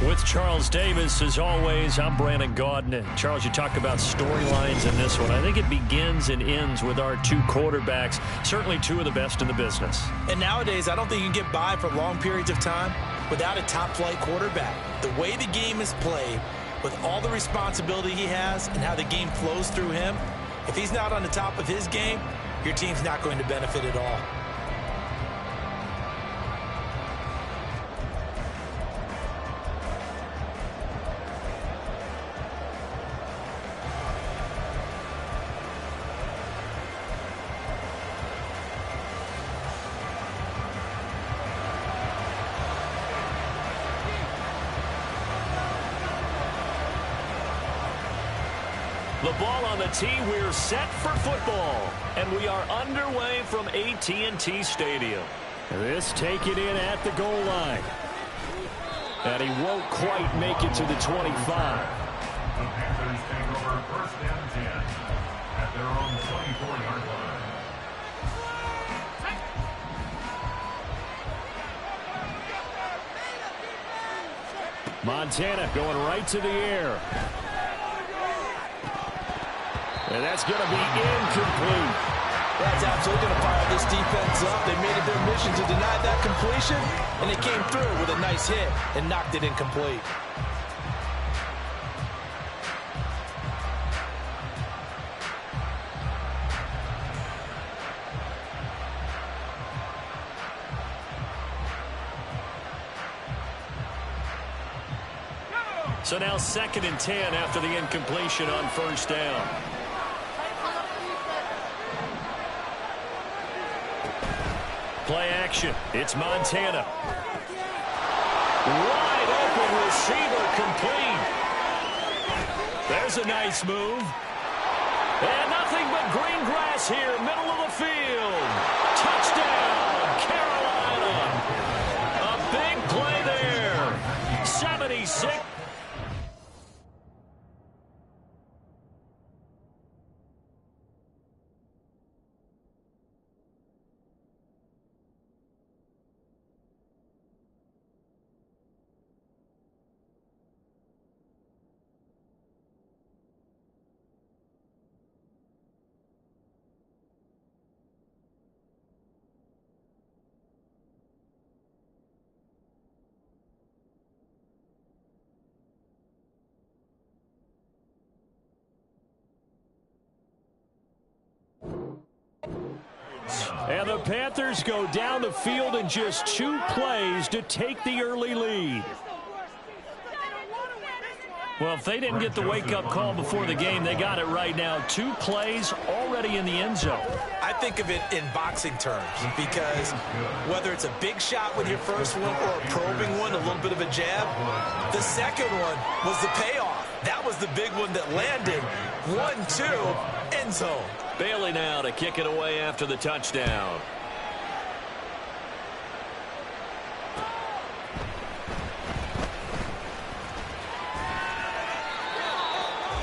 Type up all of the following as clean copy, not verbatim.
With Charles Davis, as always, I'm Brandon Gaudin. And Charles, you talk about storylines in this one. I think it begins and ends with our two quarterbacks, certainly two of the best in the business. And nowadays, I don't think you can get by for long periods of time without a top-flight quarterback. The way the game is played, with all the responsibility he has and how the game flows through him, if he's not on the top of his game, your team's not going to benefit at all. The ball on the tee, we're set for football. And we are underway from AT&T Stadium. This taken in at the goal line. And he won't quite make it to the 25. The Panthers take over first and 10 at their own 24-yard line. Montana going right to the air. And that's going to be incomplete. That's absolutely going to fire this defense up. They made it their mission to deny that completion, and they came through with a nice hit and knocked it incomplete. So now 2nd and 10 after the incompletion on first down. Play action. It's Montana. Wide open receiver complete. There's a nice move. And nothing but green grass here, middle of the field. Touchdown, Carolina. A big play there. 76. And the Panthers go down the field in just 2 plays to take the early lead. Well, if they didn't get the wake-up call before the game, they got it right now. 2 plays already in the end zone. I think of it in boxing terms because whether it's a big shot with your first one or a probing one, a little bit of a jab, the second one was the payoff. That was the big one that landed. 1-2, end zone. Bailey now to kick it away after the touchdown.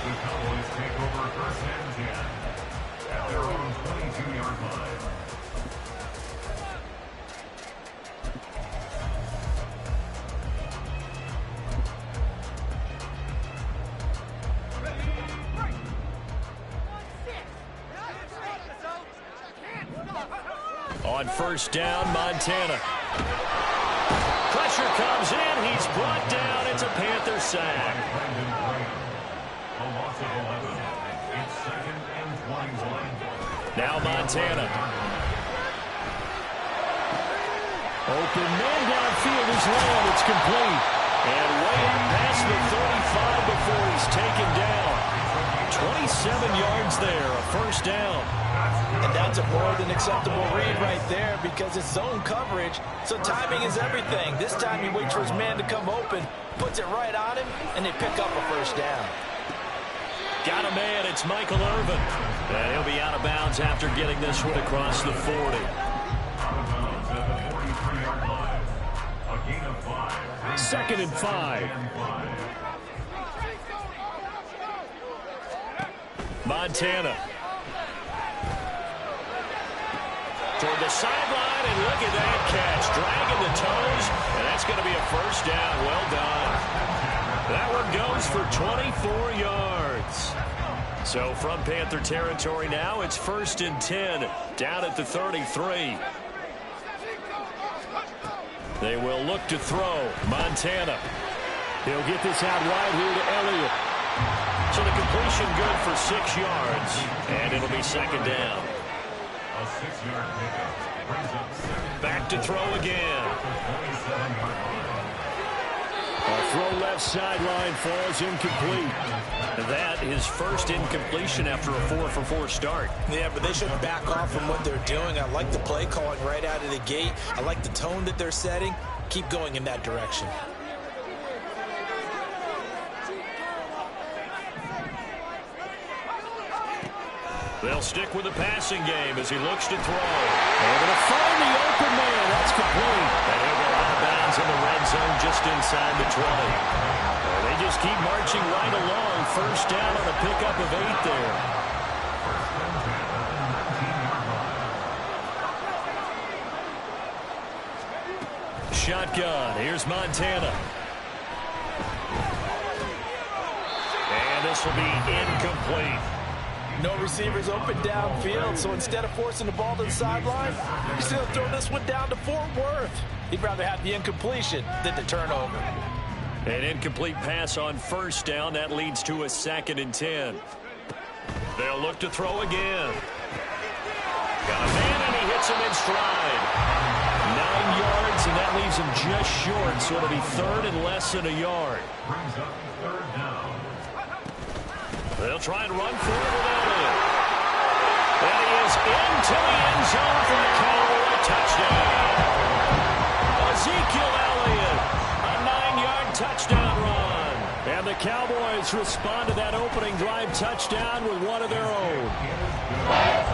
The Cowboys take over first and 10 at their own 22-yard line. On first down, Montana. Pressure comes in. He's brought down. It's a Panther sack. A loss of 11. It's 2nd and 21. Now Montana. Open man downfield is Lamb. It's complete. And way up past the 35 before he's taken down. 27 yards there, a first down. And that's a more than acceptable read right there because it's zone coverage, so timing is everything. This time he waits for his man to come open, puts it right on him, and they pick up a first down. Got a man, it's Michael Irvin. And he'll be out of bounds after getting this one across the 40. Out of bounds at the 43-yard line. A gain of 5. 2nd and 5. Montana. To toward the sideline, and look at that catch. Dragging the toes, and that's going to be a first down. Well done. That one goes for 24 yards. So from Panther territory now, it's 1st and 10, down at the 33. They will look to throw. Montana. He'll get this out wide here to Elliott. So the completion good for 6 yards, and it'll be 2nd down. A 6-yard pickup brings up 2nd. Back to throw again. A throw left sideline falls incomplete. That is first incompletion after a 4-for-4 start. Yeah, but they shouldn't back off from what they're doing. I like the play calling right out of the gate. I like the tone that they're setting. Keep going in that direction. They'll stick with the passing game as he looks to throw. Able to find the open man. That's complete. And he'll go out of bounds in the red zone just inside the 20. They just keep marching right along. First down on a pickup of 8 there. Shotgun. Here's Montana. And this will be incomplete. No receivers open downfield, so instead of forcing the ball to the sideline, he's going to throw this one down to Fort Worth. He'd rather have the incompletion than the turnover. An incomplete pass on first down. That leads to a 2nd and 10. They'll look to throw again. Got a man, and he hits him in stride. 9 yards, and that leaves him just short, so it'll be 3rd and less than a yard. Brings up 3rd down. They'll try and run for it with Elliott. And he is into the end zone for the Cowboy touchdown. Ezekiel Elliott, a 9-yard touchdown run. And the Cowboys respond to that opening drive touchdown with one of their own.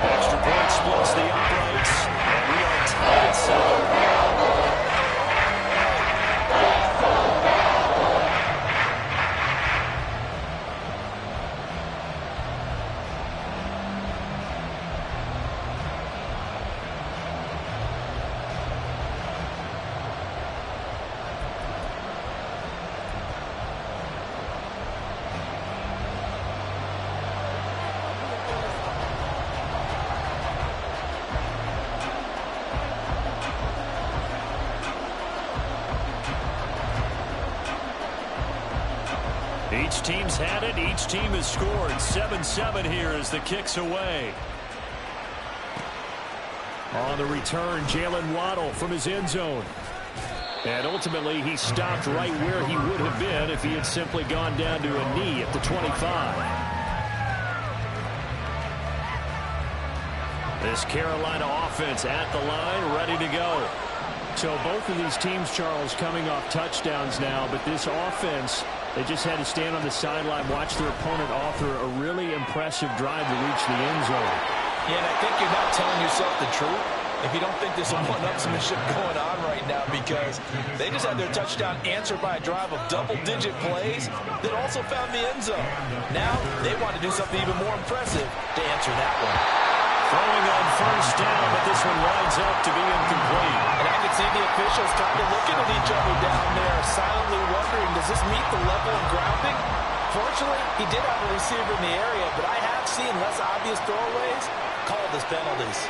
Extra point splits the uprights, and we are tied at 7. Each team's had it. Each team has scored. 7-7 here as the kick's away. On the return, Jalen Waddle from his end zone. And ultimately, he stopped right where he would have been if he had simply gone down to a knee at the 25. This Carolina offense at the line, ready to go. So both of these teams, Charles, coming off touchdowns now, but this offense, they just had to stand on the sideline, watch their opponent author a really impressive drive to reach the end zone. Yeah, and I think you're not telling yourself the truth if you don't think there's some one-upsmanship going on right now, because they just had their touchdown answered by a drive of double-digit plays that also found the end zone. Now they want to do something even more impressive to answer that one. Throwing on first down, but this one winds up to be incomplete. And I can see the officials kind of looking at each other down there, silently wondering, does this meet the level of grounding? Fortunately, he did have a receiver in the area, but I have seen less obvious throwaways called as penalties.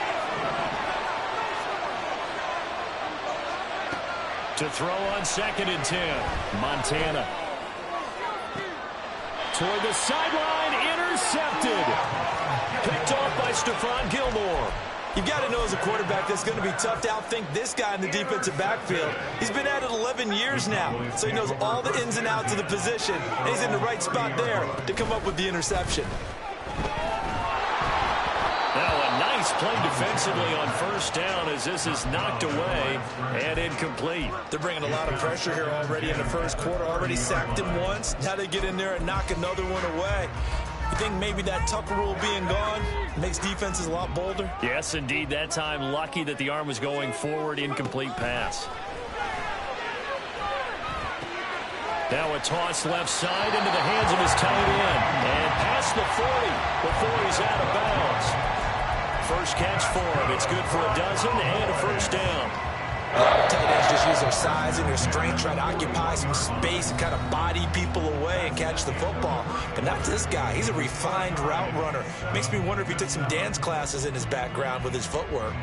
To throw on 2nd and 10, Montana. Toward the sideline, intercepted. Picked off by Stephon Gilmore. You've got to know as a quarterback that's going to be tough to outthink this guy in the defensive backfield. He's been at it 11 years now, so he knows all the ins and outs of the position. And he's in the right spot there to come up with the interception. Now a nice play defensively on first down as this is knocked away and incomplete. They're bringing a lot of pressure here already in the first quarter. Already sacked him once. Now they get in there and knock another one away. You think maybe that Tucker rule being gone makes defenses a lot bolder? Yes, indeed. That time, lucky that the arm was going forward. Incomplete pass. Now a toss left side into the hands of his tight end. And past the 40 before he's out of bounds. first catch for him. It's good for a dozen and a first down. A lot of tight ends just use their size and their strength, try to occupy some space and kind of body people away and catch the football. But not this guy. He's a refined route runner. Makes me wonder if he took some dance classes in his background with his footwork.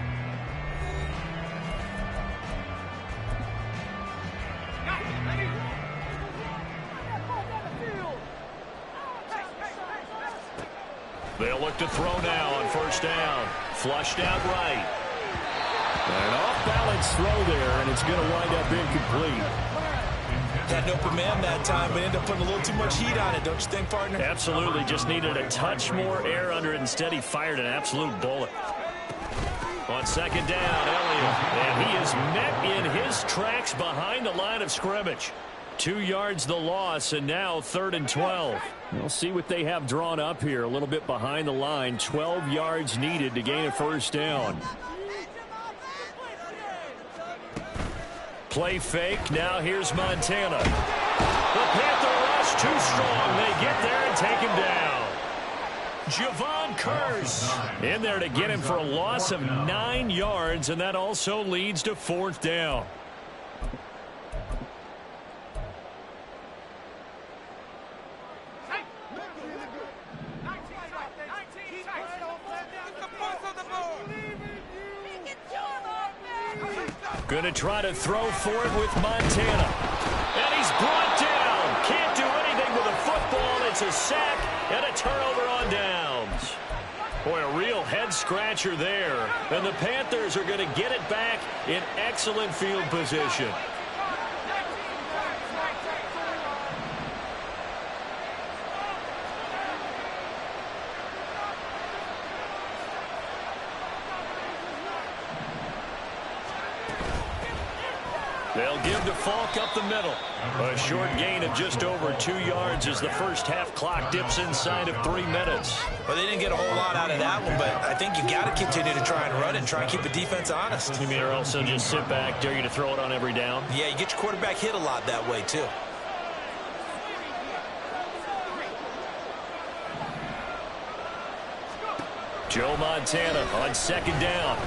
They'll look to throw now on first down. Flushed out right. An off-balance throw there, and it's going to wind up incomplete. Had an open man that time, but ended up putting a little too much heat on it, don't you think, partner? Absolutely. Just needed a touch more air under it. Instead, he fired an absolute bullet. On second down, Elliott. And he is met in his tracks behind the line of scrimmage. 2 yards the loss, and now 3rd and 12. We'll see what they have drawn up here. A little bit behind the line. 12 yards needed to gain a first down. Play fake. Now here's Montana. The Panther rush too strong. They get there and take him down. Javon Curse in there to get him for a loss of 9 yards, and that also leads to 4th down. Going to try to throw for it with Montana. And he's brought down. Can't do anything with a football. It's a sack and a turnover on downs. Boy, a real head-scratcher there. And the Panthers are going to get it back in excellent field position. They'll give to Falk up the middle. A short gain of just over 2 yards as the first half clock dips inside of 3 minutes. Well, they didn't get a whole lot out of that one, but I think you got to continue to try and run it and try and keep the defense honest. You mean or also just sit back, dare you to throw it on every down? Yeah, you get your quarterback hit a lot that way, too. Joe Montana on second down.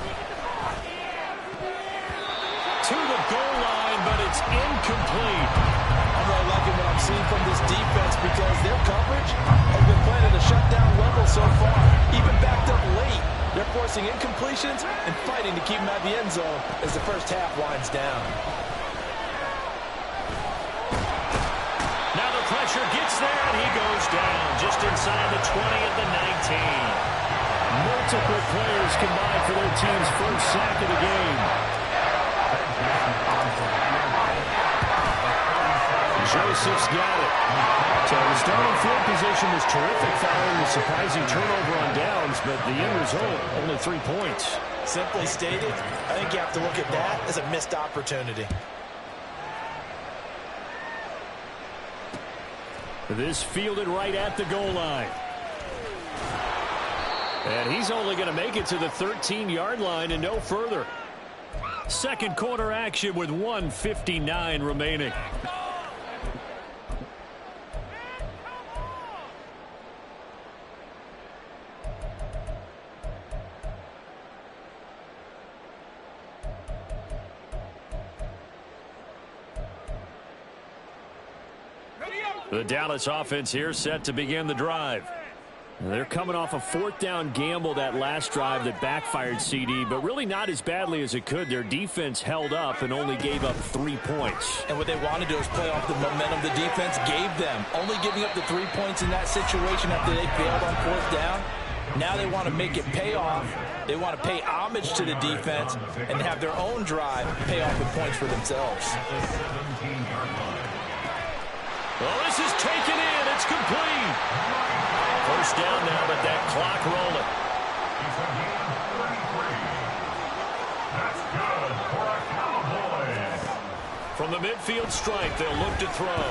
To the goal line, but it's incomplete. I'm really liking what I'm seeing from this defense because their coverage has been playing at a shutdown level so far. Even backed up late, they're forcing incompletions and fighting to keep them at the end zone as the first half winds down. Now the pressure gets there, and he goes down just inside the 20 at the 19. Multiple players combined for their team's first sack of the game. Joseph's got it. So the starting field position was terrific following the surprising turnover on downs, but the end result, only 3 points. Simply stated, I think you have to look at that as a missed opportunity. This fielded right at the goal line. And he's only going to make it to the 13-yard line and no further. Second quarter action with 1:59 remaining. The Dallas offense here set to begin the drive. They're coming off a 4th down gamble that last drive that backfired CD, but really not as badly as it could. Their defense held up and only gave up 3 points. And what they want to do is play off the momentum the defense gave them. Only giving up the 3 points in that situation after they failed on 4th down. Now they want to make it pay off. They want to pay homage to the defense and have their own drive pay off with points for themselves. Well, this is taken in. It's complete. First down now, but that clock rolling. That's good for a Cowboy. From the midfield stripe, they'll look to throw.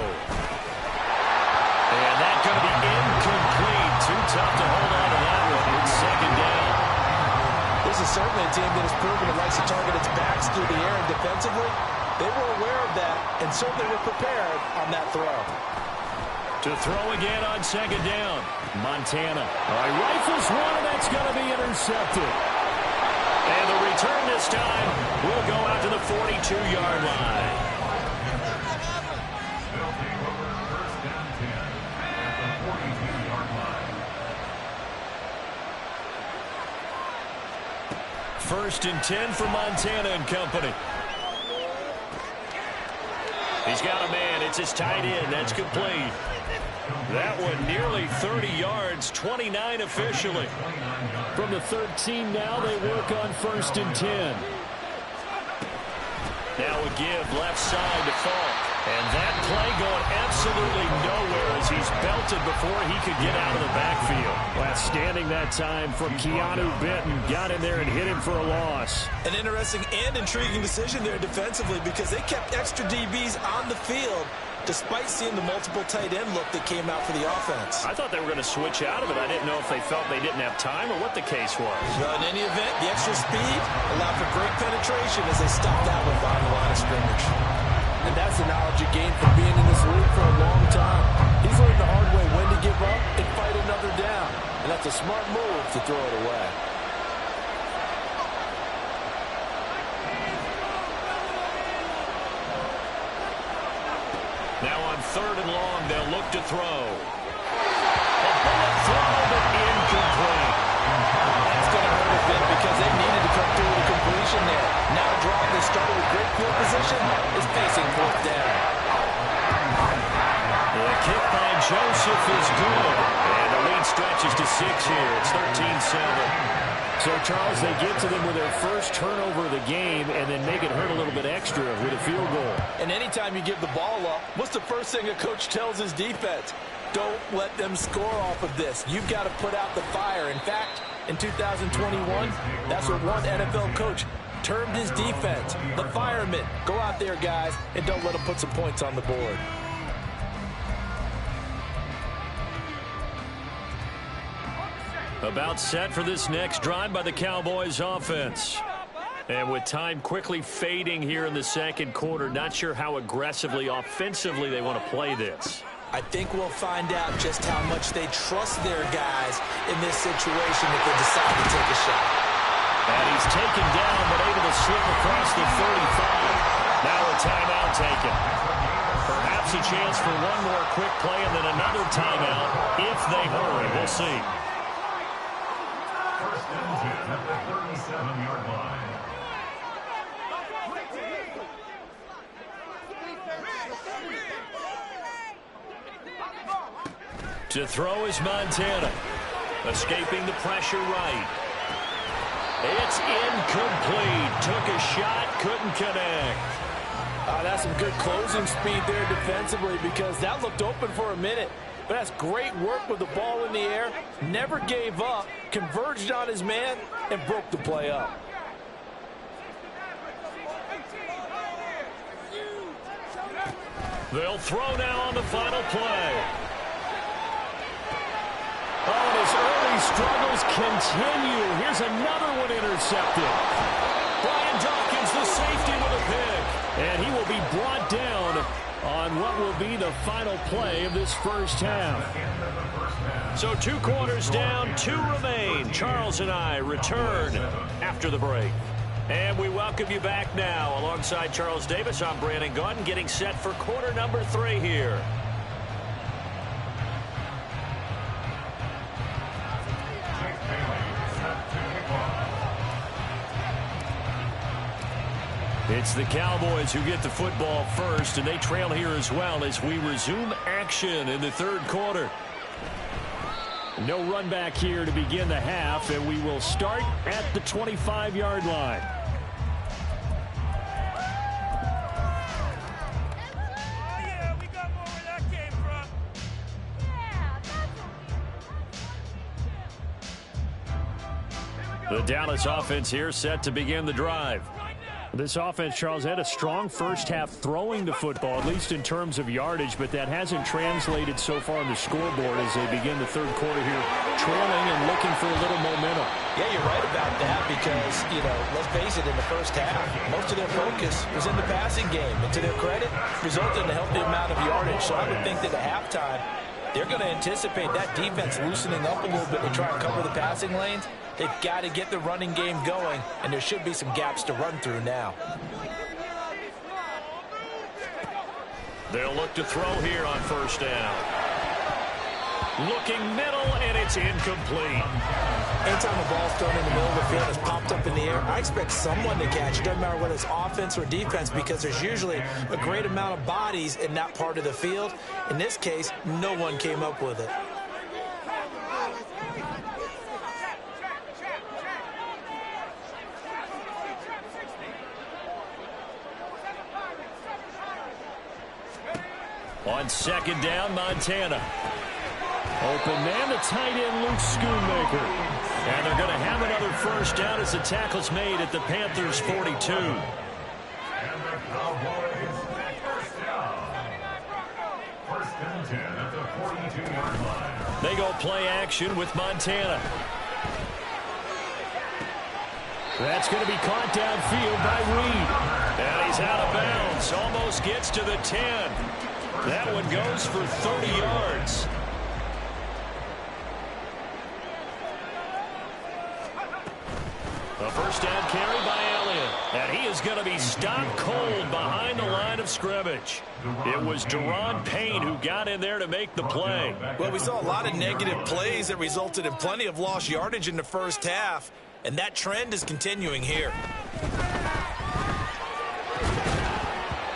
And that's going to be incomplete. Too tough to hold on to that one. It's second down. This is certainly a team that has proven it likes to target its backs through the air and defensively. They were aware of that and certainly were prepared on that throw. To throw again on second down. Montana. All right, rifles one, and that's going to be intercepted. return this time. We'll go out to the 42-yard line. They'll take over first down 10 at the 42-yard line. First and 10 for Montana and company. He's got a man. It's his tight end. That's complete. That one nearly 30 yards, 29 officially. From the 13 now, they work on first and 10. Now a give left side to Falk. And that play going absolutely nowhere as he's belted before he could get out of the backfield. Outstanding that time from Keanu Benton. Got in there and hit him for a loss. An interesting and intriguing decision there defensively because they kept extra DBs on the field despite seeing the multiple tight end look that came out for the offense. I thought they were going to switch out of it. I didn't know if they felt they didn't have time or what the case was. Well, in any event, the extra speed allowed for great penetration as they stopped that one behind the line of scrimmage. And that's the knowledge you gain from being in this league for a long time. He's learned the hard way when to give up and fight another down. And that's a smart move to throw it away. Now on third and long, they'll look to throw. A bullet throw, but incomplete. That's going to hurt a bit because they needed to come through with a completion there. Now a drive that started with great field position is facing fourth down. The kick by Joseph is good. And the lead stretches to 6 here. It's 13-7. So, Charles, they get to them with their first turnover of the game and then make it hurt a little bit extra with a field goal. And anytime you give the ball up, what's the first thing a coach tells his defense? Don't let them score off of this. You've got to put out the fire. In fact, in 2021, that's what one NFL coach termed his defense, the firemen. Go out there, guys, and don't let them put some points on the board. About set for this next drive by the Cowboys offense. And with time quickly fading here in the second quarter, not sure how aggressively, offensively they want to play this. I think we'll find out just how much they trust their guys in this situation if they decide to take a shot. And he's taken down but able to slip across the 35. Now a timeout taken. Perhaps a chance for one more quick play and then another timeout if they hurry. We'll see. First and 10 at the 37-yard line. To throw is Montana. Escaping the pressure right. It's incomplete. Took a shot, couldn't connect. That's some good closing speed there defensively because that looked open for a minute. But that's great work with the ball in the air. Never gave up, converged on his man, and broke the play up. They'll throw now on the final play. Oh, and his early struggles continue. Here's another one intercepted. Brian Dawkins, the safety with a pick. And he will be brought down on what will be the final play of this first half. So 2 quarters down, 2 remain. Charles and I return after the break. And we welcome you back now. Alongside Charles Davis, I'm Brandon Gaudin, getting set for quarter number 3 here. It's the Cowboys who get the football first, and they trail here as well as we resume action in the third quarter. No run back here to begin the half, and we will start at the 25-yard line. The Dallas offense here set to begin the drive. This offense, Charles, had a strong first half throwing the football, at least in terms of yardage, but that hasn't translated so far on the scoreboard as they begin the third quarter here, trailing and looking for a little momentum. Yeah, you're right about that because, let's face it, in the first half, most of their focus was in the passing game. And to their credit, resulted in a healthy amount of yardage. So I would think that at halftime, they're going to anticipate that defense loosening up a little bit to try and cover the passing lanes. They've got to get the running game going, and there should be some gaps to run through now. They'll look to throw here on first down. Looking middle, and it's incomplete. Anytime a ball's thrown in the middle of the field, it's popped up in the air, I expect someone to catch it. Doesn't matter whether it's offense or defense, because there's usually a great amount of bodies in that part of the field. In this case, no one came up with it. On second down, Montana. Open man, the tight end, Luke Schoonmaker. And they're going to have another first down as the tackle's made at the Panthers' 42. And the Cowboys first down. First and 10 at the 42-yard line. They go play action with Montana. That's going to be caught downfield by Reed. And he's out of bounds. Almost gets to the 10. That one goes for 30 yards. A first down carry by Elliott. And he is going to be stopped cold behind the line of scrimmage. It was Deron Payne who got in there to make the play. Well, we saw a lot of negative plays that resulted in plenty of lost yardage in the first half, and that trend is continuing here.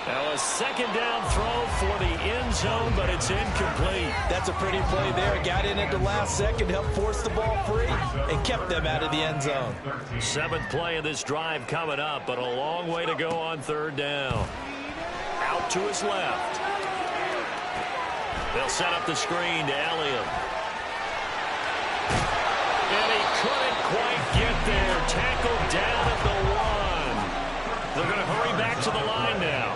Now a second down throw for the end zone, but it's incomplete. That's a pretty play there. Got in at the last second, helped force the ball free, and kept them out of the end zone. Seventh play of this drive coming up, but a long way to go on third down. Out to his left. They'll set up the screen to Elliott. And he couldn't quite get there. Tackled down at the 1. They're going to hurry back to the line now.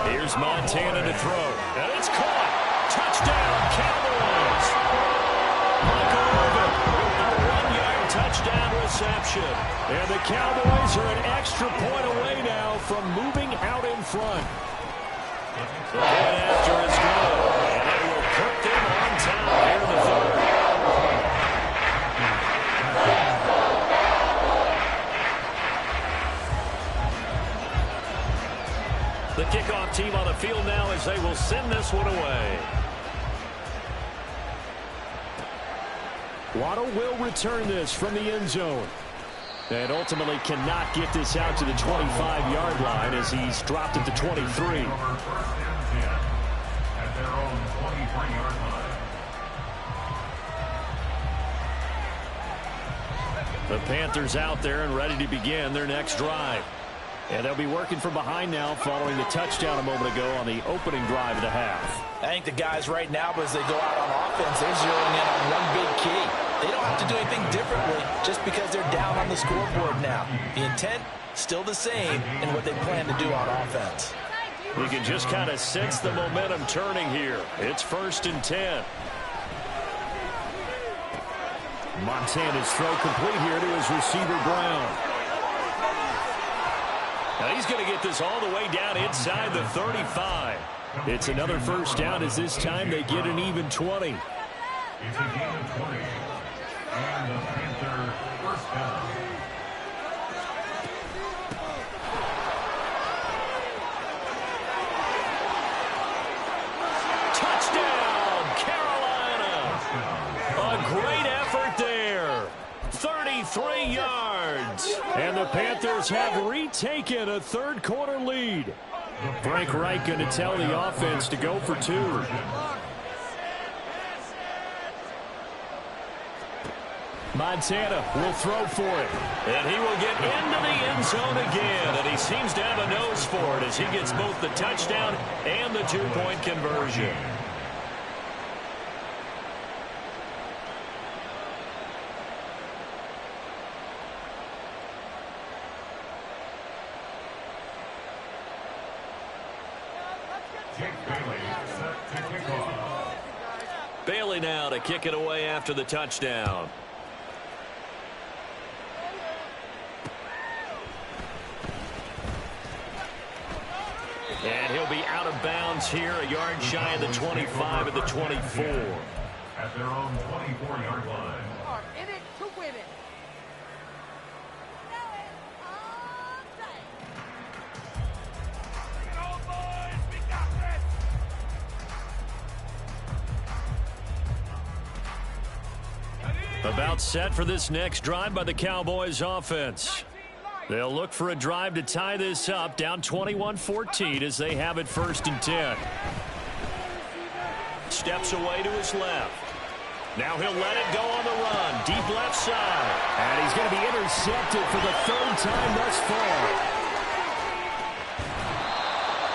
Here's Montana to throw. And it's caught. Touchdown, Cowboys. Michael Irvin with the 1-yard touchdown reception. And the Cowboys are an extra point away now from moving out in front. The point after is good. And they will put them on top here in the third. The kickoff team on the field now as they will send this one away. Waddle will return this from the end zone. And ultimately cannot get this out to the 25-yard line as he's dropped at the 23. At their own 23-yard line. The Panthers out there and ready to begin their next drive. And they'll be working from behind now following the touchdown a moment ago on the opening drive of the half. I think the guys right now, as they go out on offense, they're zeroing in on one big key. They don't have to do anything differently just because they're down on the scoreboard now. The intent, still the same in what they plan to do on offense. You can just kind of sense the momentum turning here. It's 1st and 10. Montana's throw complete here to his receiver, Brown. Now he's going to get this all the way down inside the 35. It's another first down as this time they get an even 20. It's a gain of 20. And the Panther first down. Touchdown, Carolina. A great effort there. 33 yards. And the Panthers have retaken a third-quarter lead. Frank Reich going to tell the offense to go for 2. Montana will throw for it. And he will get into the end zone again. And he seems to have a nose for it as he gets both the touchdown and the 2-point conversion. Bailey now to kick it away after the touchdown. And he'll be out of bounds here, a yard shy of the 25 at the 24. At their own 24-yard line. About set for this next drive by the Cowboys offense. They'll look for a drive to tie this up, down 21-14 as they have it 1st and 10. Steps away to his left. Now he'll let it go on the run, deep left side. And he's going to be intercepted for the 3rd time thus far.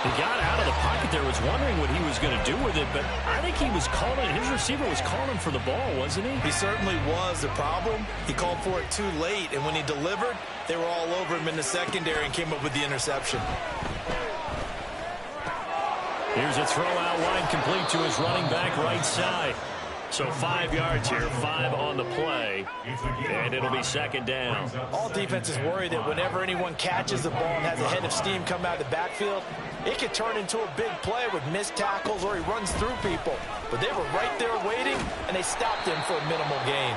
He got out of the pocket there, was wondering what he was going to do with it, but I think he was calling, his receiver was calling for the ball, wasn't he? He certainly was. The problem, he called for it too late, and when he delivered, they were all over him in the secondary and came up with the interception. Here's a throw out wide, complete to his running back right side. So 5 yards here, 5 on the play, and it'll be 2nd down. All defenses worry that whenever anyone catches the ball and has a head of steam come out of the backfield, it could turn into a big play with missed tackles or he runs through people. But they were right there waiting, and they stopped him for a minimal gain.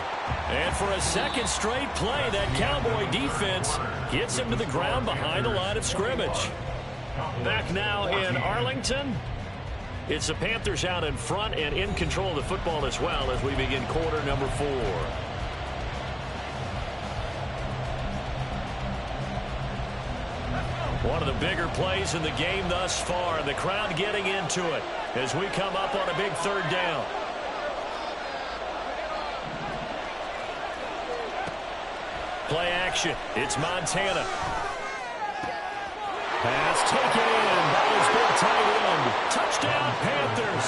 And for a 2nd straight play, that Cowboy defense gets him to the ground behind the line of scrimmage. Back now in Arlington. It's the Panthers out in front and in control of the football as well as we begin quarter number 4. One of the bigger plays in the game thus far, and the crowd getting into it as we come up on a big 3rd down. Play action. It's Montana. Pass taken in by his big tight end. Touchdown, Panthers.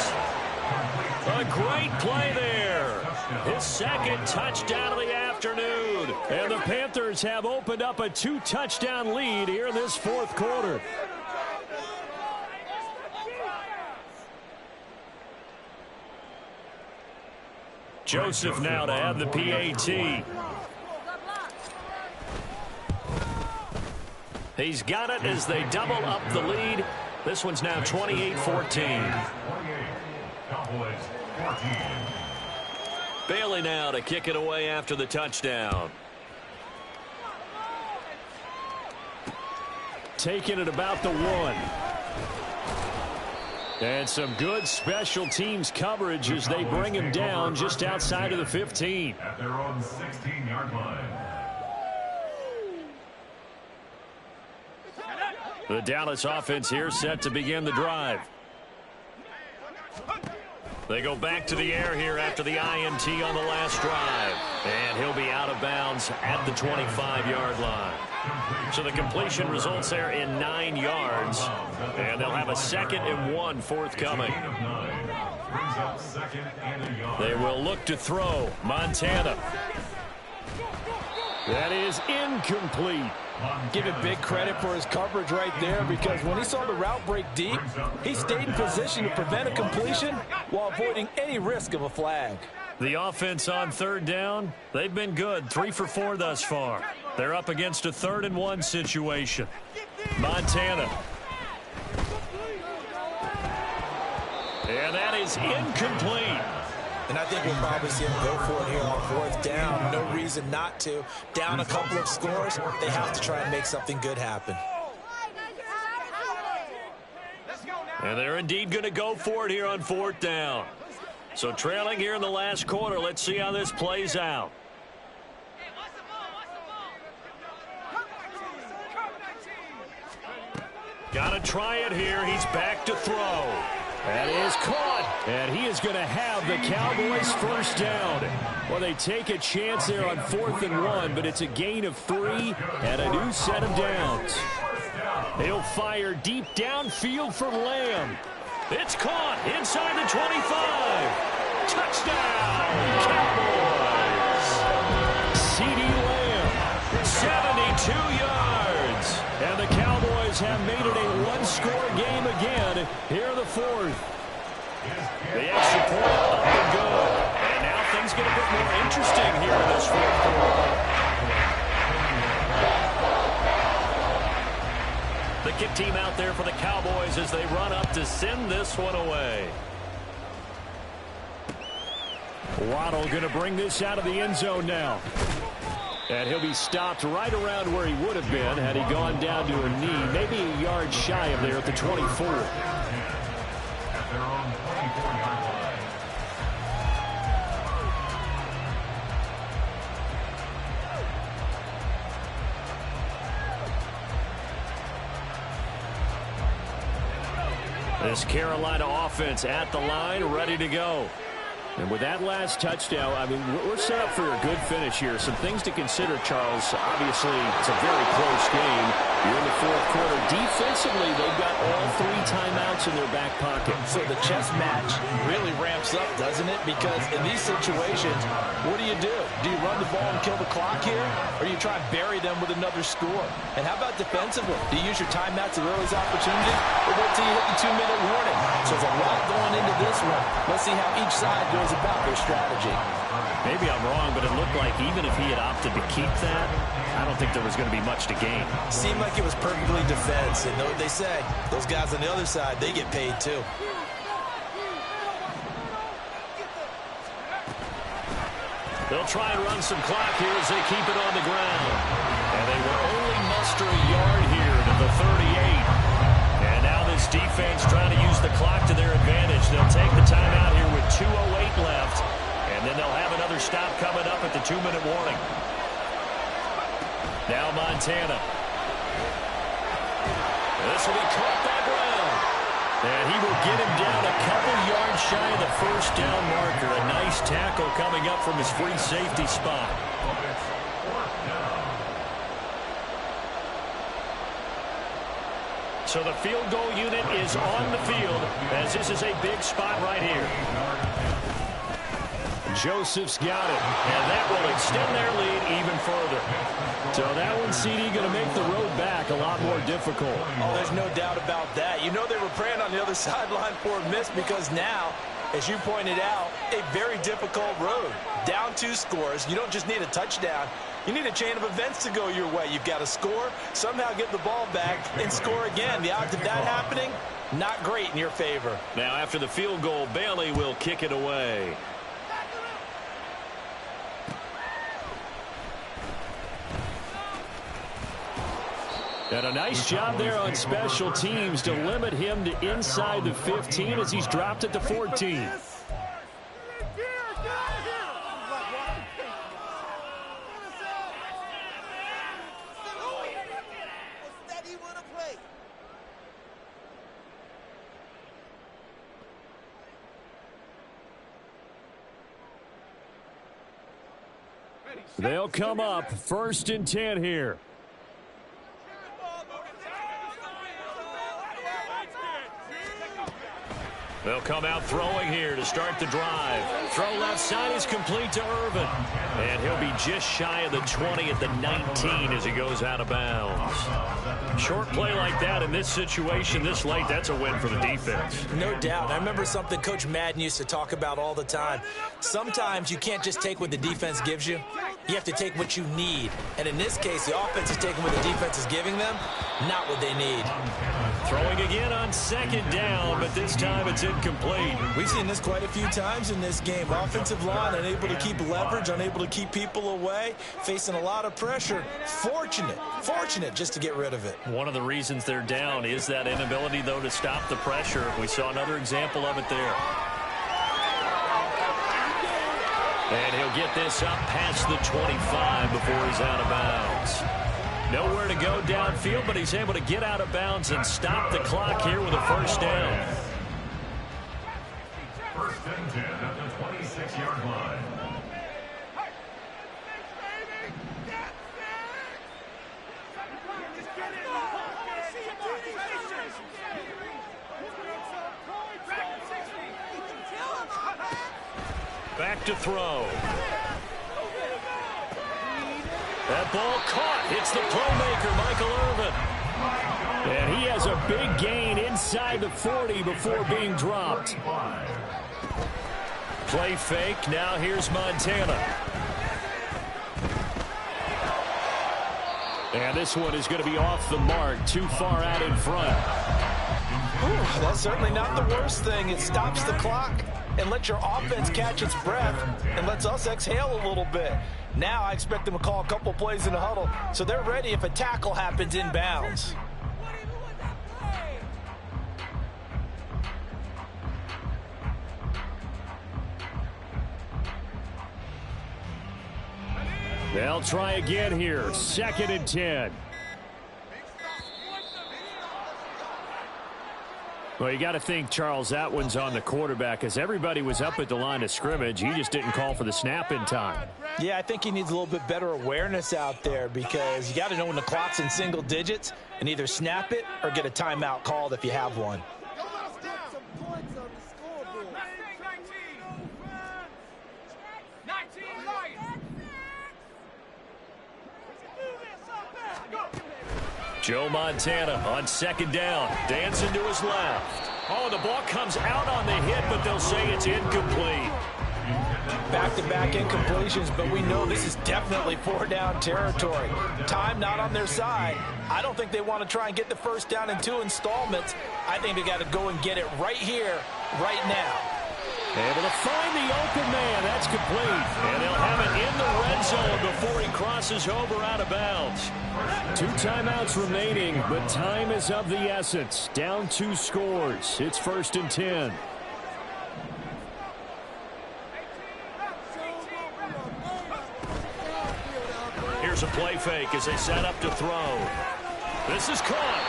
A great play there. His 2nd touchdown of the afternoon. And the Panthers have opened up a 2-touchdown lead here in this 4th quarter. Joseph now to have the PAT. He's got it as they double up the lead. This one's now 28-14. Bailey now to kick it away after the touchdown. Taking it about the 1. And some good special teams coverage as they bring him down just outside of the 15. At their own 16-yard line. The Dallas offense here set to begin the drive. They go back to the air here after the INT on the last drive. And he'll be out of bounds at the 25-yard line. So the completion results there in 9 yards. And they'll have a 2nd and 1 forthcoming. They will look to throw. Montana. That is incomplete. Give him big credit for his coverage right there, because when he saw the route break deep, he stayed in position to prevent a completion while avoiding any risk of a flag. The offense on 3rd down, they've been good. 3 for 4 thus far. They're up against a 3rd and 1 situation. Montana. And that is incomplete. And I think we'll probably see him go for it here on 4th down. No reason not to. Down a couple of scores, they have to try and make something good happen. And they're indeed going to go for it here on 4th down. So trailing here in the last quarter, let's see how this plays out. Got to try it here. He's back to throw. That is caught, and he is going to have the Cowboys 1st down. Well, they take a chance there on 4th and 1, but it's a gain of 3 and a new set of downs. He'll fire deep downfield for Lamb. It's caught inside the 25. Touchdown, Cowboys. C.D. Lamb, 72 yards. And the Cowboys have made it a 1-score game again here in the 4th. The extra point up and good. And now things get a bit more interesting here in this 4th quarter. The kick team out there for the Cowboys as they run up to send this one away. Waddle going to bring this out of the end zone now. And he'll be stopped right around where he would have been had he gone down to a knee, maybe a yard shy of there at the 24. At their own 24-yard line. This Carolina offense at the line, ready to go. And with that last touchdown, I mean, we're set up for a good finish here. Some things to consider, Charles. Obviously, it's a very close game. You're in the fourth quarter. Defensively, they've got all 3 timeouts in their back pocket. So the chess match really ramps up, doesn't it? Because in these situations, what do? Do you run the ball and kill the clock here? Or do you try and bury them with another score? And how about defensively? Do you use your timeouts at the earliest opportunity? Or wait till you hit the 2-minute warning? So there's a lot going into this one. Let's see how each side goes about their strategy. Maybe I'm wrong, but it looked like even if he had opted to keep that, I don't think there was going to be much to gain. Seemed like it was perfectly defense. And know what they say, those guys on the other side, they get paid too. They'll try and run some clock here as they keep it on the ground. And they will only muster a yard here to the 38. And now this defense trying to use the clock to their advantage. They'll take the timeout here with 2:08 left. And then they'll have another stop coming up at the 2-minute warning. Now Montana. This will be caught by Brown. And he will get him down a couple yards shy of the first down marker. A nice tackle coming up from his free safety spot. So the field goal unit is on the field as this is a big spot right here. Joseph's got it, and that will extend their lead even further. So that one, CD, going to make the road back a lot more difficult. Oh, there's no doubt about that. You know they were praying on the other sideline for a miss because now, as you pointed out, a very difficult road. Down 2 scores. You don't just need a touchdown. You need a chain of events to go your way. You've got to score, somehow get the ball back, and score again. The odds of that happening, not great in your favor. Now after the field goal, Bailey will kick it away. And a nice job there on special teams to limit him to inside the 15 as he's dropped at the 14. They'll come up 1st and 10 here. They'll come out throwing here to start the drive. Throw left side is complete to Irvin. And he'll be just shy of the 20 at the 19 as he goes out of bounds. Short play like that in this situation this late, that's a win for the defense. No doubt. I remember something Coach Madden used to talk about all the time. Sometimes you can't just take what the defense gives you. You have to take what you need. And in this case, the offense is taking what the defense is giving them, not what they need. Throwing again on 2nd down, but this time it's incomplete. We've seen this quite a few times in this game. Offensive line unable to keep leverage, unable to keep people away, facing a lot of pressure. Fortunate just to get rid of it. One of the reasons they're down is that inability, though, to stop the pressure. We saw another example of it there. And he'll get this up past the 25 before he's out of bounds. Nowhere to go downfield, but he's able to get out of bounds and stop the clock here with a 1st down. 1st and 10 at the 26-yard line. Back to throw. That ball caught. Hits the playmaker, Michael Irvin. And he has a big gain inside the 40 before being dropped. Play fake. Now here's Montana. And this one is going to be off the mark. Too far out in front. Ooh, that's certainly not the worst thing. It stops the clock and lets your offense catch its breath and lets us exhale a little bit. Now I expect them to call a couple plays in the huddle so they're ready if a tackle happens inbounds. They'll try again here. 2nd and 10. Well, you got to think, Charles, that one's on the quarterback as everybody was up at the line of scrimmage. He just didn't call for the snap in time. Yeah, I think he needs a little bit better awareness out there because you got to know when the clock's in single digits and either snap it or get a timeout called if you have one. Joe Montana on second down, dancing to his left. Oh, the ball comes out on the hit, but they'll say it's incomplete. Back-to-back incompletions, but we know this is definitely four-down territory. Time not on their side. I don't think they want to try and get the first down in 2 installments. I think they got to go and get it right here, right now. Able to find the open man. That's complete. And they'll have it in the red zone before he crosses over out of bounds. 2 timeouts remaining, but time is of the essence. Down 2 scores. It's 1st and 10. Here's a play fake as they set up to throw. This is caught.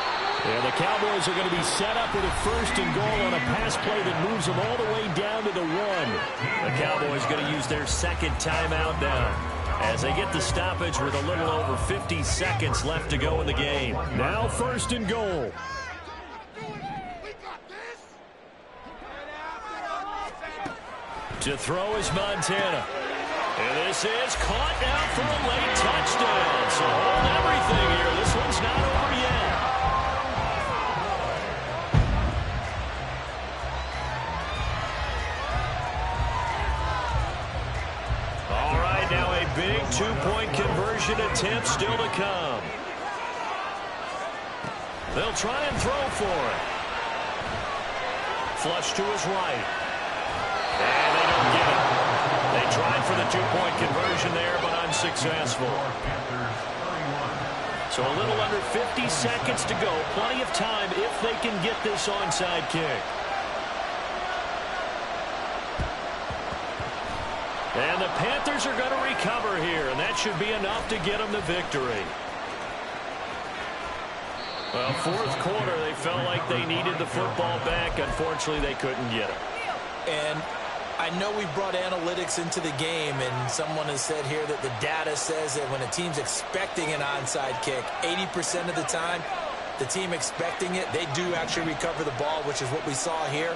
And the Cowboys are going to be set up with a 1st and goal on a pass play that moves them all the way down to the 1. The Cowboys going to use their second timeout now as they get the stoppage with a little over 50 seconds left to go in the game. Now 1st and goal. To throw is Montana. And this is caught now for a late touchdown. So hold everything here. This one's not over yet. All right, now a big 2-point conversion attempt still to come. They'll try and throw for it. Flush to his right. And they don't get it. They tried for the 2-point conversion there, but unsuccessful. So a little under 50 seconds to go. Plenty of time if they can get this onside kick. And the Panthers are going to recover here, and that should be enough to get them the victory. Well, 4th quarter, they felt like they needed the football back. Unfortunately, they couldn't get it. And I know we brought analytics into the game, and someone has said here that the data says that when a team's expecting an onside kick, 80% of the time, the team expecting it, they do actually recover the ball, which is what we saw here.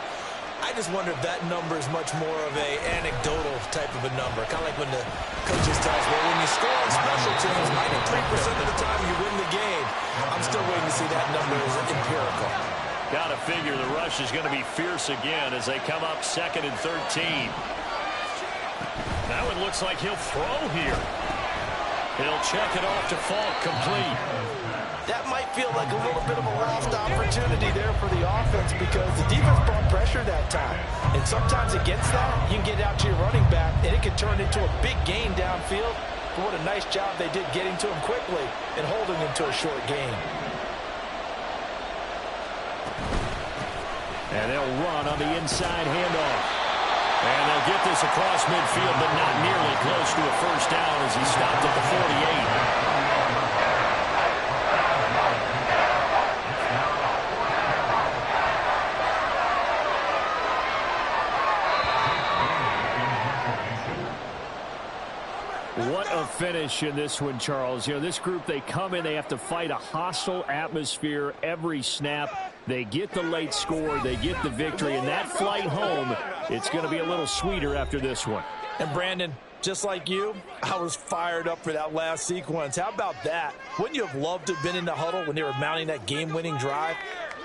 I just wonder if that number is much more of a anecdotal type of a number. Kind of like when the coaches tell us, well, when you score on special teams, 93% of the time you win the game. I'm still waiting to see that number as empirical. Got to figure the rush is going to be fierce again as they come up 2nd and 13. That one looks like he'll throw here. He'll check it off to Falk, complete. That might feel like a little bit of a lost opportunity there for the offense because the defense brought pressure that time. And sometimes against that, you can get out to your running back, and it can turn into a big gain downfield. But what a nice job they did getting to him quickly and holding him to a short gain. And they'll run on the inside handoff. And they'll get this across midfield, but not nearly close to a first down as he stopped at the 48. What a finish in this one, Charles. You know, this group, they come in, they have to fight a hostile atmosphere every snap. They get the late score, they get the victory, and that flight home, it's going to be a little sweeter after this one. And Brandon, just like you, I was fired up for that last sequence. How about that? Wouldn't you have loved to have been in the huddle when they were mounting that game-winning drive?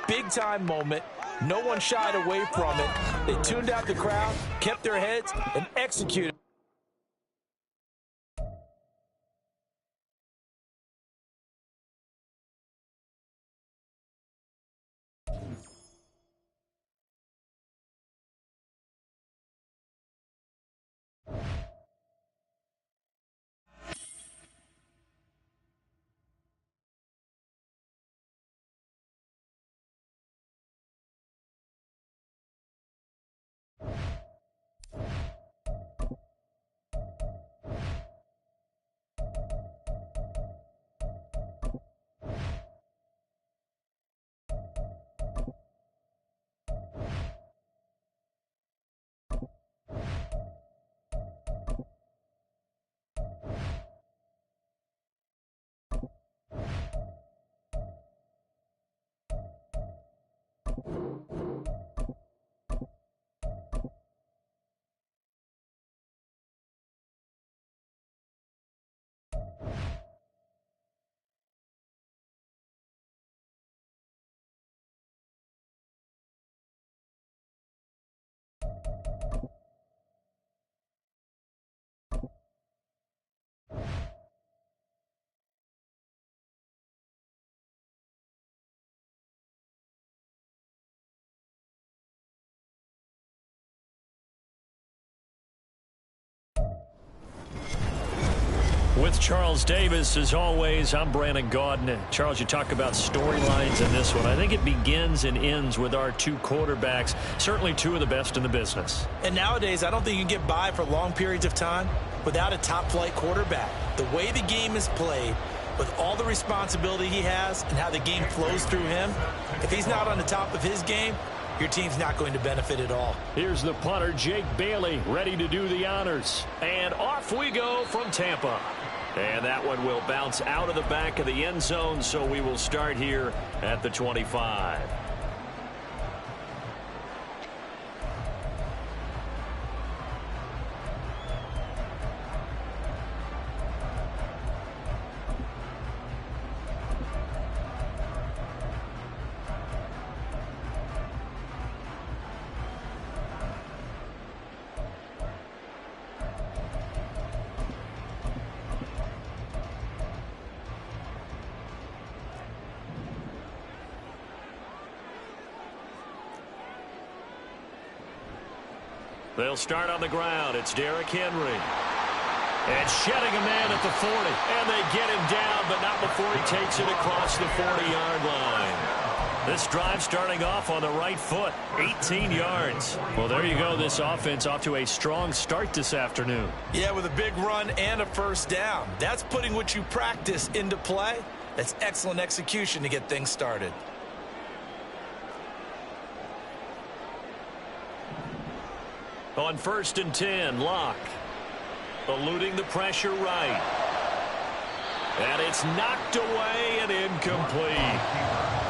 Big-time moment. No one shied away from it. They tuned out the crowd, kept their heads, and executed. With Charles Davis, as always, I'm Brandon Gaudin. Charles, you talk about storylines in this one. I think it begins and ends with our two quarterbacks, certainly two of the best in the business. And nowadays, I don't think you can get by for long periods of time without a top-flight quarterback. The way the game is played, with all the responsibility he has and how the game flows through him, if he's not on the top of his game, your team's not going to benefit at all. Here's the punter, Jake Bailey, ready to do the honors. And off we go from Tampa. And that one will bounce out of the back of the end zone, so we will start here at the 25. They'll start on the ground. It's Derrick Henry. And shedding a man at the 40. And they get him down, but not before he takes it across the 40-yard line. This drive starting off on the right foot. 18 yards. Well, there you go. This offense off to a strong start this afternoon. Yeah, with a big run and a first down. That's putting what you practice into play. That's excellent execution to get things started. On 1st and 10, Locke. Eluding the pressure right. And it's knocked away and incomplete.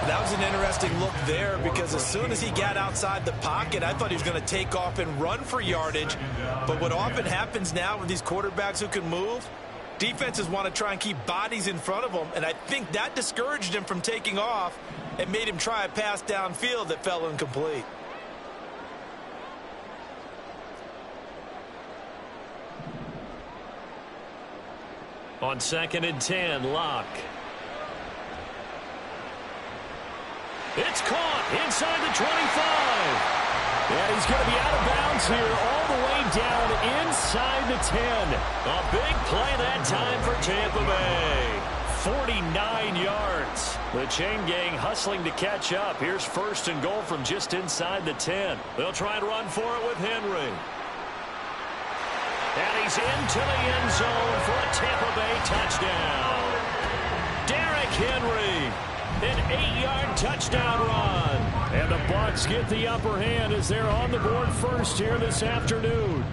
That was an interesting look there because as soon as he got outside the pocket, I thought he was going to take off and run for yardage. But what often happens now with these quarterbacks who can move, defenses want to try and keep bodies in front of them. And I think that discouraged him from taking off and made him try a pass downfield that fell incomplete. On 2nd and 10, Locke. It's caught inside the 25. And he's going to be out of bounds here all the way down inside the 10. A big play that time for Tampa Bay. 49 yards. The chain gang hustling to catch up. Here's 1st and goal from just inside the 10. They'll try and run for it with Henry. And he's into the end zone for a Tampa Bay touchdown. Derrick Henry, an 8-yard touchdown run. And the Bucs get the upper hand as they're on the board first here this afternoon.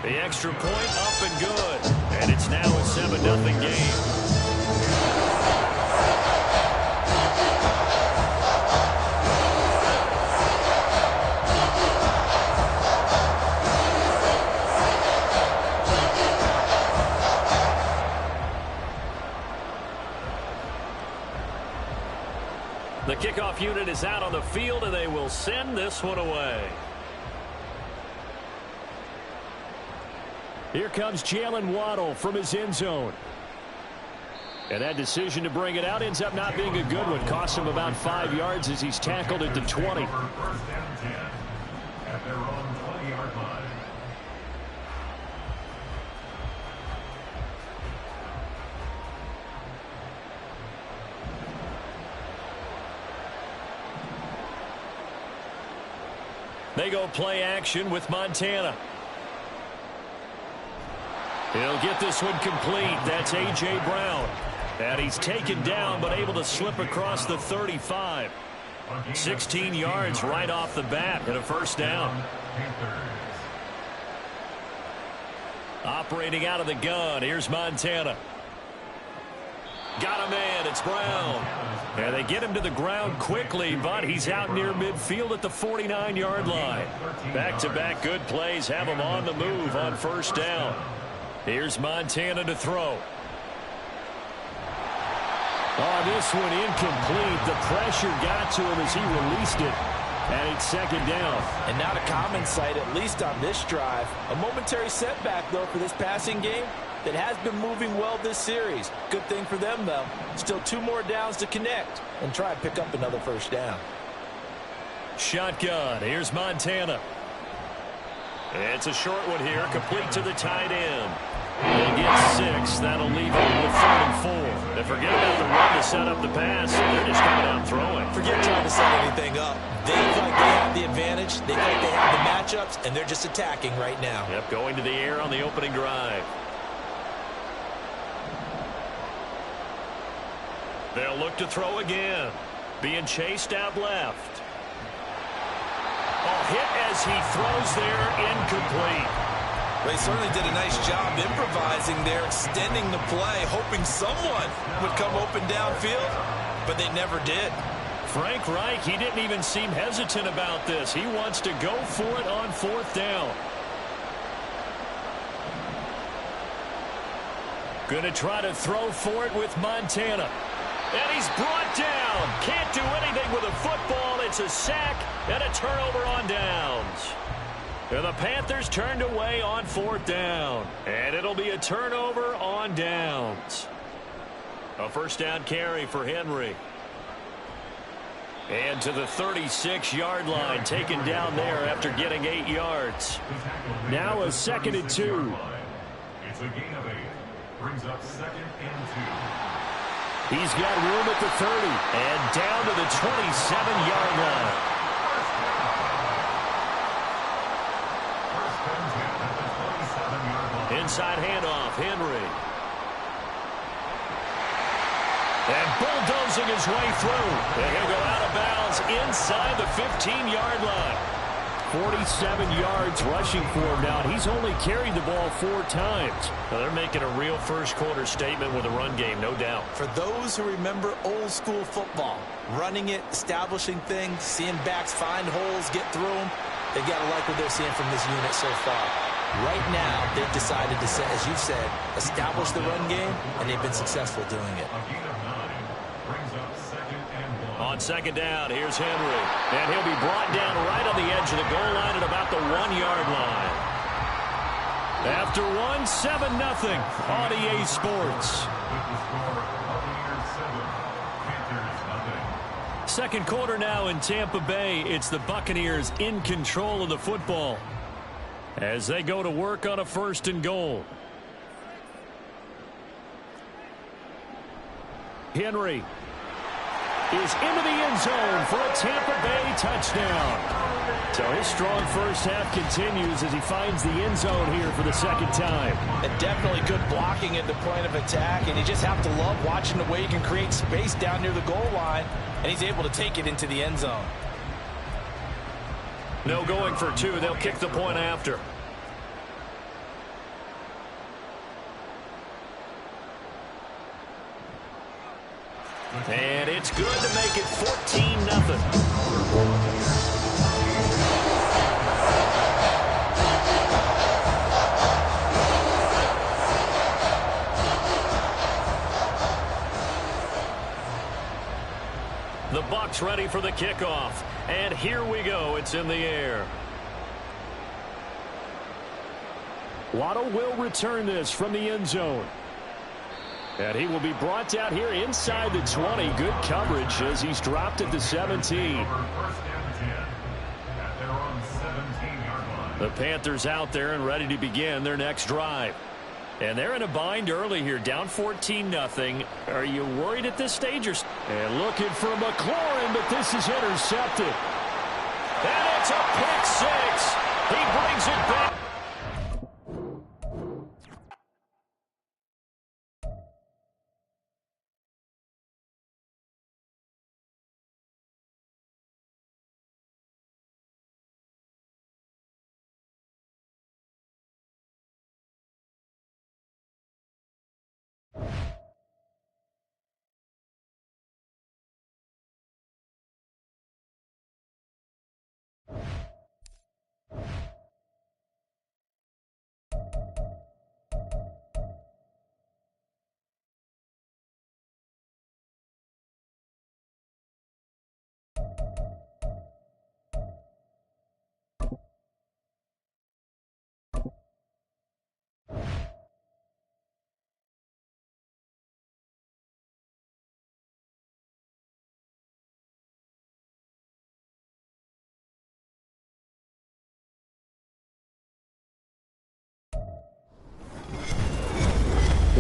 The extra point up and good. And it's now a 7-0 game. The kickoff unit is out on the field, and they will send this one away. Here comes Jalen Waddle from his end zone. And that decision to bring it out ends up not being a good one. Costs him about 5 yards as he's tackled at the 20. First down 10 at their own 20-yard line. They go play action with Montana. He'll get this one complete. That's A.J. Brown. And he's taken down but able to slip across the 35. 16 yards right off the bat and a first down. Operating out of the gun. Here's Montana. Got a man. It's Brown. And they get him to the ground quickly, but he's out near midfield at the 49-yard line. Back-to-back good plays have him on the move on first down. Here's Montana to throw. Oh, this one incomplete. The pressure got to him as he released it. And it's second down. And not a common sight, at least on this drive. A momentary setback, though, for this passing game that has been moving well this series. Good thing for them, though. Still 2 more downs to connect and try and pick up another first down. Shotgun. Here's Montana. It's a short one here, complete to the tight end. They get 6. That'll leave them with 3rd and 4. And forget about the run to set up the pass. They're just coming out throwing. Forget trying to set anything up. They feel like they have the advantage. They feel like they have the matchups, and they're just attacking right now. Yep, going to the air on the opening drive. They'll look to throw again. Being chased out left. Hit as he throws there, incomplete. They certainly did a nice job improvising there, extending the play, hoping someone would come open downfield, but they never did. Frank Reich, he didn't even seem hesitant about this. He wants to go for it on 4th down. Going to try to throw for it with Montana. And he's brought down. Can't do anything with a football. It's a sack and a turnover on downs. And the Panthers turned away on 4th down. And it'll be a turnover on downs. A 1st down carry for Henry. And to the 36-yard line, taken down there after getting 8 yards. Now a 2nd and 2. It's a gain of 8. Brings up 2nd and 2. He's got room at the 30 and down to the 27-yard line. First and 10 at the 27-yard line. Inside handoff, Henry. And bulldozing his way through. And he'll go out of bounds inside the 15-yard line. 47 yards rushing for him now. He's only carried the ball 4 times. Now they're making a real first-quarter statement with a run game, no doubt. For those who remember old-school football, running it, establishing things, seeing backs find holes, get through them, they've got to like what they're seeing from this unit so far. Right now, they've decided to, as you said, establish the run game, and they've been successful doing it. A gain of 9 brings up 2nd and 1. On 2nd down, here's Henry. And he'll be brought down right on the edge of the goal line at about the 1-yard line. After 1, 7-0 on EA Sports. With the score, Buccaneers 7, Panthers 0. Second quarter now in Tampa Bay. It's the Buccaneers in control of the football as they go to work on a 1st and goal. Henry is into the end zone for a Tampa Bay touchdown. So his strong first half continues as he finds the end zone here for the 2nd time. And definitely good blocking at the point of attack, and you just have to love watching the way he can create space down near the goal line, and he's able to take it into the end zone. No going for 2. They'll kick the point after. And it's good to make it 14-0. The Bucs ready for the kickoff. And here we go. It's in the air. Waddle will return this from the end zone. And he will be brought down here inside the 20. Good coverage as he's dropped at the 17. First and 10 at their own 17-yard line. The Panthers out there and ready to begin their next drive. And they're in a bind early here, down 14-0. Are you worried at this stage? And looking for McLaurin, but this is intercepted. And it's a pick 6. He brings it back.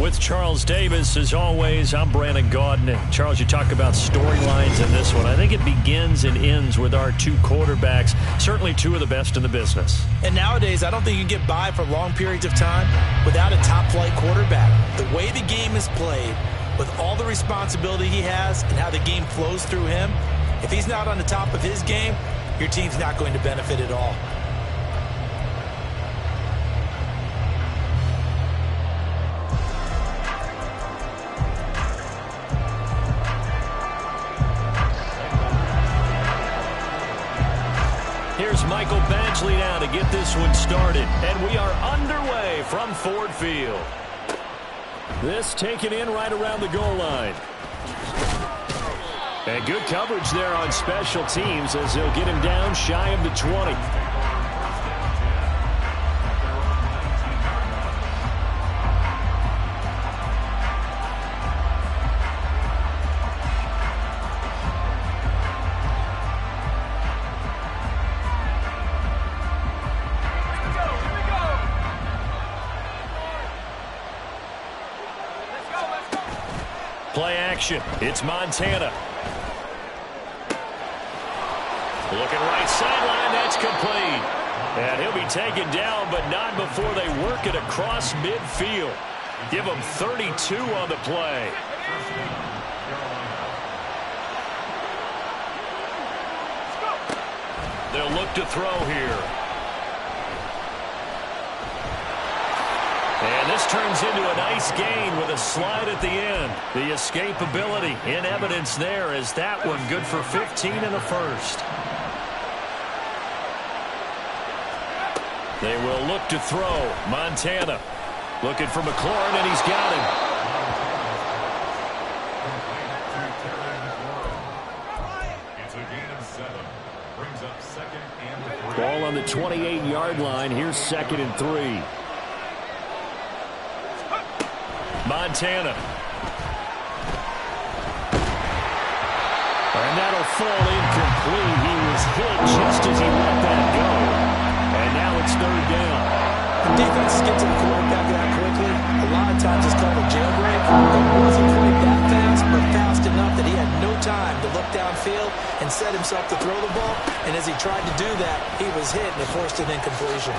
with Charles Davis. As always, I'm Brandon Gaudin. And Charles, you talk about storylines in this one. I think it begins and ends with our two quarterbacks, certainly two of the best in the business. And nowadays, I don't think you can get by for long periods of time without a top-flight quarterback. The way the game is played, with all the responsibility he has and how the game flows through him, if he's not on the top of his game, your team's not going to benefit at all. Here's Michael Badgley now to get this one started. And we are underway from Ford Field. This taken in right around the goal line. And good coverage there on special teams as they'll get him down shy of the 20. Play action. It's Montana. Looking right sideline. That's complete. And he'll be taken down, but not before they work it across midfield. Give him 32 on the play. They'll look to throw here. And this turns into a nice gain with a slide at the end. The escapability in evidence there as that one good for 15 and a first. They will look to throw. Montana looking for McLaurin, and he's got him. It's a gain of 7. Brings up second and 3. Ball on the 28-yard line. Here's 2nd and 3. Montana. And that'll fall incomplete. He was hit just as he let that go. And now it's 3rd down. The defense gets to the quarterback that quickly. A lot of times it's called a jailbreak. It wasn't quite that fast, but fast enough that he had no time to look downfield and set himself to throw the ball. And as he tried to do that, he was hit and it forced an incompletion.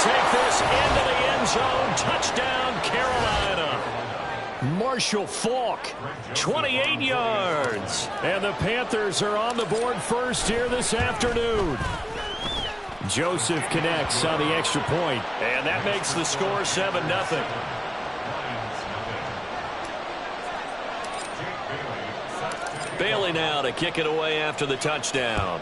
Take this into the end zone. Touchdown, Carolina. Marshall Faulk, 28 yards. And the Panthers are on the board first here this afternoon. Joseph connects on the extra point. And that makes the score 7-0. Bailey now to kick it away after the touchdown.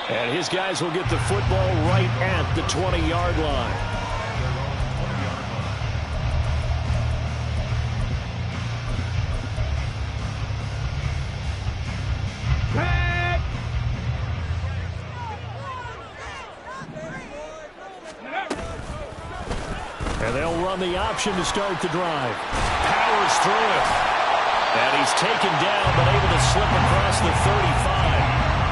And his guys will get the football right at the 20-yard line. And they'll run the option to start the drive. Powers through it. And he's taken down, but able to slip across the 35.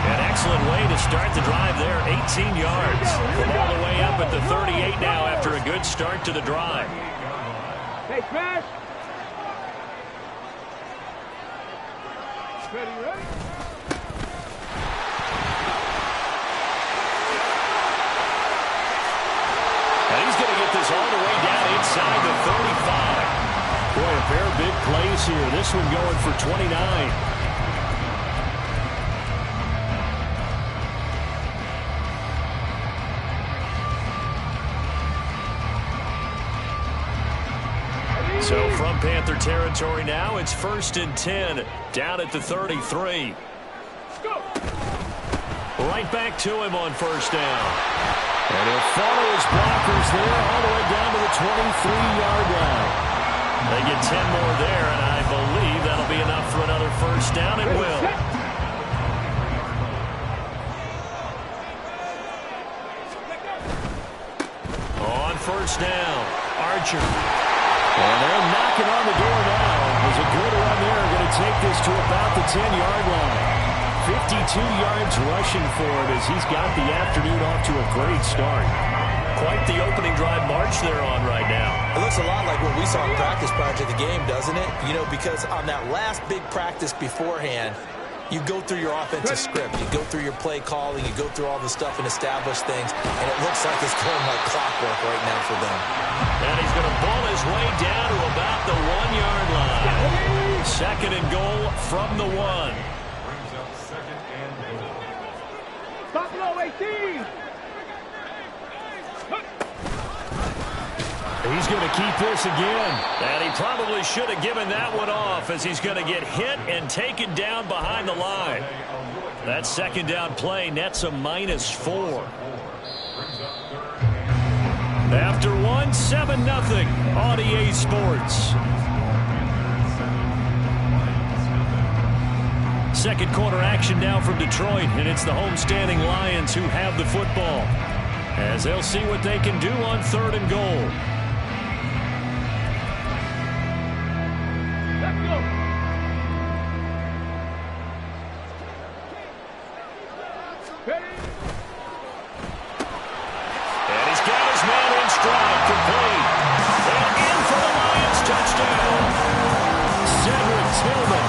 An excellent way to start the drive there, 18 yards. All the way up at the 38 now after a good start to the drive. Hey, smash! Ready? And he's going to get this all the way down inside the 35. Boy, a pair of big plays here. This one going for 29. So from Panther territory now, it's 1st and 10, down at the 33. Right back to him on 1st down. And he'll follow his blockers there all the way down to the 23-yard line. They get 10 more there, and I believe that'll be enough for another 1st down. It will. On 1st down, Archer. And they're knocking on the door now. There's a good run there. Going to take this to about the 10-yard line. 52 yards rushing for him as he's got the afternoon off to a great start. Quite the opening drive march they're on right now. It looks a lot like what we saw in practice prior to the game, doesn't it? You know, because on that last big practice beforehand, you go through your offensive script. You go through your play calling. You go through all the stuff and establish things. And it looks like it's going like clockwork right now for them. And he's going to ball his way down to about the 1-yard line. Second and goal from the 1. Brings up second and goal. Buffalo 18. He's going to keep this again. And he probably should have given that one off as he's going to get hit and taken down behind the line. That second down play nets a -4. After 1, 7-0 on EA Sports. Second quarter action now from Detroit, and it's the homestanding Lions who have the football, as they'll see what they can do on 3rd and goal. Let's go. Ready? And he's got his man in stride, complete. And in for the Lions, touchdown. Cedric Tillman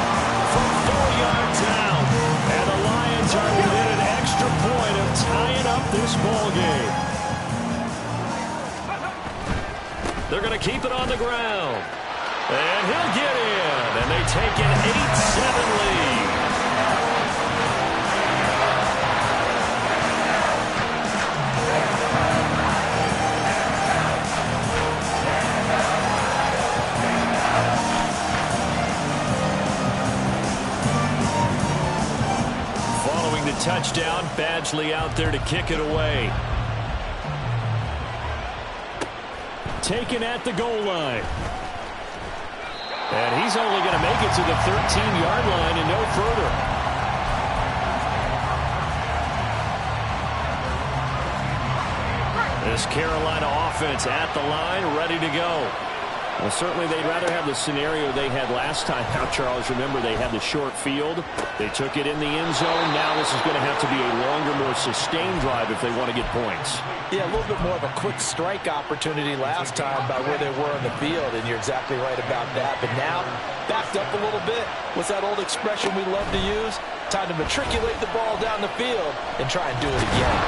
from 4 yards out. And the Lions are within an extra point of tying up this ball game. They're going to keep it on the ground. And he'll get in. And they take an 8-7 lead. Following the touchdown, Badgley out there to kick it away. Taken at the goal line. And he's only going to make it to the 13-yard line and no further. This Carolina offense at the line, ready to go. Well, certainly they'd rather have the scenario they had last time out, Charles. Remember, they had the short field. They took it in the end zone. Now this is going to have to be a longer, more sustained drive if they want to get points. Yeah, a little bit more of a quick strike opportunity last time by where they were on the field, and you're exactly right about that. But now, backed up a little bit. What's that old expression we love to use? Time to matriculate the ball down the field and try and do it again.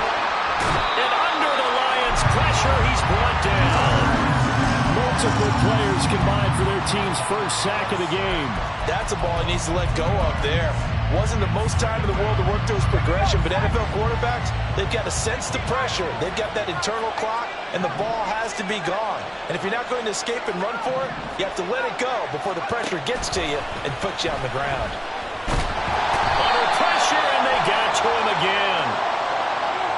And under the Lions' pressure, he's brought down. Multiple players combined for their team's first sack of the game. That's a ball he needs to let go of there. Wasn't the most time in the world to work through his progression, but NFL quarterbacks, they've got to sense the pressure. They've got that internal clock, and the ball has to be gone. And if you're not going to escape and run for it, you have to let it go before the pressure gets to you and puts you on the ground. Under pressure, and they got to him again.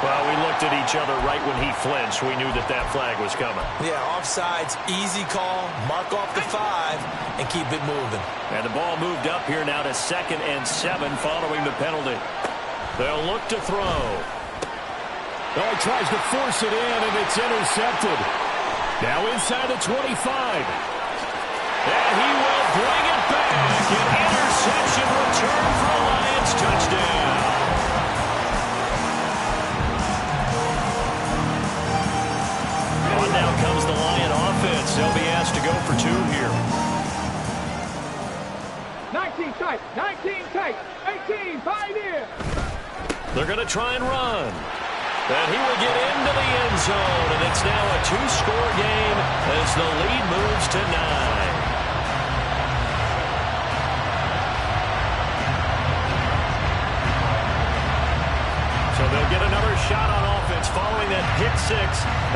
Well, we looked at each other right when he flinched. We knew that that flag was coming. Yeah, offsides, easy call, mark off the 5, and keep it moving. And the ball moved up here now to 2nd and 7 following the penalty. They'll look to throw. Oh, he tries to force it in, and it's intercepted. Now inside the 25. And he will bring it back. An interception return for a Lions touchdown. On now comes the Lion offense. They'll be asked to go for 2 here. 19 tight, 19 tight, 18, 5 here. They're going to try and run. And he will get into the end zone. And it's now a 2-score game as the lead moves to 9. So they'll get another shot on offense following that pick 6.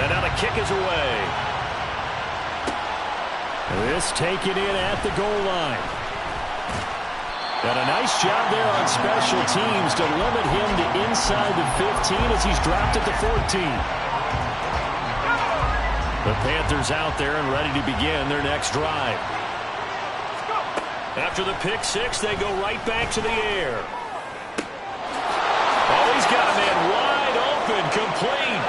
And now the kick is away. This taken in at the goal line. And a nice job there on special teams to limit him to inside the 15 as he's dropped at the 14. The Panthers out there and ready to begin their next drive. After the pick 6, they go right back to the air. Oh, he's got a man wide open, complete.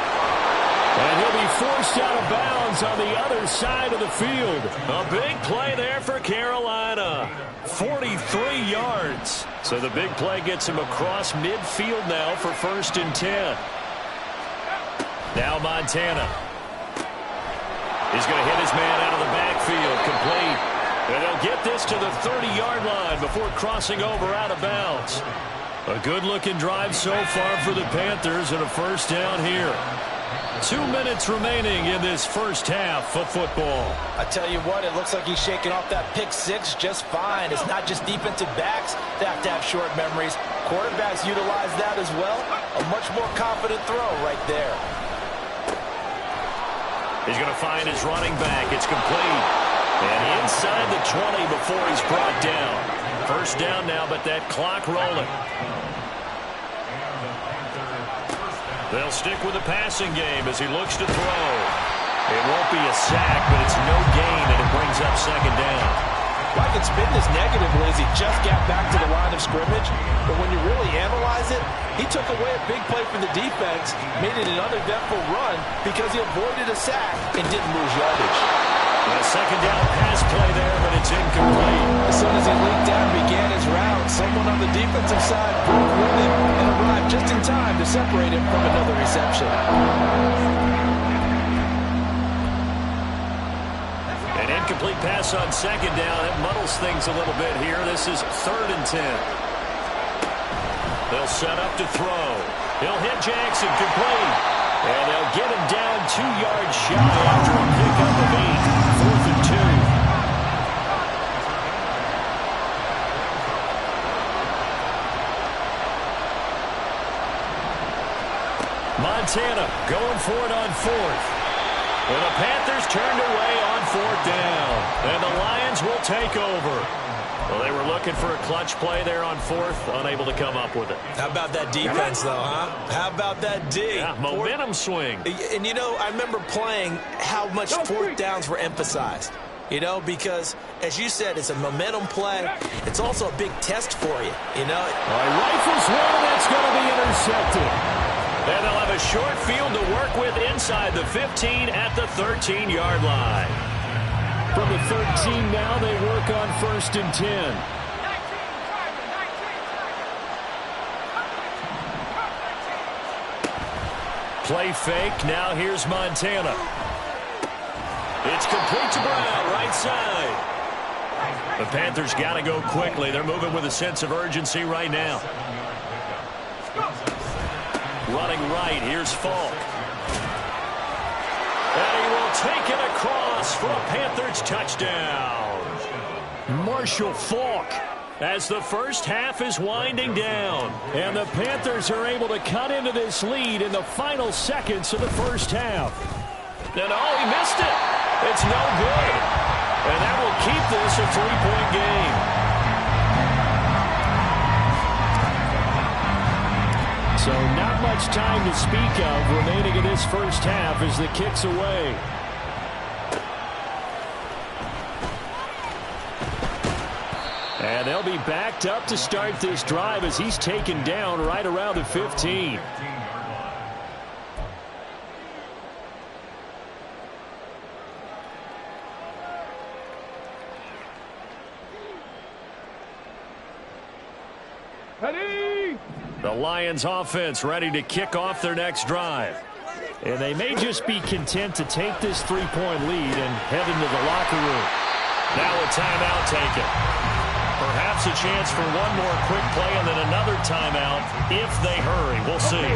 And he'll be forced out of bounds on the other side of the field. A big play there for Carolina. 43 yards. So the big play gets him across midfield now for 1st and 10. Now Montana. He's going to hit his man out of the backfield. Complete. And they'll get this to the 30-yard line before crossing over out of bounds. A good-looking drive so far for the Panthers and a 1st down here. 2 minutes remaining in this first half of football. I tell you what, it looks like he's shaking off that pick six just fine. It's not just defensive backs that have to have short memories. Quarterbacks utilize that as well. A much more confident throw right there. He's going to find his running back. It's complete. And inside the 20 before he's brought down. 1st down now, but that clock rolling. They'll stick with the passing game as he looks to throw. It won't be a sack, but it's no gain, and it brings up 2nd down. I can spin this negatively as he just got back to the line of scrimmage, but when you really analyze it, he took away a big play for the defense, made it an uneventful run because he avoided a sack and didn't lose yardage. A 2nd down pass play there, but it's incomplete. As soon as he leaped down and began his route, someone on the defensive side broke with him and arrived just in time to separate him from another reception. An incomplete pass on 2nd down. It muddles things a little bit here. This is 3rd and 10. They'll set up to throw. He'll hit Jackson, complete. And they'll get him down 2 yards shy after a pickup of 8. 4th and 2. Montana going for it on 4th. And the Panthers turned away on 4th down. And the Lions will take over. Well, they were looking for a clutch play there on 4th, unable to come up with it. How about that defense, though, huh? How about that D? Yeah, momentum swing. And, you know, I remember playing how much 4th downs were emphasized. You know, because, as you said, it's a momentum play. It's also a big test for you, you know. Rifles one, that's going to be intercepted. And they'll have a short field to work with inside the 15 at the 13-yard line. From the 13 now, they work on 1st and 10. Play fake. Now here's Montana. It's complete to Brown, right side. The Panthers got to go quickly. They're moving with a sense of urgency right now. Running right. Here's Falk. And he will take it across for a Panthers touchdown. Marshall Falk, as the first half is winding down. And the Panthers are able to cut into this lead in the final seconds of the first half. And oh, he missed it. It's no good. And that will keep this a 3-point game. So not much time to speak of remaining in this first half as the kick's away. And they'll be backed up to start this drive as he's taken down right around the 15. Ready? The Lions offense ready to kick off their next drive. And they may just be content to take this 3-point lead and head into the locker room. Now a timeout taken. Perhaps a chance for one more quick play and then another timeout if they hurry. We'll see.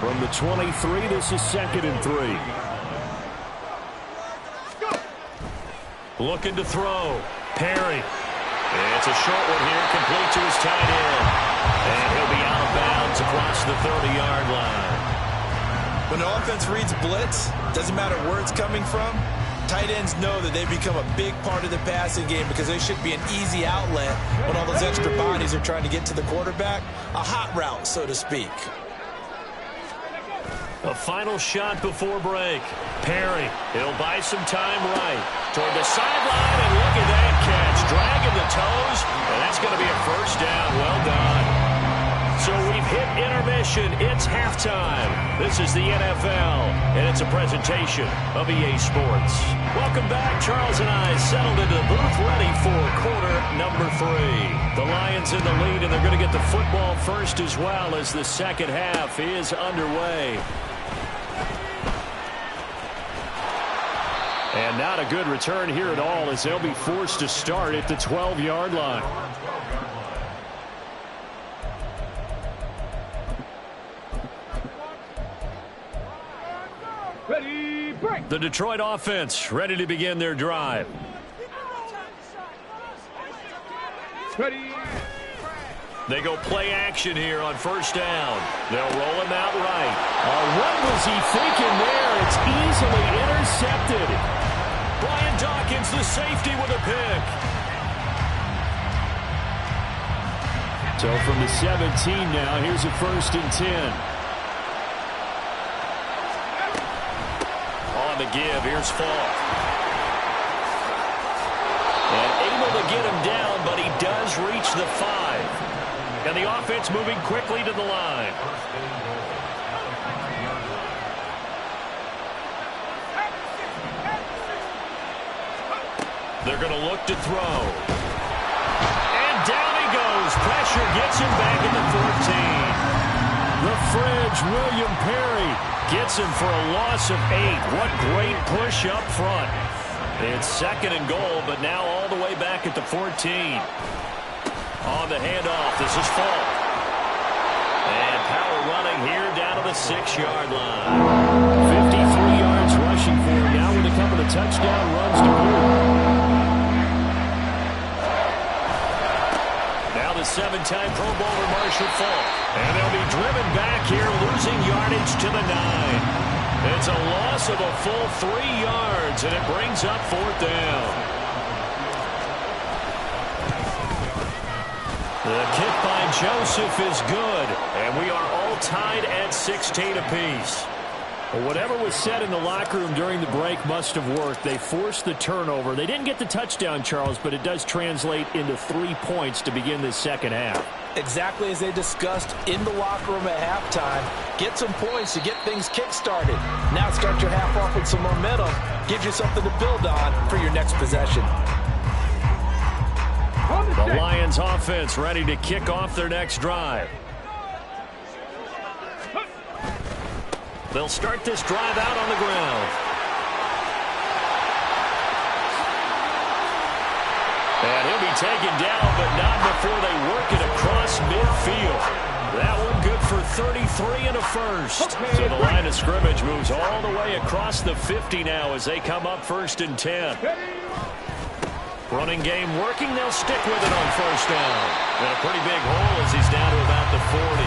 From the 23, this is 2nd and 3. Looking to throw. Perry. It's a short one here, complete to his tight end. And he'll be out of bounds across the 30-yard line. When the offense reads blitz, doesn't matter where it's coming from, tight ends know that they become a big part of the passing game because they should be an easy outlet when all those extra bodies are trying to get to the quarterback. A hot route, so to speak. A final shot before break. Perry, he'll buy some time right. Toward the sideline, and look at that catch. Dragging the toes, and that's going to be a first down. Well done. So we've hit intermission. possession. It's halftime. This is the NFL, and it's a presentation of EA Sports. Welcome back. Charles and I settled into the booth, ready for quarter number 3. The Lions in the lead, and they're going to get the football first as well as the second half is underway. And not a good return here at all, as they'll be forced to start at the 12-yard line. Ready, break. The Detroit offense ready to begin their drive. Ready. They go play action here on first down. They'll roll him out right. What was he thinking there? It's easily intercepted. Brian Dawkins, the safety, with a pick. So from the 17 now, here's a 1st and 10. On the give, here's Falk. And able to get him down, but he does reach the 5. And the offense moving quickly to the line. They're going to look to throw. And down he goes. Pressure gets him back at the 14. The Fridge, William Perry, gets him for a loss of 8. What great push up front. It's 2nd and goal, but now all the way back at the 14. On the handoff, this is Falk. And power running here down to the 6-yard line. 53 yards rushing for him now with a couple of touchdown runs to boot. Now the 7-time Pro Bowler Marshall Falk. And they'll be driven back here, losing yardage to the 9. It's a loss of a full 3 yards, and it brings up 4th down. The kick by Joseph is good, and we are all tied at 16 apiece. Well, whatever was said in the locker room during the break must have worked. They forced the turnover. They didn't get the touchdown, Charles, but it does translate into 3 points to begin this second half. Exactly as they discussed in the locker room at halftime. Get some points to get things kick-started. Now start your half off with some momentum. Gives you something to build on for your next possession. The Lions offense ready to kick off their next drive. They'll start this drive out on the ground. And he'll be taken down, but not before they work it across midfield. That one good for 33 and a first. So the line of scrimmage moves all the way across the 50 now as they come up 1st and 10. Running game working. They'll stick with it on first down. And a pretty big hole as he's down to about the 40.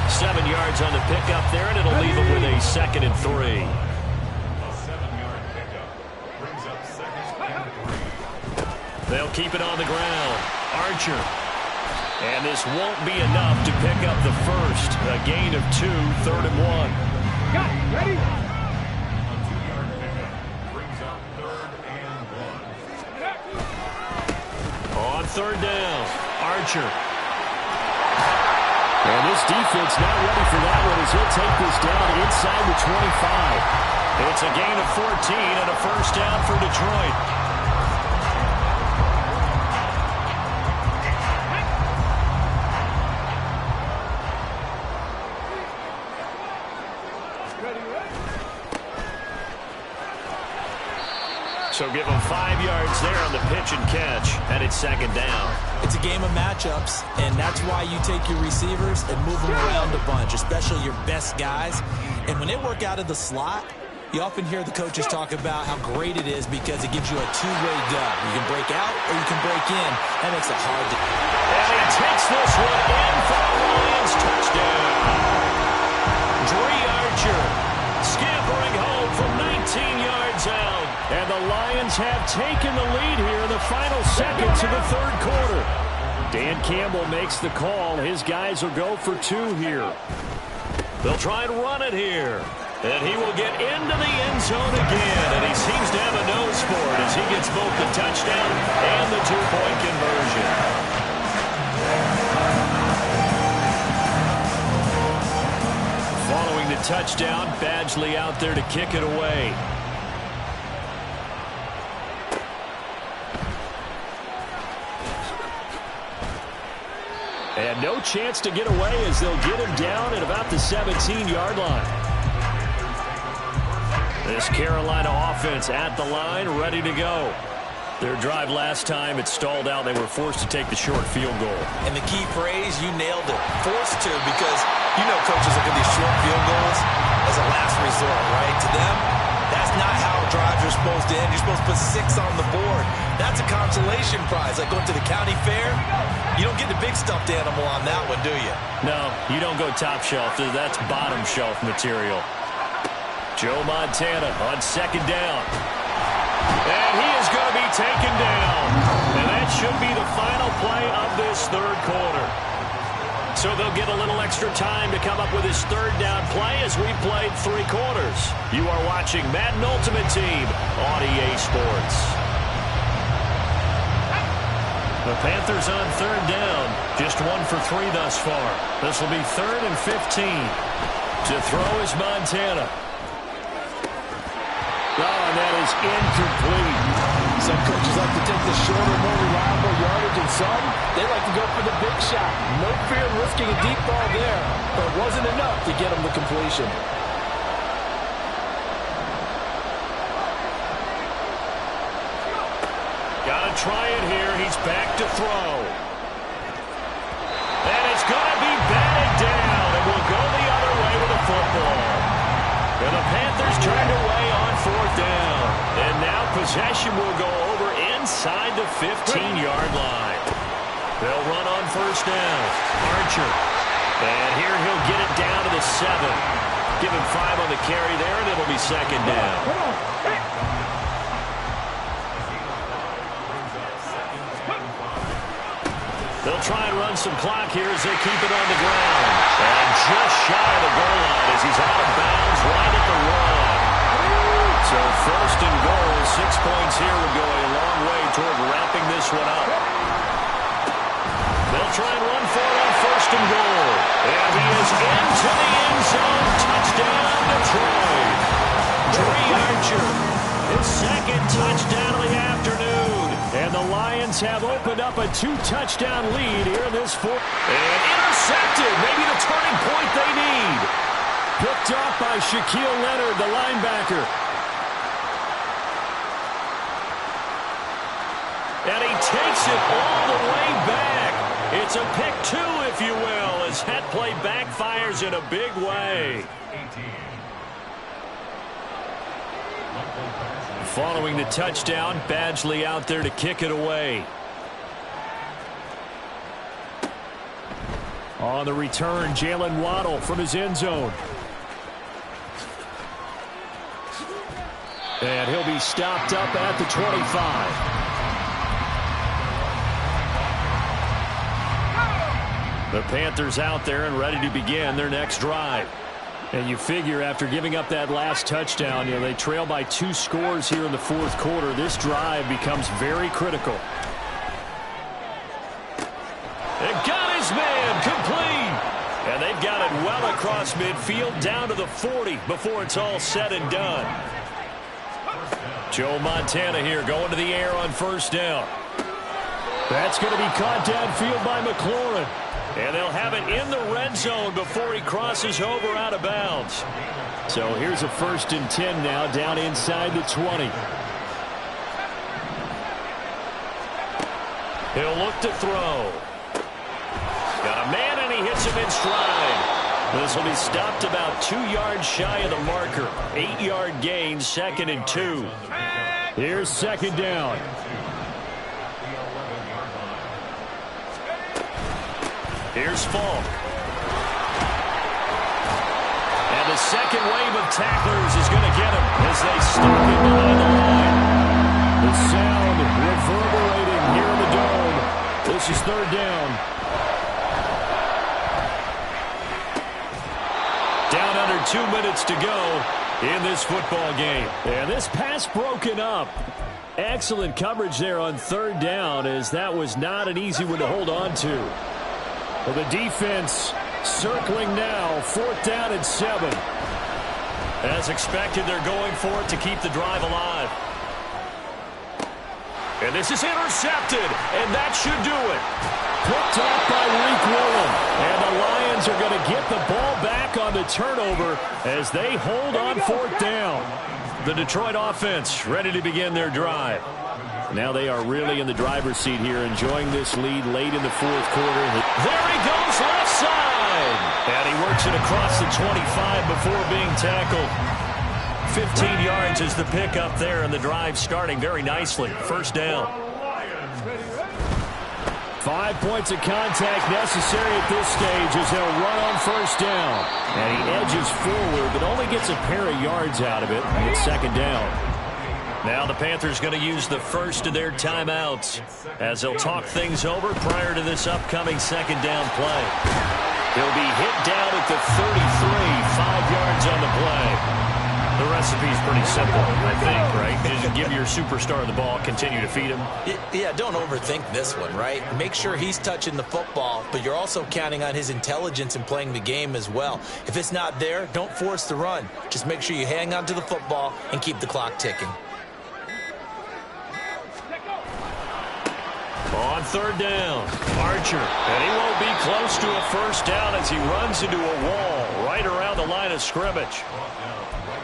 7 yards on the pickup there, and it'll leave him with a 2nd and 3. A 7-yard pickup brings up 2nd and 3. They'll keep it on the ground. Archer. And this won't be enough to pick up the first. A gain of 2, 3rd and 1. Got it. Ready? A 2-yard pickup brings up 3rd and 1. On 3rd down, Archer. And this defense not ready for that one as he'll take this down inside the 25. It's a gain of 14 and a first down for Detroit. So give them 5 yards there on the pitch and catch, and it's 2nd down. It's a game of matchups, and that's why you take your receivers and move them around a bunch, especially your best guys. And when they work out of the slot, you often hear the coaches talk about how great it is because it gives you a two-way dub. You can break out or you can break in. That makes it hard to... And he takes this one in for a Lions touchdown. Dree Archer scampering home from 19 yards out. And the Lions have taken the lead here in the final seconds of the 3rd quarter. Dan Campbell makes the call. His guys will go for 2 here. They'll try and run it here. And he will get into the end zone again. And he seems to have a nose for it as he gets both the touchdown and the 2-point conversion. touchdown. Badgley out there to kick it away. And no chance to get away as they'll get him down at about the 17-yard line. This Carolina offense at the line, ready to go. Their drive last time, it stalled out. They were forced to take the short field goal. And the key phrase, you nailed it. Forced to, because you know coaches look at these short field goals as a last resort, right? To them, that's not how drives are supposed to end. You're supposed to put 6 on the board. That's a consolation prize. Like going to the county fair, you don't get the big stuffed animal on that one, do you? No, you don't go top shelf. That's bottom shelf material. Joe Montana on second down. And he is going to be taken down. And that should be the final play of this third quarter. So they'll get a little extra time to come up with his third down play as we played 3 quarters. You are watching Madden Ultimate Team on EA Sports. The Panthers on third down. Just 1 for 3 thus far. This will be 3rd and 15. To throw is Montana. Oh, and that is incomplete. Some coaches like to take the shorter, more reliable yardage, and some, they like to go for the big shot. No fear of risking a deep ball there, but it wasn't enough to get them the completion. Got to try it here. He's back to throw. And it's going to be batted down, and we'll go the other way with the football. And the Panthers turned away on 4th down. And now possession will go over inside the 15-yard line. They'll run on 1st down. Archer. And here he'll get it down to the 7. Give him 5 on the carry there, and it'll be 2nd down. They'll try and run some clock here as they keep it on the ground. And just shy of the goal line as he's out of bounds right at the 1. So 1st and goal, 6 points here would go a long way toward wrapping this one up. They'll try and run for it on 1st and goal. And he is into the end zone. Touchdown, Detroit. Trey Archer, his 2nd touchdown of the afternoon. And the Lions have opened up a 2-touchdown lead here in this 4th. And intercepted. Maybe the turning point they need. Picked off by Shaquille Leonard, the linebacker. And he takes it all the way back. It's a pick 2, if you will, as that play backfires in a big way. Following the touchdown, Badgley out there to kick it away. On the return, Jalen Waddle from his end zone. And he'll be stopped up at the 25. The Panthers out there and ready to begin their next drive. And you figure after giving up that last touchdown, they trail by 2 scores here in the 4th quarter. This drive becomes very critical. It got his man complete. And they've got it well across midfield down to the 40 before it's all said and done. Joe Montana here going to the air on 1st down. That's going to be caught downfield by McLaurin. And they'll have it in the red zone before he crosses over out of bounds. So here's a 1st and 10 now down inside the 20. He'll look to throw. Got a man and he hits him in stride. This will be stopped about 2 yards shy of the marker. 8-yard gain, 2nd and 2. Here's 2nd down. Here's Falk. And the second wave of tacklers is going to get him as they stop him behind the line. The sound reverberating here in the dome. This is 3rd down. Down under 2 minutes to go in this football game. And this pass broken up. Excellent coverage there on 3rd down, as that was not an easy one to hold on to. Well, the defense circling now, 4th down and 7. As expected, they're going for it to keep the drive alive. And this is intercepted, and that should do it. Picked up by Reek Woolen. And the Lions are going to get the ball back on the turnover as they hold on fourth down. The Detroit offense ready to begin their drive. Now they are really in the driver's seat here, enjoying this lead late in the fourth quarter. There he goes, left side. And he works it across the 25 before being tackled. 15 yards is the pickup there, and the drive starting very nicely. First down. 5 points of contact necessary at this stage as they'll run on first down. And he edges forward, but only gets a pair of yards out of it. And it's second down. Now the Panthers going to use the first of their timeouts as they'll talk things over prior to this upcoming second down play. He'll be hit down at the 33, 5 yards on the play. The recipe's pretty simple, I think, right? Just give your superstar the ball, continue to feed him. Yeah, don't overthink this one, right? Make sure he's touching the football, but you're also counting on his intelligence in playing the game as well. If it's not there, don't force the run. Just make sure you hang on to the football and keep the clock ticking. On third down, Archer. And he won't be close to a first down as he runs into a wall right around the line of scrimmage.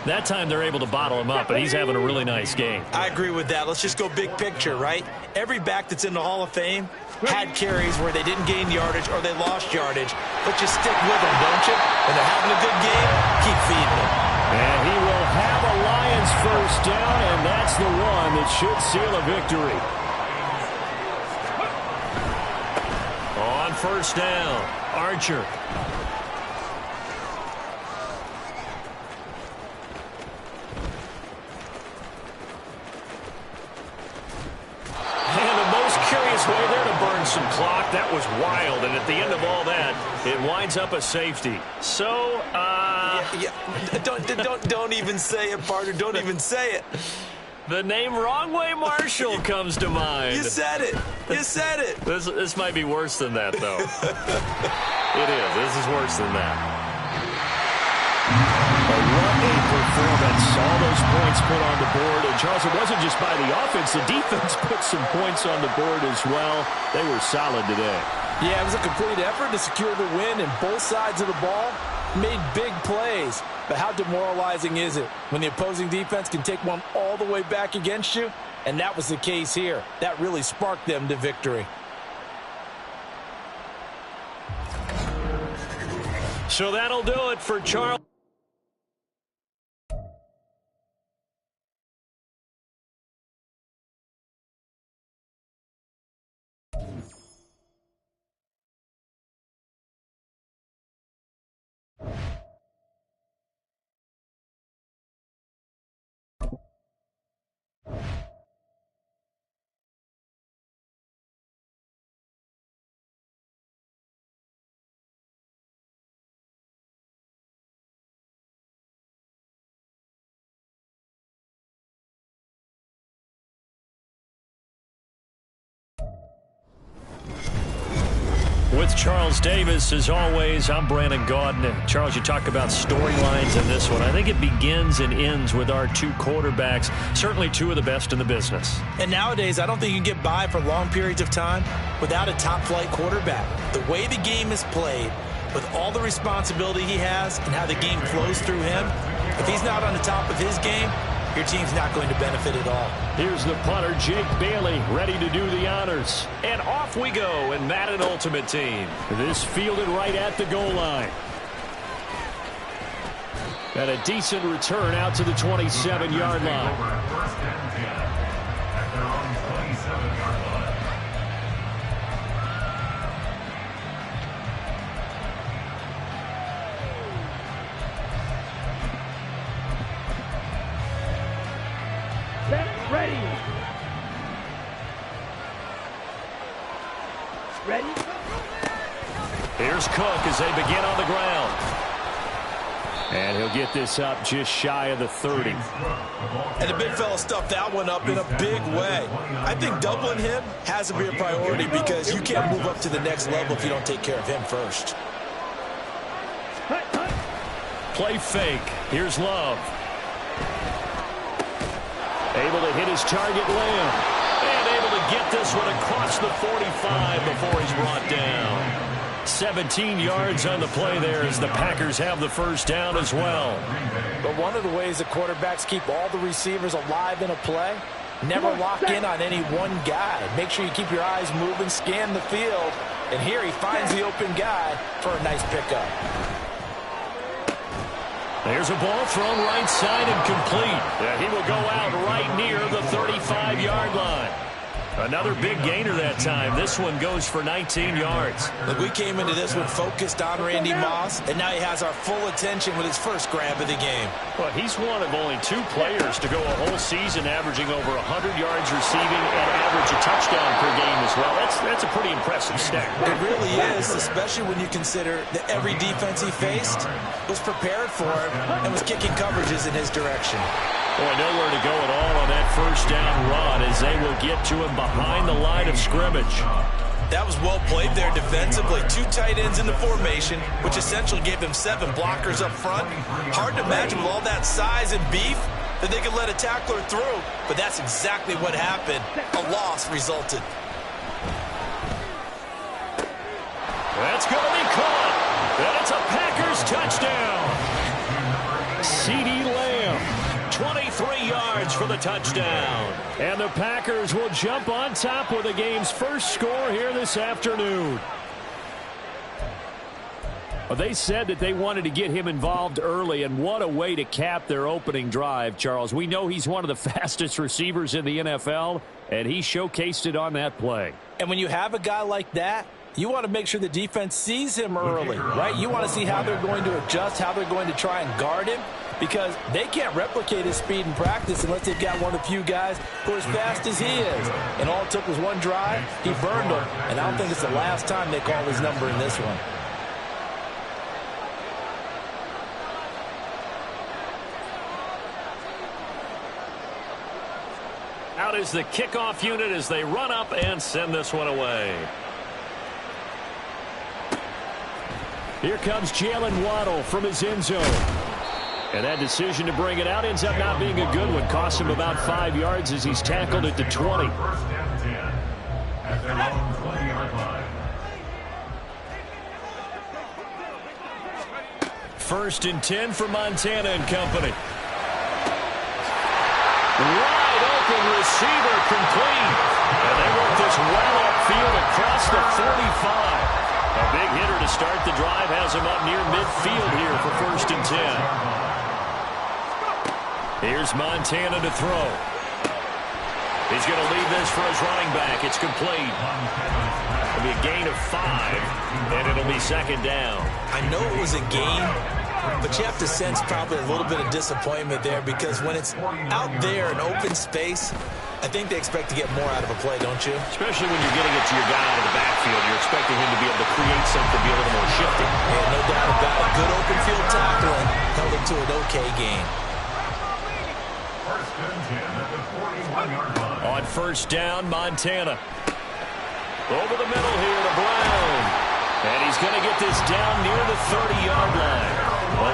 That time they're able to bottle him up, but he's having a really nice game. I agree with that. Let's just go big picture, right? Every back that's in the Hall of Fame had carries where they didn't gain yardage or they lost yardage, but you stick with them, don't you? When they're having a good game, keep feeding them. And he will have a Lions first down, and that's the one that should seal a victory. On first down, Archer. Way there to burn some clock. That was wild, and at the end of all that, it winds up a safety. So, Don't even say it, partner. Don't even say it. The name Wrong Way Marshall comes to mind. You said it. You said it. This might be worse than that, though. It is. This is worse than that. What a performance. All those points put on the board. And, Charles, it wasn't just by the offense. The defense put some points on the board as well. They were solid today. Yeah, it was a complete effort to secure the win, and both sides of the ball made big plays. But how demoralizing is it when the opposing defense can take one all the way back against you? And that was the case here. That really sparked them to victory. So that'll do it for Charles. With Charles Davis, as always, I'm Brandon Gaudin. Charles, you talk about storylines in this one. I think it begins and ends with our two quarterbacks, certainly two of the best in the business. And nowadays, I don't think you can get by for long periods of time without a top-flight quarterback. The way the game is played, with all the responsibility he has and how the game flows through him, if he's not on the top of his game, your team's not going to benefit at all. Here's the punter, Jake Bailey, ready to do the honors. And off we go in Madden Ultimate Team. This fielded right at the goal line. And a decent return out to the 27-yard line. First and 10 at their own 27-yard line. Ready. Ready. Here's Cook as they begin on the ground. And he'll get this up just shy of the 30. And the big fella stuffed that one up in a big way. I think doubling him has to be a priority because you can't move up to the next level if you don't take care of him first. play fake. Here's Love. Able to hit his target, Lamb. And able to get this one across the 45 before he's brought down. 17 yards on the play there as the Packers have the first down as well. But one of the ways the quarterbacks keep all the receivers alive in a play, never lock in on any one guy. Make sure you keep your eyes moving, scan the field. And here he finds the open guy for a nice pickup. There's a ball thrown right side and complete. He will go out right near the 35-yard line. Another big gainer that time. This one goes for 19 yards. Look, we came into this one focused on Randy Moss, and now he has our full attention with his first grab of the game. Well, he's one of only 2 players to go a whole season averaging over 100 yards receiving and average a touchdown per game as well. That's a pretty impressive stat. It really is, especially when you consider that every defense he faced was prepared for him and was kicking coverages in his direction. Boy, nowhere to go at all on that first down run as they will get to him behind the line of scrimmage. That was well played there defensively. 2 tight ends in the formation, which essentially gave them 7 blockers up front. Hard to imagine with all that size and beef that they could let a tackler through, but that's exactly what happened. A loss resulted. That's going to be caught. And it's a Packers touchdown. CeeDee Lamb. 23 yards for the touchdown. And the Packers will jump on top with the game's first score here this afternoon. Well, they said that they wanted to get him involved early, and what a way to cap their opening drive, Charles. We know he's one of the fastest receivers in the NFL, and he showcased it on that play. And when you have a guy like that, you want to make sure the defense sees him early, right? You want to see how they're going to adjust, how they're going to try and guard him, because they can't replicate his speed in practice unless they've got one of the few guys who are as fast as he is. And all it took was one drive. He burned them, and I don't think it's the last time they call his number in this one. Out is the kickoff unit as they run up and send this one away. Here comes Jalen Waddle from his end zone. And that decision to bring it out ends up not being a good one. Cost him about 5 yards as he's tackled at the 20. First down 10 at their own 20-yard line. First and 10 for Montana and company. Wide open receiver complete. And they work this well upfield across the 45. A big hitter to start the drive has him up near midfield here for first and 10. Here's Montana to throw. He's going to leave this for his running back. It's complete. It'll be a gain of 5, and it'll be second down. I know it was a gain, but you have to sense probably a little bit of disappointment there because when it's out there in open space, I think they expect to get more out of a play, don't you? Especially when you're getting it to your guy out of the backfield. You're expecting him to be able to create something, be a little more shifty. Yeah, no doubt about it. Good open field tackling held him to an okay gain. First and 10 at the 41-yard line. On first down, Montana. Over the middle here to Brown. And he's going to get this down near the 30-yard line.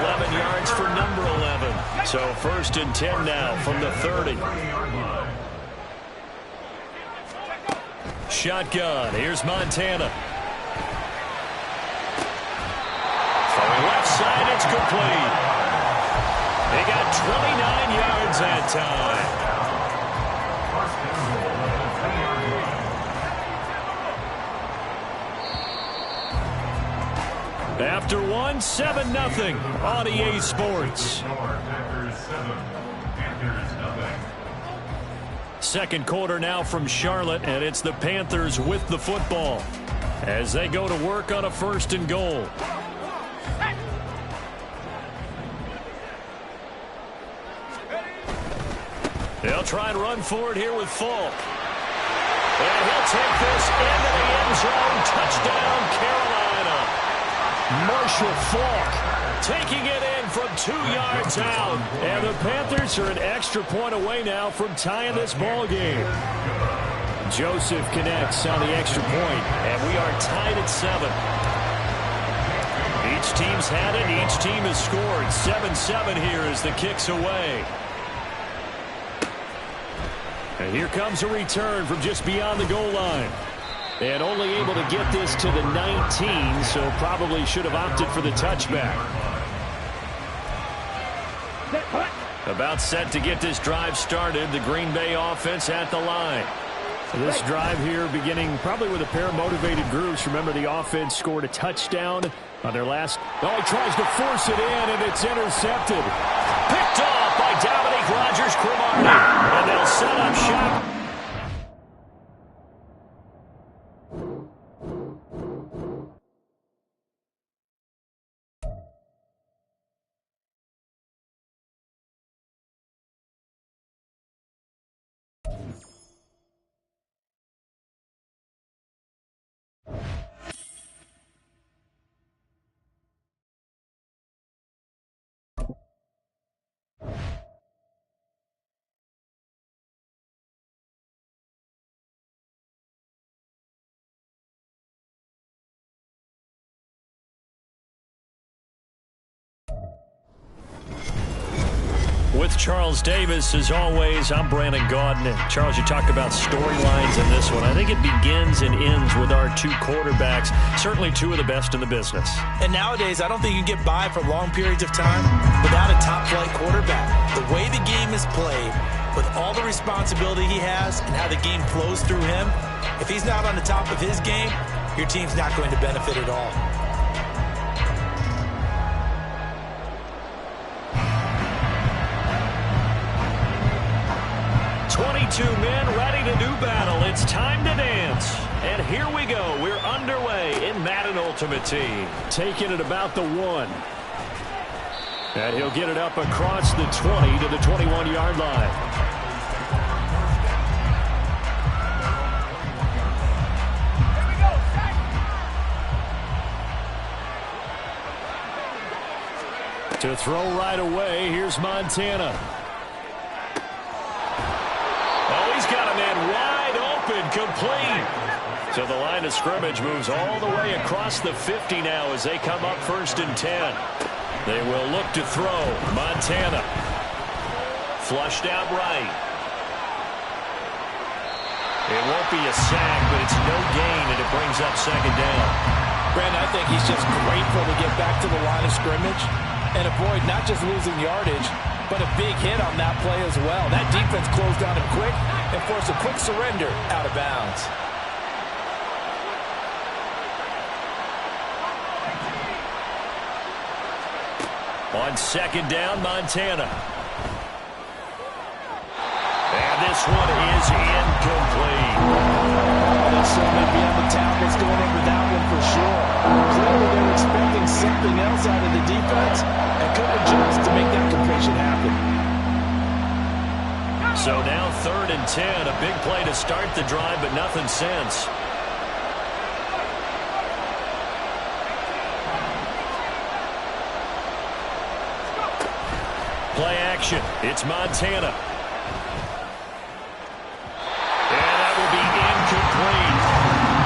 11 yards for number 11. So first and 10 now from the 30. Shotgun. Here's Montana. Throwing left side, it's complete. They got 29 yards that time. After one, 7-0 on EA Sports. Second quarter now from Charlotte, and it's the Panthers with the football as they go to work on a first and goal. They'll try and run forward here with Falk. And he'll take this into the end zone. Touchdown, Carolina. Marshall Falk taking it in from 2 yards out. And the Panthers are an extra point away now from tying this ball game. Joseph connects on the extra point, and we are tied at 7. He Each team's had it. Each team has scored. 7-7 here as the kick's away. And here comes a return from just beyond the goal line. And only able to get this to the 19, so probably should have opted for the touchback. About set to get this drive started. The Green Bay offense at the line. So this drive here beginning probably with a pair of motivated groups. Remember, the offense scored a touchdown on their last. Oh, he tries to force it in, and it's intercepted. Picked off by Dominique Rodgers-Cromartie. And they'll set up shop. With Charles Davis, as always, I'm Brandon Gaudin. And Charles, you talked about storylines in this one. I think it begins and ends with our two quarterbacks, certainly two of the best in the business. And nowadays, I don't think you can get by for long periods of time without a top-flight quarterback. The way the game is played, with all the responsibility he has and how the game flows through him, if he's not on the top of his game, your team's not going to benefit at all. 22 men ready to do battle. It's time to dance. And here we go. We're underway in Madden Ultimate Team. Taking it about the 1. And he'll get it up across the 20 to the 21-yard line. To throw right away, here's Montana. Oh, he's got a man wide open, complete. So the line of scrimmage moves all the way across the 50 now as they come up 1st and 10. They will look to throw. Montana. Flushed out right. It won't be a sack, but it's no gain, and it brings up 2nd down. Brandon, I think he's just grateful to get back to the line of scrimmage and avoid not just losing yardage, but a big hit on that play as well. That defense closed on him quick and forced a quick surrender out of bounds. On 2nd down, Montana. And this one is incomplete. They certainly be on the tablets going over that one for sure. Clearly they were expecting something else out of the defense and couldn't adjust to make that completion happen. So now 3rd and 10, a big play to start the drive, but nothing since. Play action. It's Montana. And that will be incomplete.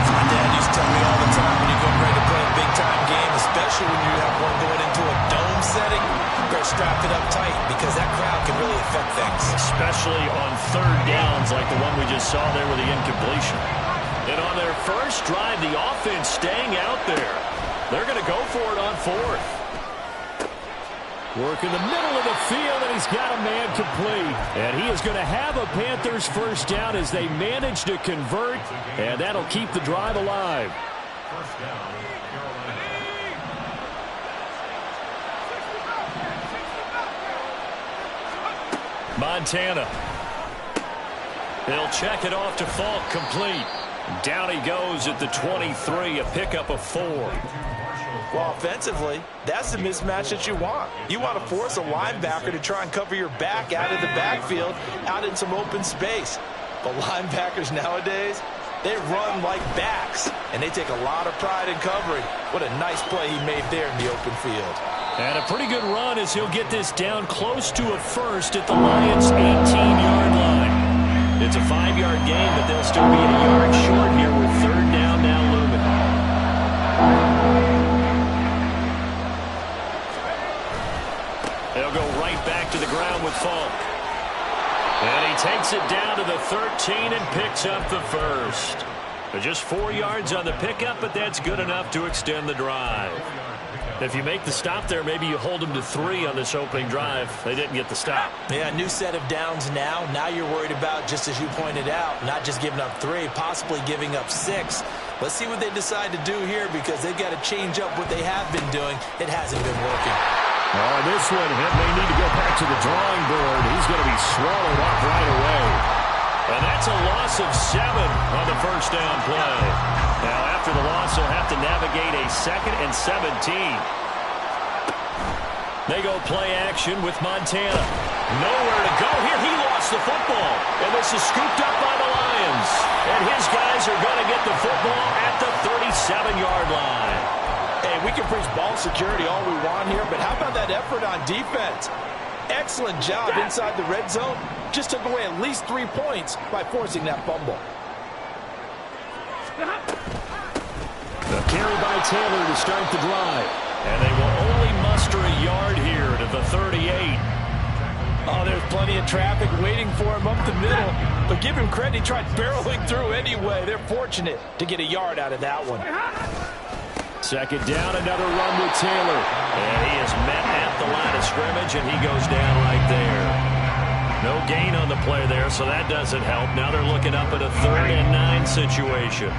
My dad used to tell me all the time when you go ready to play a big-time game, especially when you have one going into a dome setting, you better strap it up tight because that crowd can really affect things. Especially on 3rd downs like the one we just saw there with the incompletion. And on their first drive, the offense staying out there. They're going to go for it on 4th. Work in the middle of the field, and he's got a man complete. And he is going to have a Panthers 1st down as they manage to convert, and that'll keep the drive alive. 1st down, Montana. They'll check it off to Falk, complete. Down he goes at the 23, a pickup of 4. Well, offensively, that's the mismatch that you want. You want to force a linebacker to try and cover your back out of the backfield, out in some open space. But linebackers nowadays, they run like backs, and they take a lot of pride in covering. What a nice play he made there in the open field. And a pretty good run as he'll get this down close to a 1st at the Lions' 18-yard line. It's a 5-yard gain, but they'll still be a yard short here with 3rd down now looming. takes it down to the 13 and picks up the first. But just 4 yards on the pickup, but that's good enough to extend the drive. If you make the stop there, maybe you hold them to 3 on this opening drive. They didn't get the stop. Yeah, new set of downs now. Now you're worried about, just as you pointed out, not just giving up 3, possibly giving up 6. Let's see what they decide to do here, because they've got to change up what they have been doing. It hasn't been working. Oh, this one, he may need to go back to the drawing board. He's going to be swallowed up right away. And that's a loss of 7 on the first down play. Now, after the loss, he'll have to navigate a 2nd and 17. They go play action with Montana. Nowhere to go here. He lost the football. And this is scooped up by the Lions. And his guys are going to get the football at the 37-yard line. Hey, we can preach ball security all we want here, but how about that effort on defense? Excellent job inside the red zone. Just took away at least 3 points by forcing that fumble. The carry by Taylor to start the drive. And they will only muster a yard here to the 38. Oh, there's plenty of traffic waiting for him up the middle. But give him credit, he tried barreling through anyway. They're fortunate to get a yard out of that one. 2nd down, another run with Taylor. And he is met at the line of scrimmage, and he goes down right there. No gain on the play there, so that doesn't help. Now they're looking up at a 3rd and 9 situation.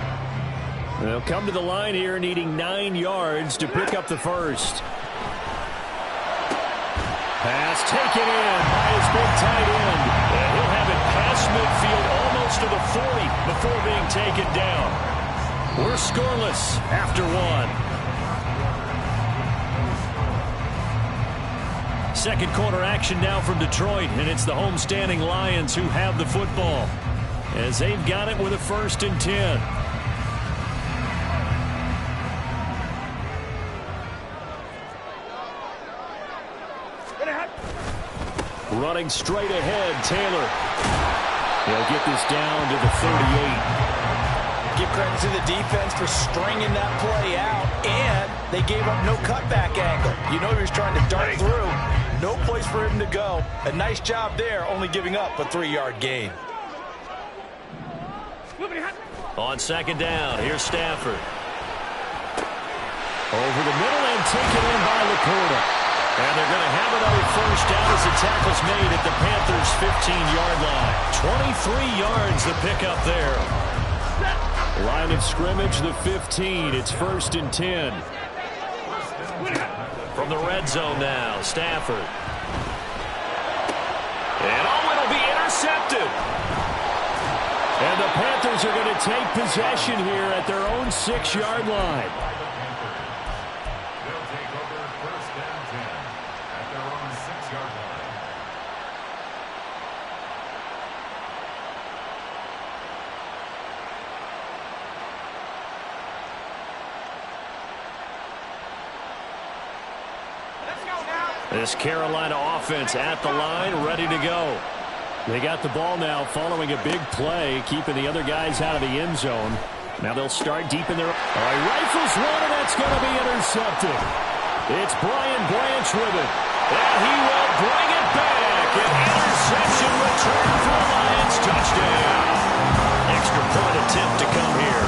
They'll come to the line here needing 9 yards to pick up the first. Pass taken in by his big tight end. And he'll have it past midfield almost to the 40 before being taken down. We're scoreless after 1. Second quarter action now from Detroit, and it's the homestanding Lions who have the football as they've got it with a 1st and 10. Running straight ahead, Taylor. He'll get this down to the 38. Give credit to the defense for stringing that play out, and they gave up no cutback angle. You know he was trying to dart through. No place for him to go. A nice job there, only giving up a 3-yard gain. On 2nd down, here's Stafford. Over the middle and taken in by Laporta. And they're going to have another 1st down as the tackle's made at the Panthers' 15-yard line. 23 yards the pickup there. Line of scrimmage, the 15. It's 1st and 10. From the red zone now, Stafford. And it'll be intercepted. And the Panthers are going to take possession here at their own 6-yard line. They'll take over 1st and 10 at their own 6-yard line. This Carolina offense at the line, ready to go. They got the ball now following a big play, keeping the other guys out of the end zone. Now they'll start deep in their... All right, rifles one, and that's going to be intercepted. It's Brian Branch with it. And he will bring it back. An interception return for the Lions. Touchdown. Extra point attempt to come here.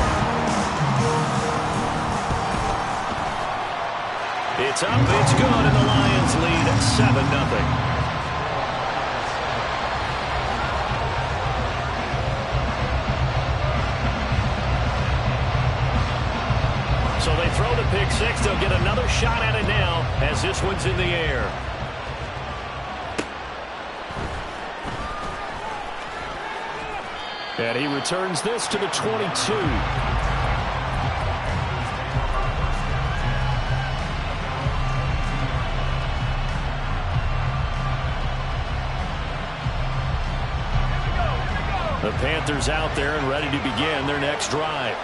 It's up, it's good, and the Lions lead 7-0. So they throw the pick six. They'll get another shot at it now as this one's in the air. And he returns this to the 22. The Panthers out there and ready to begin their next drive.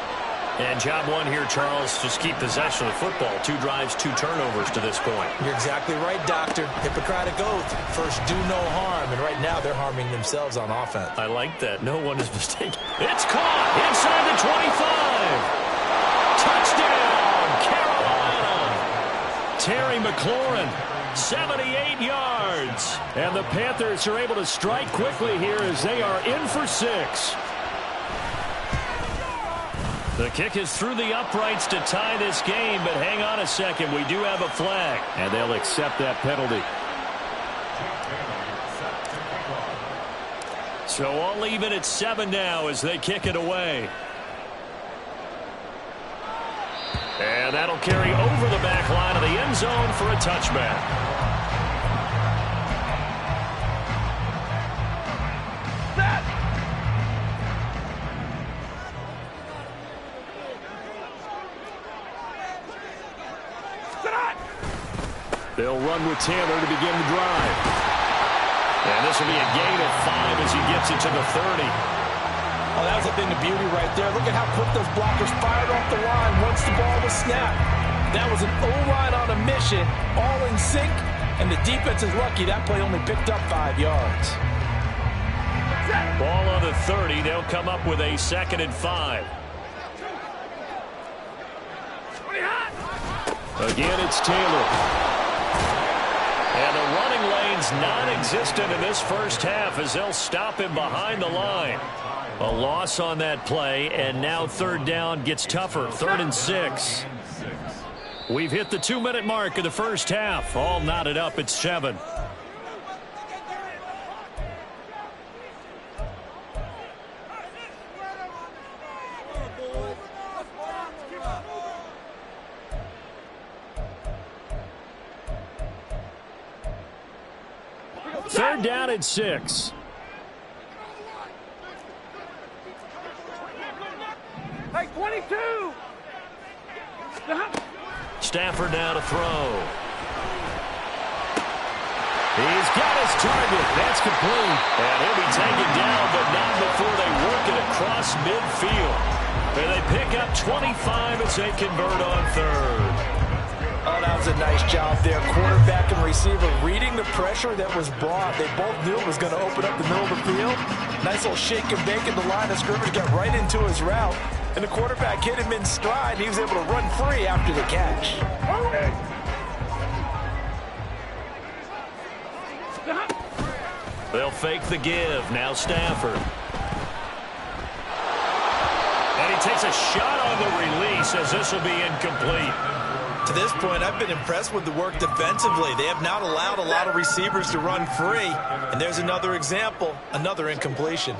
And job one here, Charles, just keep possession of the football. 2 drives, 2 turnovers to this point. You're exactly right, Doctor. Hippocratic oath. First, do no harm. And right now, they're harming themselves on offense. I like that. No one is mistaken. It's caught inside the 25. Touchdown, Carolina. Terry McLaurin, 78 yards. And the Panthers are able to strike quickly here as they are in for 6. The kick is through the uprights to tie this game, but hang on a second. We do have a flag, and they'll accept that penalty. So all even at 7 now as they kick it away. And that'll carry over the back line of the end zone for a touchback. They'll run with Taylor to begin the drive. And this will be a gain of 5 as he gets it to the 30. Oh, that was a thing of beauty right there. Look at how quick those blockers fired off the line once the ball was snapped. That was an O-line on a mission, all in sync, and the defense is lucky that play only picked up 5 yards. Ball on the 30. They'll come up with a 2nd and 5. Again, it's Taylor. And the running lane's non-existent in this first half as they'll stop him behind the line. A loss on that play, and now 3rd down gets tougher. 3rd and 6. We've hit the 2-minute mark of the first half. All knotted up at 7. Third down and 6. Hey, 22. Stafford now to throw. He's got his target. That's complete. And he'll be taken down, but not before they work it across midfield. And they pick up 25 as they convert on 3rd. Oh, that was a nice job there. Quarterback and receiver reading the pressure that was brought. They both knew it was going to open up the middle of the field. Nice little shake and bake in the line of scrimmage, got right into his route. And the quarterback hit him in stride, and he was able to run free after the catch. They'll fake the give. Now Stafford. And he takes a shot on the release as this will be incomplete. To this point, I've been impressed with the work defensively. They have not allowed a lot of receivers to run free. And there's another example, another incompletion.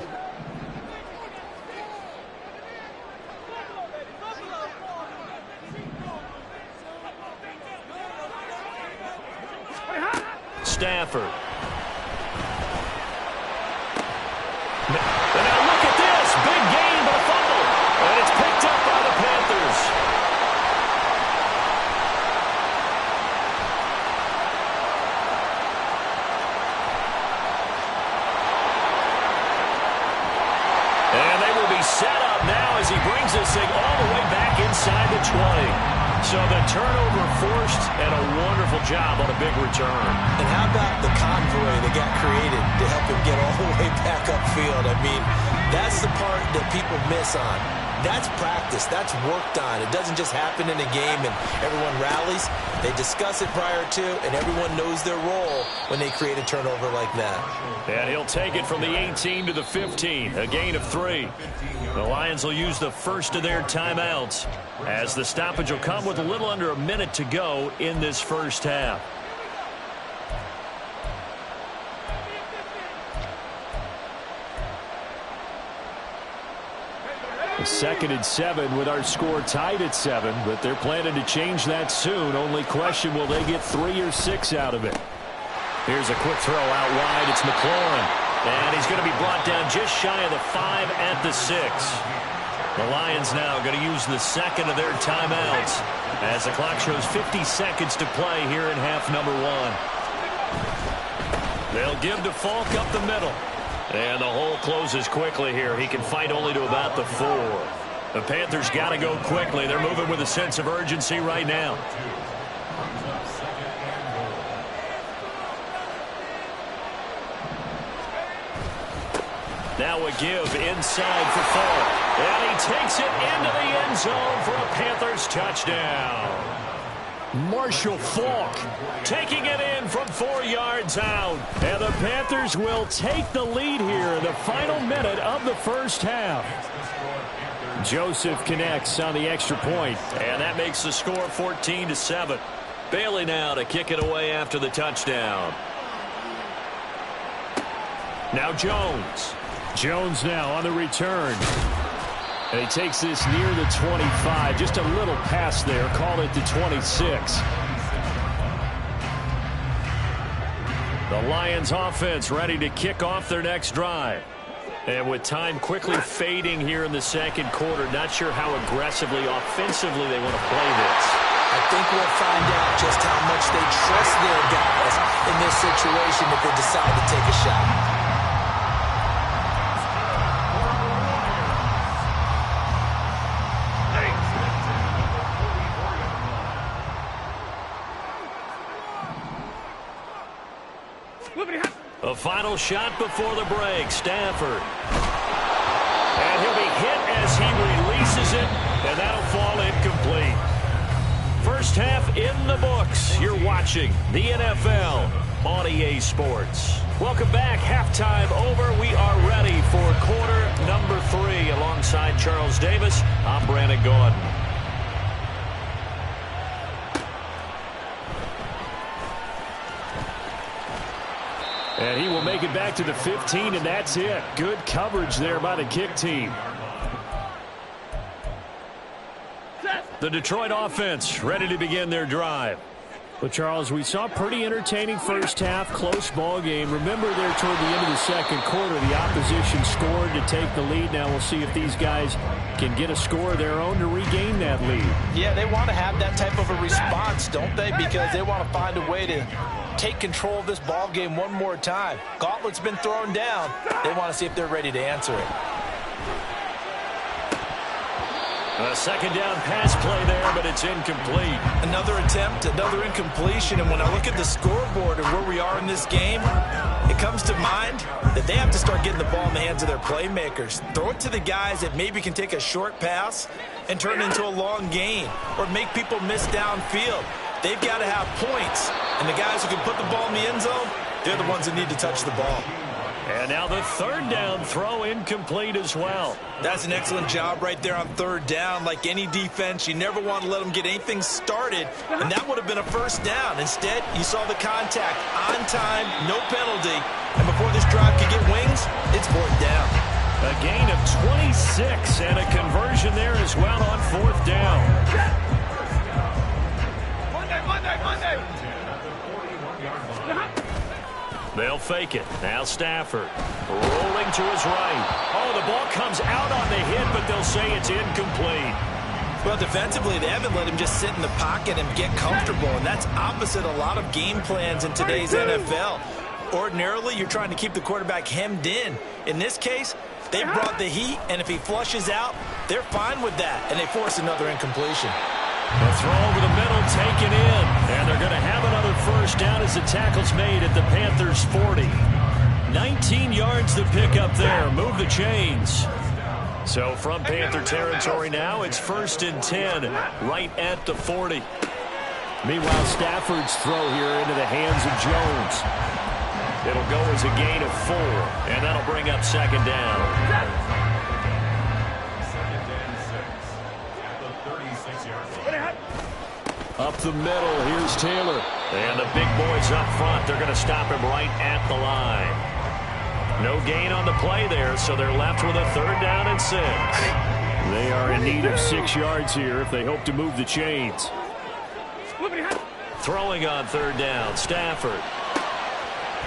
Stafford. And now look at this. Big gain, but a fumble. And it's picked up by the Panthers. And they will be set up now as he brings this thing all the way back inside the 20. So the turnover forced, and a wonderful job on a big return. And how about the convoy that got created to help him get all the way back upfield? I mean, that's the part that people miss on. That's practice. That's worked on. It doesn't just happen in a game and everyone rallies. They discuss it prior to, and everyone knows their role when they create a turnover like that. And he'll take it from the 18 to the 15, a gain of 3. The Lions will use the first of their timeouts as the stoppage will come with a little under a minute to go in this first half. A 2nd and 7 with our score tied at 7, but they're planning to change that soon. Only question, will they get 3 or 6 out of it? Here's a quick throw out wide. It's McLaurin. And he's going to be brought down just shy of the 5 at the 6. The Lions now going to use the 2nd of their timeouts as the clock shows 50 seconds to play here in half number 1. They'll give to Falk up the middle. And the hole closes quickly here. He can fight only to about the 4. The Panthers got to go quickly. They're moving with a sense of urgency right now. Now a give inside for Falk. And he takes it into the end zone for a Panthers touchdown. Marshall Faulk taking it in from 4 yards out. And the Panthers will take the lead here in the final minute of the first half. Joseph connects on the extra point. And that makes the score 14-7. Bailey now to kick it away after the touchdown. Now Jones. Jones now on the return. And he takes this near the 25. Just a little pass there. Call it the 26. The Lions offense ready to kick off their next drive. And with time quickly fading here in the second quarter, not sure how aggressively, offensively they want to play this. I think we'll find out just how much they trust their guys in this situation if they decide to take a shot. A final shot before the break. Stafford. And he'll be hit as he releases it, and that'll fall incomplete. First half in the books. You're watching the NFL on EA Sports. Welcome back. Halftime over. We are ready for quarter number 3. Alongside Charles Davis, I'm Brandon Gordon. And he will make it back to the 15, and that's it. Good coverage there by the kick team. The Detroit offense ready to begin their drive. Well, Charles, we saw a pretty entertaining first half, close ball game. Remember there toward the end of the second quarter, the opposition scored to take the lead. Now we'll see if these guys can get a score of their own to regain that lead. Yeah, they want to have that type of a response, don't they? Because they want to find a way to take control of this ball game one more time. Gauntlet's been thrown down. They want to see if they're ready to answer it. A second down pass play there, but it's incomplete. Another attempt, another incompletion, and when I look at the scoreboard and where we are in this game, it comes to mind that they have to start getting the ball in the hands of their playmakers. Throw it to the guys that maybe can take a short pass and turn it into a long gain or make people miss downfield. They've got to have points, and the guys who can put the ball in the end zone, they're the ones that need to touch the ball. And now the third down throw incomplete as well. That's an excellent job right there on third down. Like any defense, you never want to let them get anything started, and that would have been a first down. Instead, you saw the contact on time, no penalty, and before this drive could get wings, it's fourth down. A gain of 26 and a conversion there as well on fourth down. Monday. They'll fake it. Now Stafford rolling to his right. Oh, the ball comes out on the hit, but they'll say it's incomplete. Well, defensively, they haven't let him just sit in the pocket and get comfortable, and that's opposite a lot of game plans in today's NFL. Ordinarily, you're trying to keep the quarterback hemmed in. In this case, they brought the heat, and if he flushes out, they're fine with that, and they force another incompletion. The throw over the middle taken in, and they're going to have another first down as the tackle's made at the Panthers' 40. 19 yards to pick up there. Move the chains. So from Panther territory now, it's 1st and 10 right at the 40. Meanwhile, Stafford's throw here into the hands of Jones. It'll go as a gain of 4, and that'll bring up second down. Up the middle, here's Taylor. And the big boys up front, they're going to stop him right at the line. No gain on the play there, so they're left with a 3rd down and 6. They are in need of 6 yards here if they hope to move the chains. Throwing on 3rd down, Stafford.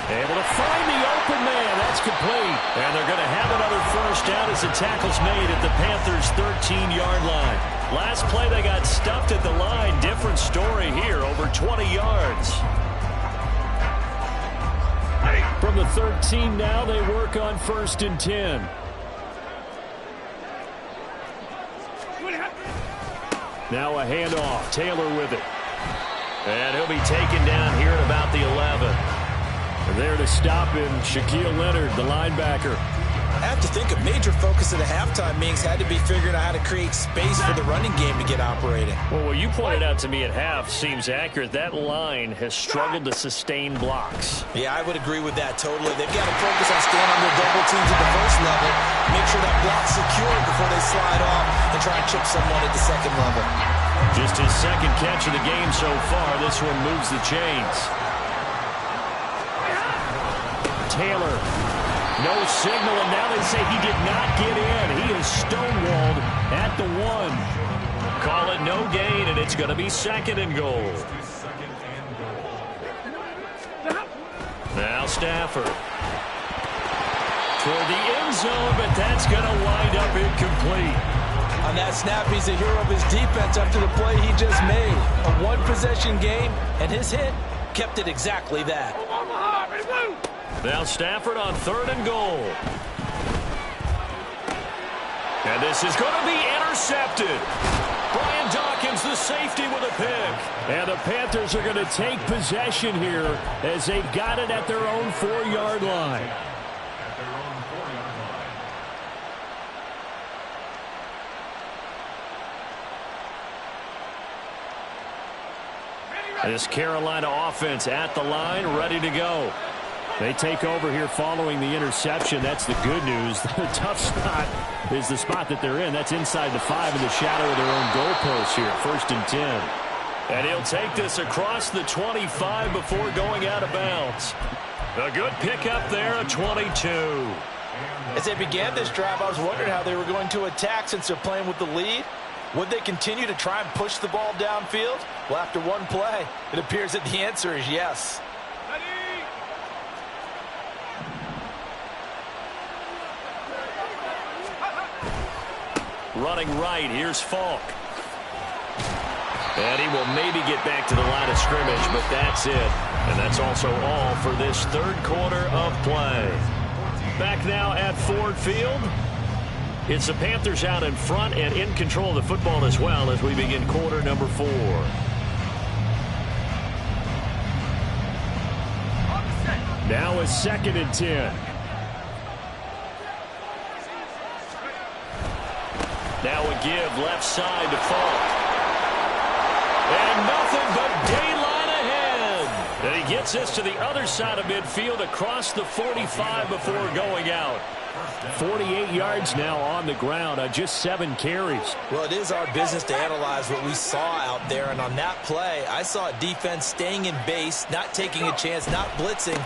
Able to find the open man. That's complete. And they're going to have another first down as the tackle's made at the Panthers' 13-yard line. Last play, they got stuffed at the line. Different story here, over 20 yards. From the 13 now, they work on 1st and 10. Now a handoff. Taylor with it. And he'll be taken down here at about the 11. And there to stop him, Shaquille Leonard, the linebacker. I have to think a major focus of the halftime meetings had to be figuring out how to create space for the running game to get operating. Well, what you pointed out to me at half seems accurate. That line has struggled to sustain blocks. Yeah, I would agree with that totally. They've got to focus on staying on their double teams at the first level, make sure that block's secured before they slide off and try and chip someone at the second level. Just his second catch of the game so far. This one moves the chains. Taylor. No signal, and now they say he did not get in. He is stonewalled at the 1. Call it no gain, and it's going to be 2nd and goal. Now Stafford. Toward the end zone, but that's going to wind up incomplete. On that snap, he's a hero of his defense after the play he just made. A one-possession game, and his hit kept it exactly that. Now Stafford on 3rd and goal. And this is going to be intercepted. Brian Dawkins, the safety, with a pick. And the Panthers are going to take possession here as they've got it at their own 4-yard line. This Carolina offense at the line, ready to go. They take over here following the interception. That's the good news. The tough spot is the spot that they're in. That's inside the 5 in the shadow of their own goalpost here. 1st and 10. And he'll take this across the 25 before going out of bounds. A good pickup there, a 22. As they began this drive, I was wondering how they were going to attack since they're playing with the lead. Would they continue to try and push the ball downfield? Well, after one play, it appears that the answer is yes. Running right, here's Falk. And he will maybe get back to the line of scrimmage, but that's it. And that's also all for this 3rd quarter of play. Back now at Ford Field. It's the Panthers out in front and in control of the football as well as we begin quarter number 4. Now it's 2nd and 10. Now a give left side to Falk. And nothing but daylight ahead. And he gets this to the other side of midfield across the 45 before going out. 48 yards now on the ground on just 7 carries. Well, it is our business to analyze what we saw out there. And on that play, I saw a defense staying in base, not taking a chance, not blitzing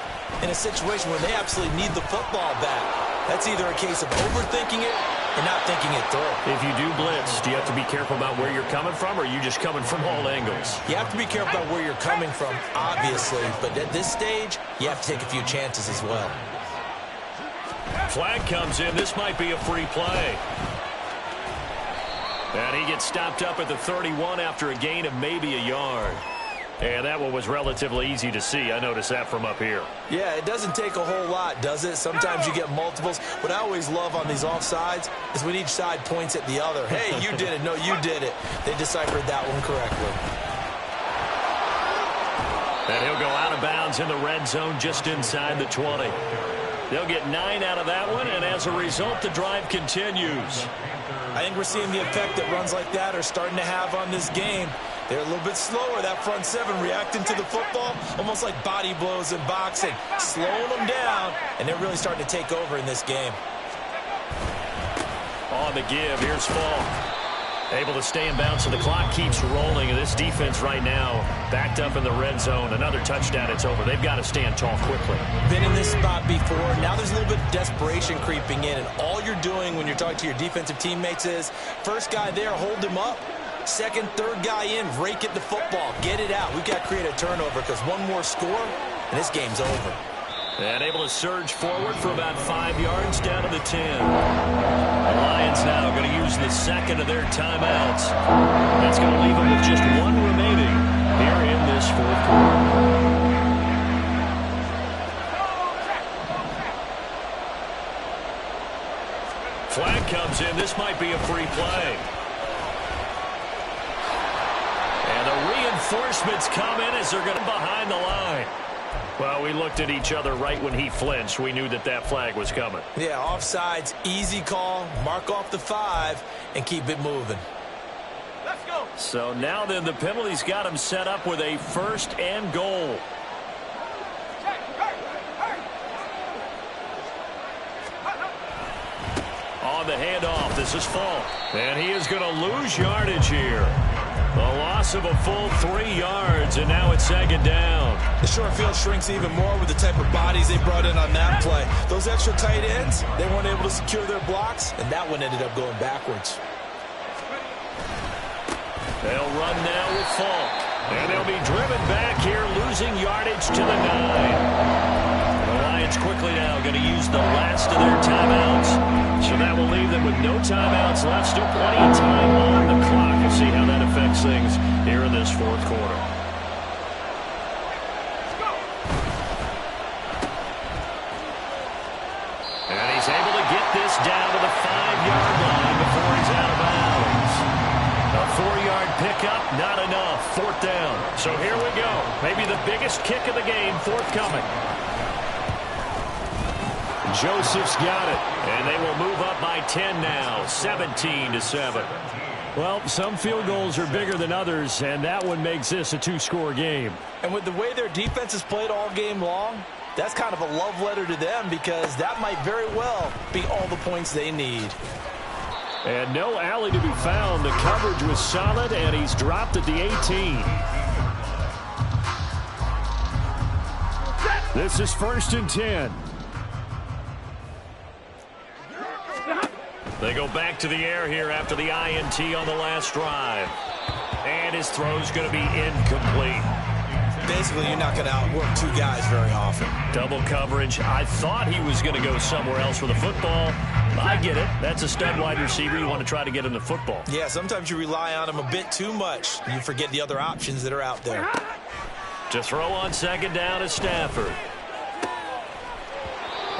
in a situation where they absolutely need the football back. That's either a case of overthinking it and not thinking it through. If you do blitz, do you have to be careful about where you're coming from, or are you just coming from all angles? You have to be careful about where you're coming from, obviously. But at this stage, you have to take a few chances as well. Flag comes in. This might be a free play. And he gets stopped up at the 31 after a gain of maybe a yard. And that one was relatively easy to see. I noticed that from up here. Yeah, it doesn't take a whole lot, does it? Sometimes you get multiples. What I always love on these offsides is when each side points at the other. Hey, you did it. No, you did it. They deciphered that one correctly. And he'll go out of bounds in the red zone just inside the 20. They'll get 9 out of that one, and as a result, the drive continues. I think we're seeing the effect that runs like that are starting to have on this game. They're a little bit slower, that front 7, reacting to the football, almost like body blows in boxing, slowing them down, and they're really starting to take over in this game. On the give, here's Falk. Able to stay in bounds, so the clock keeps rolling, and this defense right now backed up in the red zone. Another touchdown, it's over. They've got to stand tall quickly. Been in this spot before. Now there's a little bit of desperation creeping in, and all you're doing when you're talking to your defensive teammates is, first guy there, hold him up. Second, third guy in, rake at the football. Get it out. We've got to create a turnover because one more score, and this game's over. And able to surge forward for about 5 yards down to the 10. The Lions now going to use the second of their timeouts. That's going to leave them with just one remaining here in this fourth quarter. Flag comes in. This might be a free play. And the reinforcements come in as they're going to behind the line. Well, we looked at each other right when he flinched. We knew that that flag was coming. Yeah, offsides, easy call. Mark off the 5 and keep it moving. Let's go. So now then the penalty's got him set up with a 1st and goal. On the handoff, this is Falk. And he is going to lose yardage here. A loss of a full 3 yards, and now it's 2nd down. The short field shrinks even more with the type of bodies they brought in on that play. Those extra tight ends, they weren't able to secure their blocks, and that one ended up going backwards. They'll run now with Falk. And they'll be driven back here, losing yardage to the 9. The Lions quickly now going to use the last of their timeouts. So that will leave them with no timeouts left. Still plenty of time on the clock. We'll see how that affects things here in this 4th quarter. And he's able to get this down to the 5-yard line before he's out of bounds. A 4-yard pickup, not enough. 4th down. So here we go. Maybe the biggest kick of the game forthcoming. Joseph's got it, and they will move up by 10 now, 17-7. Well, some field goals are bigger than others, and that one makes this a 2-score game. And with the way their defense has played all game long, that's kind of a love letter to them because that might very well be all the points they need. And no alley to be found. The coverage was solid, and he's dropped at the 18. This is 1st and 10. They go back to the air here after the INT on the last drive. And his throw's going to be incomplete. Basically, you're not going to outwork 2 guys very often. Double coverage. I thought he was going to go somewhere else for the football. I get it. That's a stud wide receiver. You want to try to get him the football. Yeah, sometimes you rely on him a bit too much. You forget the other options that are out there. To throw on 2nd down is Stafford.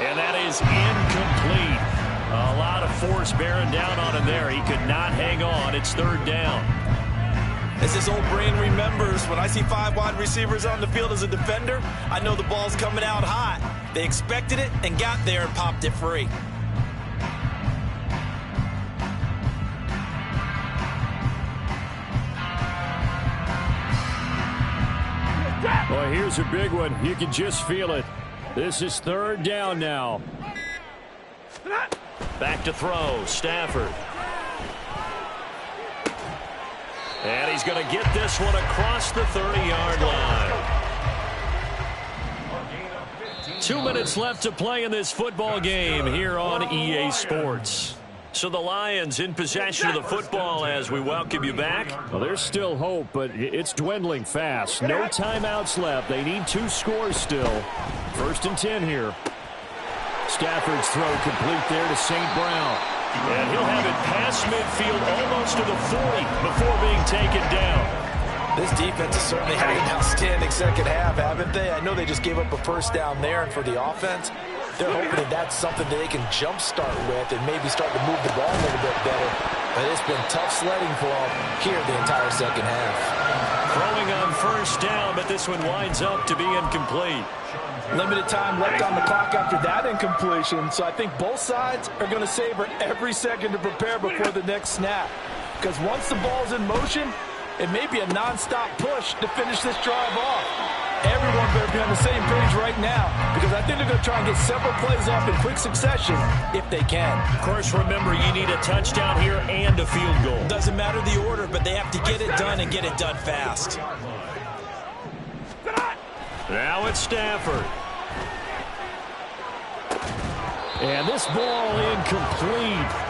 And that is incomplete. A lot of force bearing down on him there. He could not hang on. It's 3rd down. As this old brain remembers, when I see 5 wide receivers on the field as a defender, I know the ball's coming out hot. They expected it and got there and popped it free. Well, here's a big one. You can just feel it. This is 3rd down now. Back to throw. Stafford. And he's going to get this one across the 30-yard line. 2 minutes left to play in this football game here on EA Sports. So the Lions in possession of the football as we welcome you back. Well, there's still hope, but it's dwindling fast. No timeouts left. They need 2 scores still. 1st and 10 here. Stafford's throw complete there to St. Brown. And he'll have it past midfield almost to the 40 before being taken down. This defense has certainly had an outstanding 2nd half, haven't they? I know they just gave up a 1st down there, and for the offense, they're hoping that that's something that they can jumpstart with and maybe start to move the ball a little bit better. But it's been tough sledding for them here the entire 2nd half. Throwing on 1st down, but this one winds up to be incomplete. Limited time left on the clock after that incompletion, so I think both sides are going to savor every second to prepare before the next snap. Because once the ball's in motion, it may be a non-stop push to finish this drive off. Everyone better be on the same page right now, because I think they're going to try and get several plays off in quick succession if they can. Of course, remember, you need a touchdown here and a field goal. Doesn't matter the order, but they have to get it done and get it done fast. Now it's Stafford. And this ball incomplete.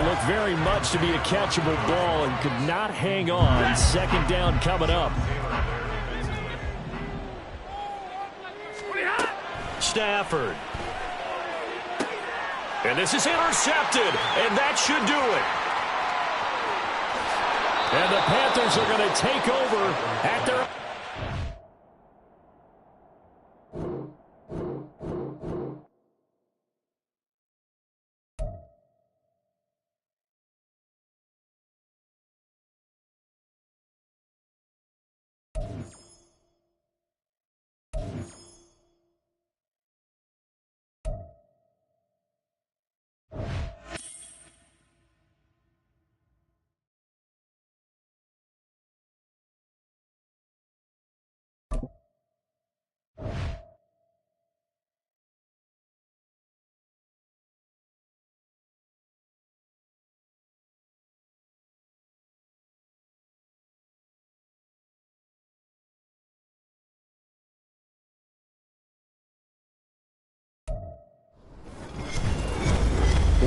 Looked very much to be a catchable ball and could not hang on. 2nd down coming up. Stafford. And this is intercepted, and that should do it. And the Panthers are going to take over at their...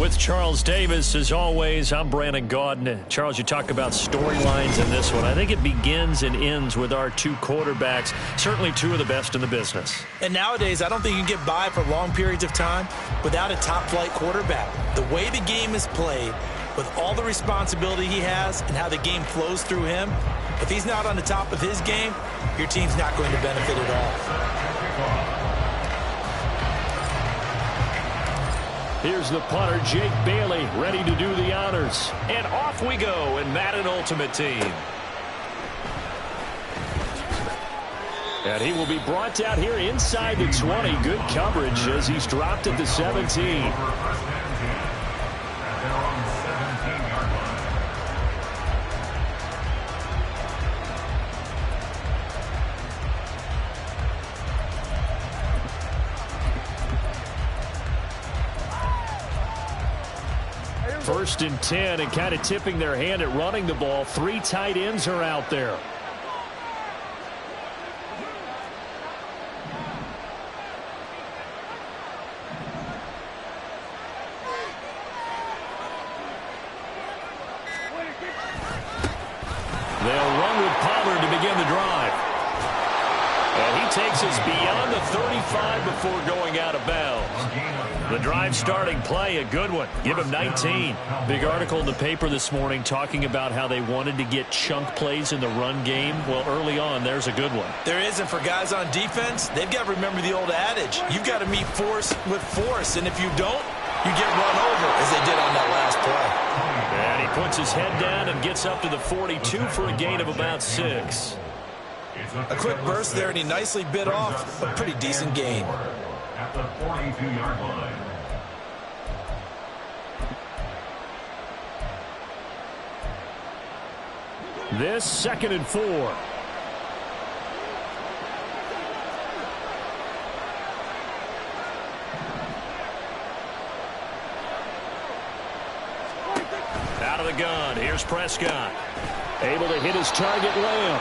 with Charles Davis. As always, I'm Brandon Gaudin. Charles, you talk about storylines in this one. I think it begins and ends with our two quarterbacks, certainly two of the best in the business. And nowadays, I don't think you can get by for long periods of time without a top-flight quarterback. The way the game is played, with all the responsibility he has and how the game flows through him, if he's not on the top of his game, your team's not going to benefit at all. Here's the punter, Jake Bailey, ready to do the honors. And off we go in Madden Ultimate Team. And he will be brought down here inside the 20. Good coverage as he's dropped at the 17. First and 10, and kind of tipping their hand at running the ball. Three tight ends are out there. They'll run with Pollard to begin the drive. And he takes us beyond the 35 before going out of bounds. The drive starting play, a good one. Give him 19. Big article in the paper this morning talking about how they wanted to get chunk plays in the run game. Well, early on, there's a good one. There is, and for guys on defense, they've got to remember the old adage. You've got to meet force with force, and if you don't, you get run over, as they did on that last play. And he puts his head down and gets up to the 42 for a gain of about 6. A quick burst there, and he nicely bit off a pretty decent gain. At the 42-yard line. This 2nd and 4. Out of the gun. Here's Prescott. Able to hit his target, Lamb.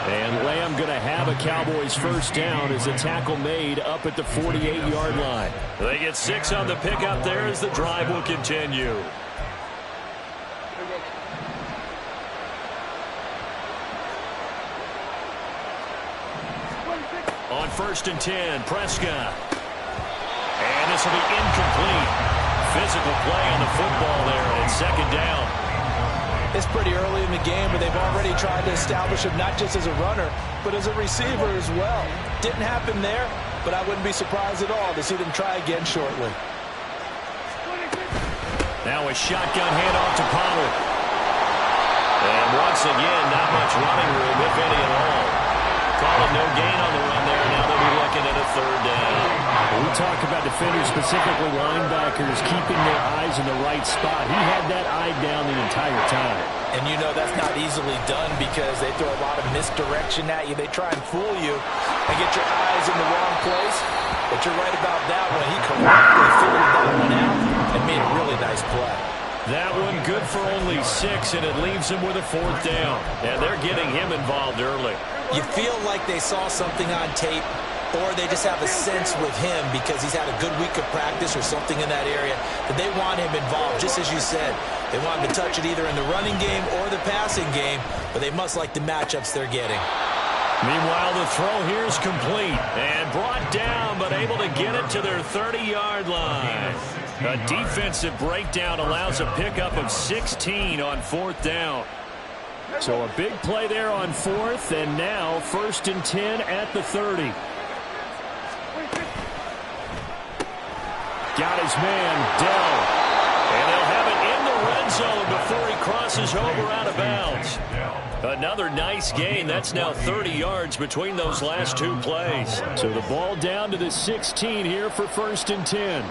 And Lamb going to have a Cowboys first down as a tackle made up at the 48-yard line. They get 6 on the pickup there as the drive will continue. On 1st and 10, Prescott. And this will be incomplete. Physical play on the football there, and it's 2nd down. It's pretty early in the game, but they've already tried to establish him not just as a runner, but as a receiver as well. Didn't happen there, but I wouldn't be surprised at all to see them try again shortly. Now a shotgun handoff to Pollard. And once again, not much running room, if any at all. Calling no gain on the run there. Now they'll be looking at a 3rd down. We talk about defenders, specifically linebackers, keeping their eyes in the right spot. He had that eye down the entire time. And you know that's not easily done because they throw a lot of misdirection at you. They try and fool you and get your eyes in the wrong place. But you're right about that one. He correctly figured that one out and made a really nice play. That one good for only 6, and it leaves him with a 4th down. And they're getting him involved early. You feel like they saw something on tape, or they just have a sense with him because he's had a good week of practice or something in that area that they want him involved, just as you said. They want him to touch it either in the running game or the passing game, but they must like the matchups they're getting. Meanwhile, the throw here is complete and brought down, but able to get it to their 30-yard line. A defensive breakdown allows a pickup of 16 on 4th down. So a big play there on 4th, and now 1st and 10 at the 30. Got his man, Dell. And they'll have it in the red zone before he crosses over out of bounds. Another nice gain. That's now 30 yards between those last 2 plays. So the ball down to the 16 here for 1st and 10.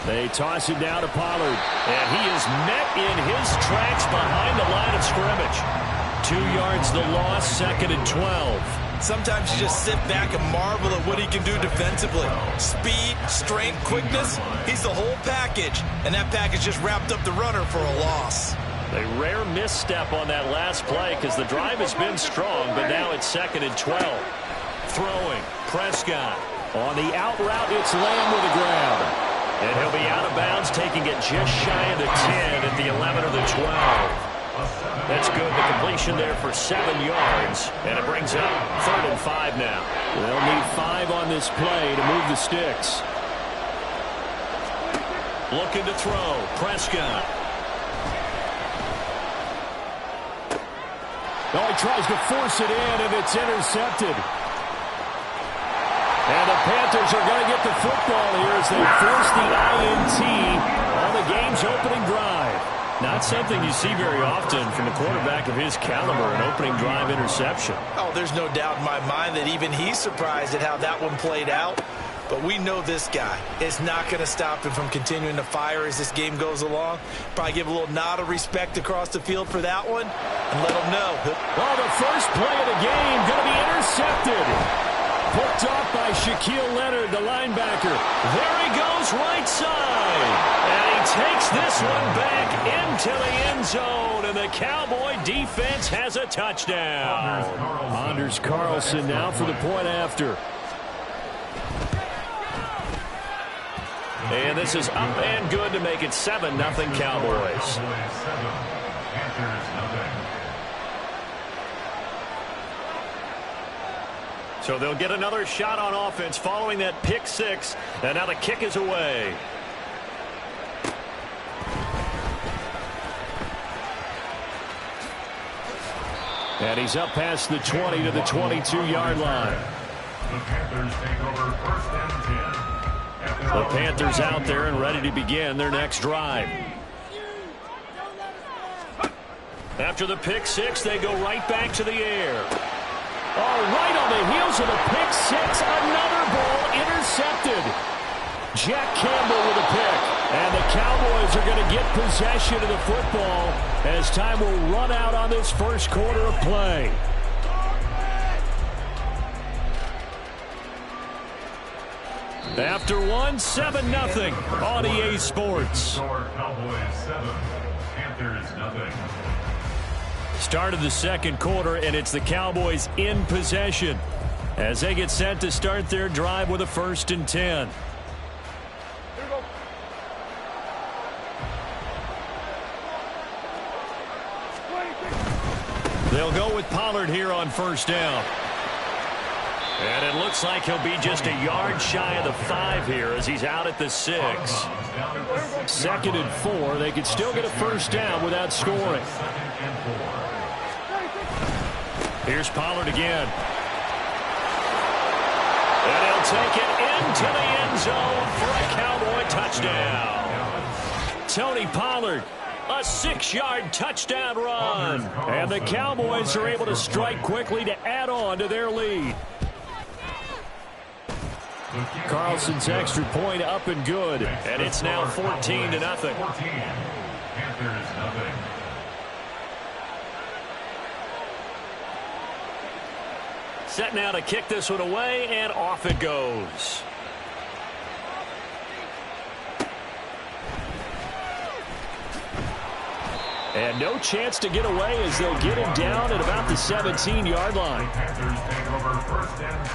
They toss it down to Pollard. And he is met in his tracks behind the line of scrimmage. 2 yards the loss, 2nd and 12. Sometimes you just sit back and marvel at what he can do defensively. Speed, strength, quickness, he's the whole package. And that package just wrapped up the runner for a loss. A rare misstep on that last play because the drive. drive has been strong, but now it's 2nd and 12. Throwing, Prescott. On the out route, it's Lamb with a grab. And he'll be out of bounds, taking it just shy of the 10 at the 11 or the 12. That's good. The completion there for 7 yards. And it brings up 3rd and 5 now. They'll need 5 on this play to move the sticks. Looking to throw. Prescott. Oh, he tries to force it in, and it's intercepted. And the Panthers are going to get the football here as they force the INT on the game's opening drive. Not something you see very often from a quarterback of his caliber, an opening drive interception. Oh, there's no doubt in my mind that even he's surprised at how that one played out. But we know this guy is not going to stop him from continuing to fire as this game goes along. Probably give a little nod of respect across the field for that one and let him know. Well, the first play of the game going to be intercepted. Picked off by Shaquille Leonard, the linebacker. There he goes right side. And he takes this one back into the end zone. And the Cowboy defense has a touchdown. Anders Carlson now for the point after. And this is up and good to make it 7-0 Cowboys. So they'll get another shot on offense following that pick 6. And now the kick is away. And he's up past the 20 to the 22-yard line. The Panthers take over 1st and 10. The Panthers out there and ready to begin their next drive. After the pick 6, they go right back to the air. Oh, right on the heels of the pick 6, another ball intercepted. Jack Campbell with a pick. And the Cowboys are going to get possession of the football as time will run out on this first quarter of play. After 7-0 on EA Sports. Cowboys 7, Panthers 0. Start of the second quarter, and it's the Cowboys in possession as they get set to start their drive with a 1st and 10. They'll go with Pollard here on 1st down. And it looks like he'll be just a yard shy of the 5 here as he's out at the 6. 2nd and 4. They could still get a 1st down without scoring. Here's Pollard again. And he'll take it into the end zone for a Cowboy touchdown. Tony Pollard, a 6-yard touchdown run. And the Cowboys are able to strike quickly to add on to their lead. Carlson's extra point up and good. And it's now 14-0. Panthers 0. Set now to kick this one away, and off it goes. And no chance to get away as they'll get him down at about the 17-yard line. Panthers take over 1st and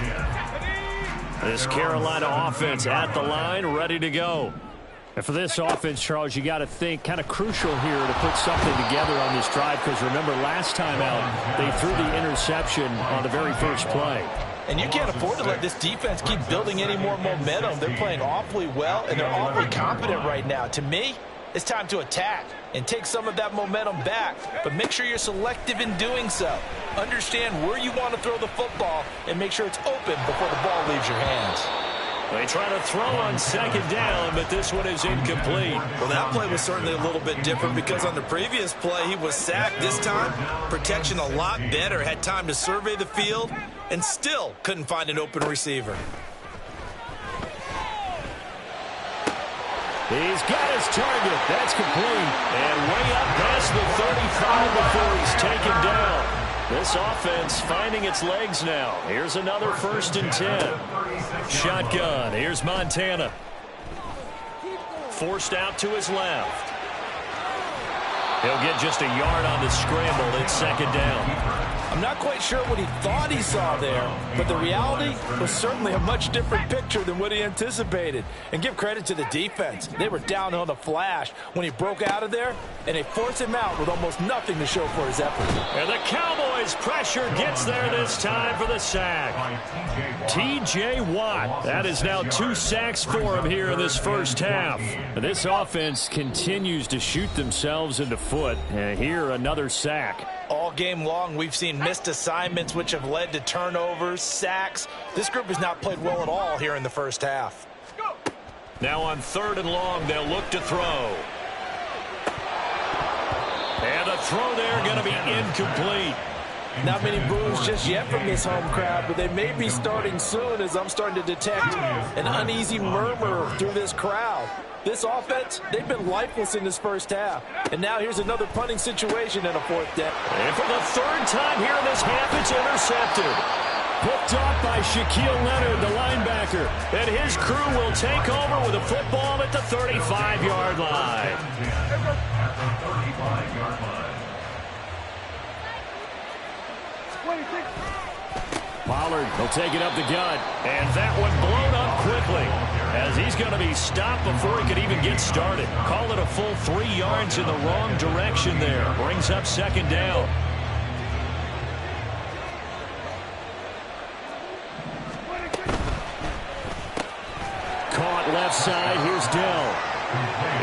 10. This Carolina offense at the line, ready to go. And for this offense, Charles, you got to think kind of crucial here to put something together on this drive because remember last time out they threw the interception on the very first play. And you can't afford to let this defense keep building any more momentum. They're playing awfully well, and they're awfully confident right now. To me, it's time to attack and take some of that momentum back. But make sure you're selective in doing so. Understand where you want to throw the football and make sure it's open before the ball leaves your hands. They try to throw on 2nd down, but this one is incomplete. Well, that play was certainly a little bit different because on the previous play, he was sacked. This time, protection a lot better. Had time to survey the field and still couldn't find an open receiver. He's got his target. That's complete. And way up past the 35 before he's taken down. This offense finding its legs now. Here's another 1st and 10. Shotgun. Here's Montana. Forced out to his left. He'll get just a yard on the scramble. It's 2nd down. I'm not quite sure what he thought he saw there, but the reality was certainly a much different picture than what he anticipated. And give credit to the defense. They were down on the flash when he broke out of there, and they forced him out with almost nothing to show for his effort. And the Cowboys' pressure gets there this time for the sack. T.J. Watt. That is now 2 sacks for him here in this first half. And this offense continues to shoot themselves in the foot. And here, another sack. All game long, we've seen missed assignments, which have led to turnovers, sacks. This group has not played well at all here in the first half. Now on 3rd and long, they'll look to throw. And a throw there going to be incomplete. Not many boos just yet from this home crowd, but they may be starting soon as I'm starting to detect an uneasy murmur through this crowd. This offense, they've been lifeless in this first half. And now here's another punting situation in a 4th down. And for the 3rd time here in this half, it's intercepted. Picked off by Shaquille Leonard, the linebacker. And his crew will take over with a football at the 35-yard line. Pollard will take it up the gut. And that one blown up quickly, as he's going to be stopped before he could even get started. Call it a full 3 yards in the wrong direction there. Brings up 2nd down. Caught left side. Here's Dell.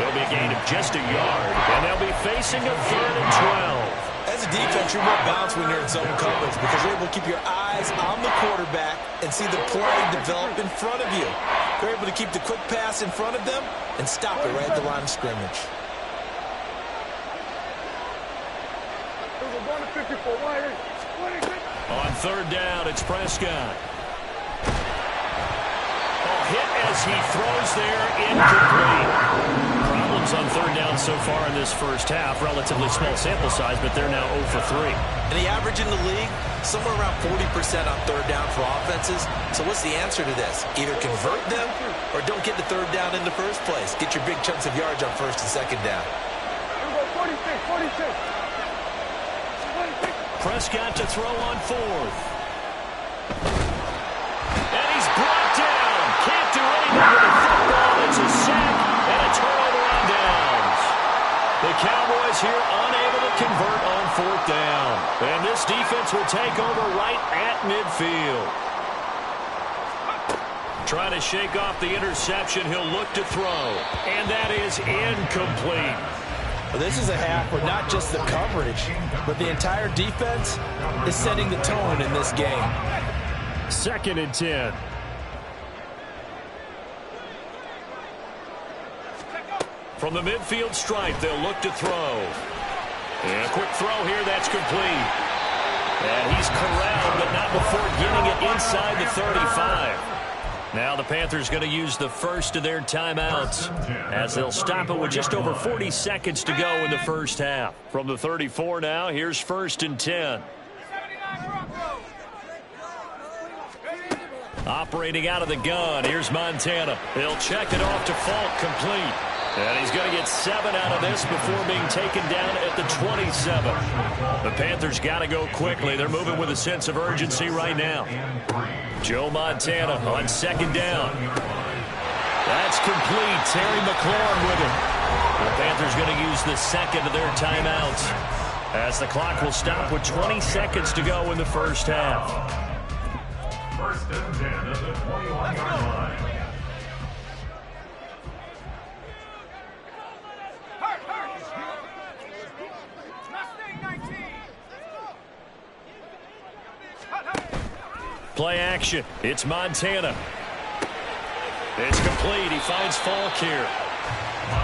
It'll be a gain of just a yard, and they'll be facing a 3rd and 12. As a defense, you're more balanced when you're in zone coverage because you're able to keep your eyes on the quarterback and see the play develop in front of you. You're able to keep the quick pass in front of them and stop it right at the line of scrimmage. On 3rd down, it's Prescott. Hit as he throws there, incomplete. Problems on 3rd down so far in this first half. Relatively small sample size, but they're now 0 for 3. And the average in the league, somewhere around 40% on 3rd down for offenses. So what's the answer to this? Either convert them or don't get the 3rd down in the first place. Get your big chunks of yards on 1st and 2nd down. 46. Prescott to throw on 4th. And he's brought down. Can't do anything with the football. It's a sack and a turnover on downs. The Cowboys here unable to convert on 4th down. And this defense will take over right at midfield. Trying to shake off the interception. He'll look to throw. And that is incomplete. Well, this is a half where not just the coverage, but the entire defense is setting the tone in this game. 2nd and 10. From the midfield stripe, they'll look to throw. And a quick throw here, that's complete. And he's corralled, but not before getting it inside the 35. Now the Panthers going to use the first of their timeouts, as they'll stop it with just over 40 seconds to go in the first half. From the 34 now, here's 1st and 10. Operating out of the gun, here's Montana. He'll check it off to Falk, complete. And he's going to get 7 out of this before being taken down at the 27. The Panthers got to go quickly. They're moving with a sense of urgency right now. Joe Montana on 2nd down. That's complete. Terry McLaurin with it. The Panthers going to use the 2nd of their timeouts, as the clock will stop with 20 seconds to go in the first half. 1st and 10 at the 21-yard line. Play action. It's Montana. It's complete. He finds Falk here.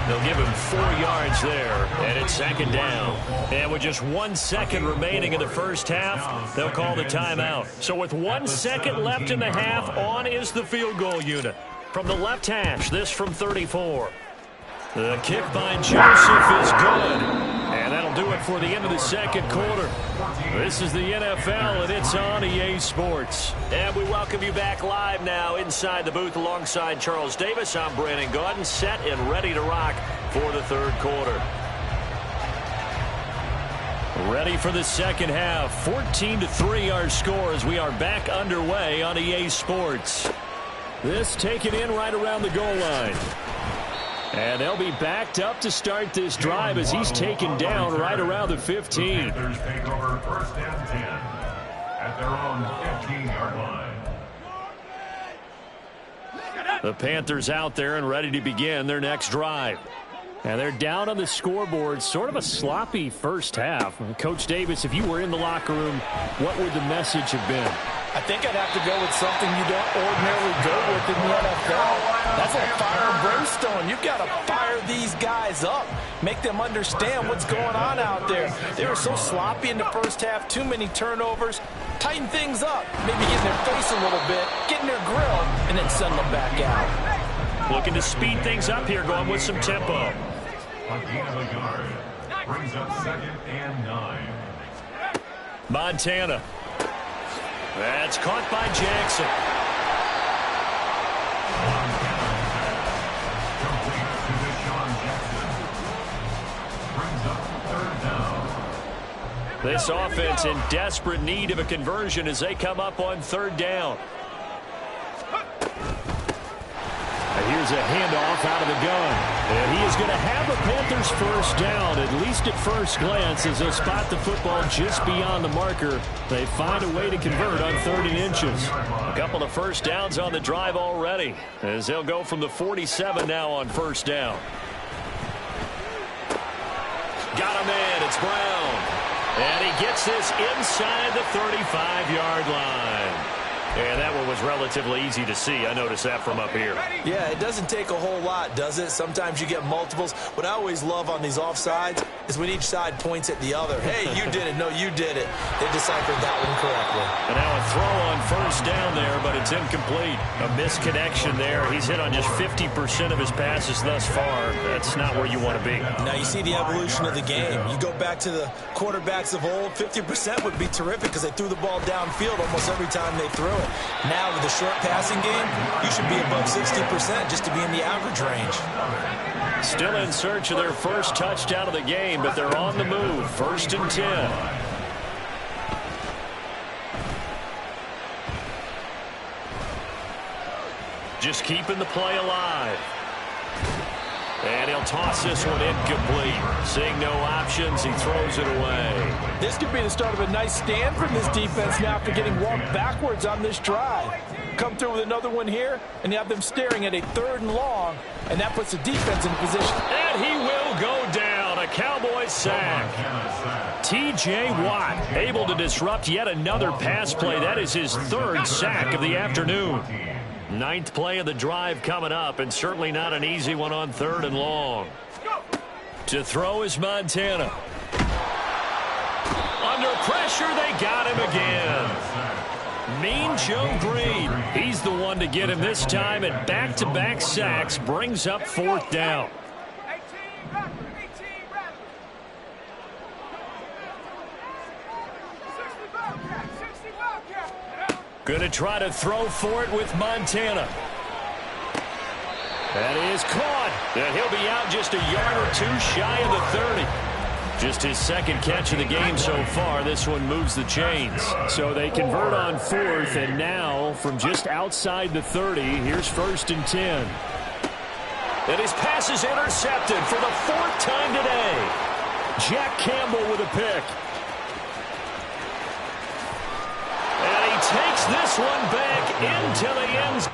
They'll give him 4 yards there, and it's 2nd down. And with just 1 second remaining in the first half, they'll call the timeout. So with 1 second left in the half, on is the field goal unit. From the left hash, this from 34. The kick by Joseph is good. And that'll do it for the end of the second quarter. This is the NFL, and it's on EA Sports. And we welcome you back live now inside the booth alongside Charles Davis. I'm Brandon Gaudin, set and ready to rock for the third quarter. Ready for the second half. 14-3 our score as we are back underway on EA Sports. This taken in right around the goal line. And they'll be backed up to start this drive as he's taken down right around the 15. The Panthers take over first and 10 at their own 15-yard line. The Panthers out there and ready to begin their next drive. And they're down on the scoreboard. Sort of a sloppy first half. Coach Davis, if you were in the locker room, what would the message have been? I think I'd have to go with something you don't ordinarily go with in the NFL. That's like fire and brimstone. You've got to fire these guys up. Make them understand what's going on out there. They were so sloppy in the first half. Too many turnovers. Tighten things up. Maybe get in their face a little bit. Get in their grill. And then send them back out. Looking to speed things up here, going with some tempo. A gain of a yard brings up second and 9. Montana. That's caught by Jackson. Complete to Deshaun Jackson. Brings up third down. This offense in desperate need of a conversion as they come up on third down. And here's a handoff out of the gun. And he is going to have the Panthers first down, at least at first glance, as they'll spot the football just beyond the marker. They find a way to convert on 3rd and inches. A couple of first downs on the drive already, as they'll go from the 47 now on first down. Got him in. It's Brown. And he gets this inside the 35-yard line. And that one was relatively easy to see. I noticed that from up here. Yeah, it doesn't take a whole lot, does it? Sometimes you get multiples. What I always love on these offsides is when each side points at the other. Hey, you did it. No, you did it. They deciphered that one correctly. And now a throw on first down there, but it's incomplete. A misconnection there. He's hit on just 50% of his passes thus far. That's not where you want to be. Now you see the evolution of the game. You go back to the quarterbacks of old, 50% would be terrific because they threw the ball downfield almost every time they threw it. Now with the short passing game, you should be above 60% just to be in the average range. Still in search of their first touchdown of the game, but they're on the move. 1st and 10. Just keeping the play alive. And he'll toss this one incomplete. Seeing no options, he throws it away. This could be the start of a nice stand from this defense now after getting walked backwards on this drive. Come through with another one here, and you have them staring at a 3rd and long, and that puts the defense in position. And he will go down. A Cowboys sack. T.J. Watt able to disrupt yet another pass play. That is his 3rd sack of the afternoon. 9th play of the drive coming up, and certainly not an easy one on 3rd and long. To throw is Montana. Under pressure, they got him again. Mean Joe Green. He's the one to get him this time, and back-to-back sacks brings up 4th down. Going to try to throw for it with Montana. That is caught. And he'll be out just a yard or two shy of the 30. Just his 2nd catch of the game so far. This one moves the chains. So they convert on 4th, and now from just outside the 30, here's 1st and 10. And his pass is intercepted for the 4th time today. Jack Campbell with a pick. And he takes this one back into the end zone.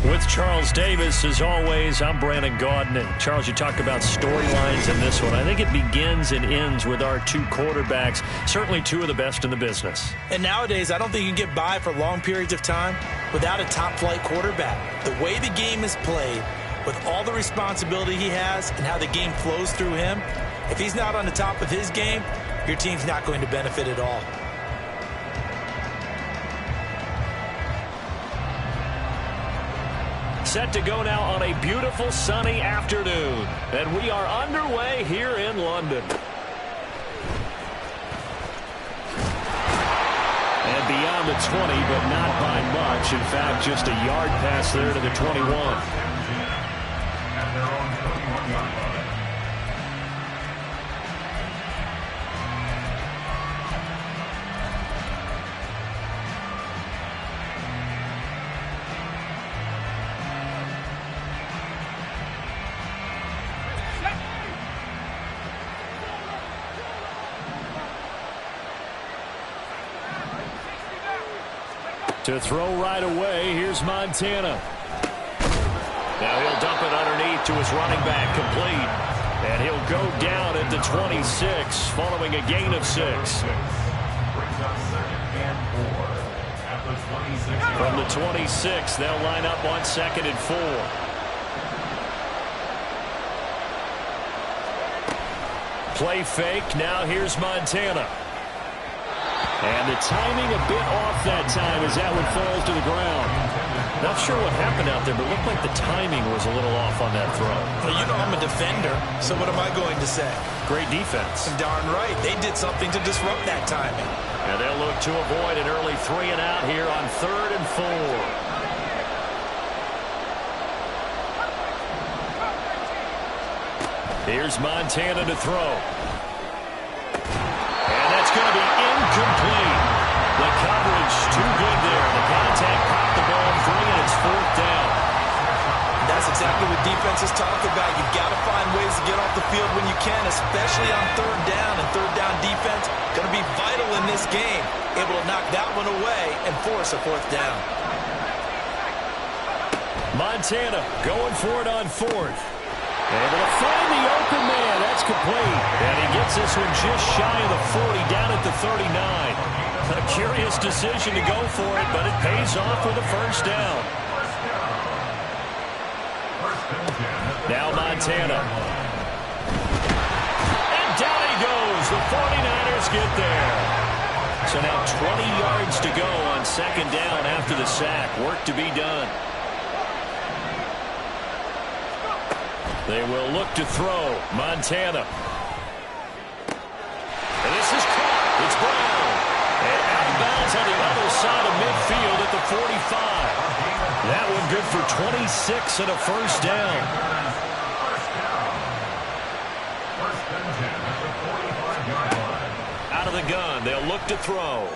With Charles Davis, as always, I'm Brandon Gaudin. And Charles, you talk about storylines in this one. I think it begins and ends with our two quarterbacks, certainly two of the best in the business. And nowadays, I don't think you can get by for long periods of time without a top-flight quarterback. The way the game is played, with all the responsibility he has and how the game flows through him, if he's not on the top of his game, your team's not going to benefit at all. Set to go now on a beautiful sunny afternoon. And we are underway here in London. And beyond the 20, but not by much. In fact, just a yard pass there to the 21. At their own 21-yard line. To throw right away, here's Montana. Now he'll dump it underneath to his running back, complete. And he'll go down at the 26, following a gain of 6. Brings up 2nd and 4 at the 26. From the 26, they'll line up on 2nd and 4. Play fake, now here's Montana. And the timing a bit off that time as that one falls to the ground. Not sure what happened out there, but it looked like the timing was a little off on that throw. Well, you know I'm a defender, so what am I going to say? Great defense. Darn right. They did something to disrupt that timing. And they'll look to avoid an early 3 and out here on 3rd and 4. Here's Montana to throw. And that's going to be incomplete. The coverage too good there. The contact popped the ball free, and it's 4th down. That's exactly what defenses talk about. You've got to find ways to get off the field when you can, especially on 3rd down. And 3rd down defense going to be vital in this game. Able to knock that one away and force a 4th down. Montana going for it on 4th. Able to find the open man. That's complete. And he gets this one just shy of the 40, down at the 39. A curious decision to go for it, but it pays off with a 1st down. Now Montana. And down he goes. The 49ers get there. So now 20 yards to go on 2nd down after the sack. Work to be done. They will look to throw. Montana. And this is caught. It's Brown. And out of bounds on the other side of midfield at the 45. That one good for 26 and a 1st down. Out of the gun. They'll look to throw.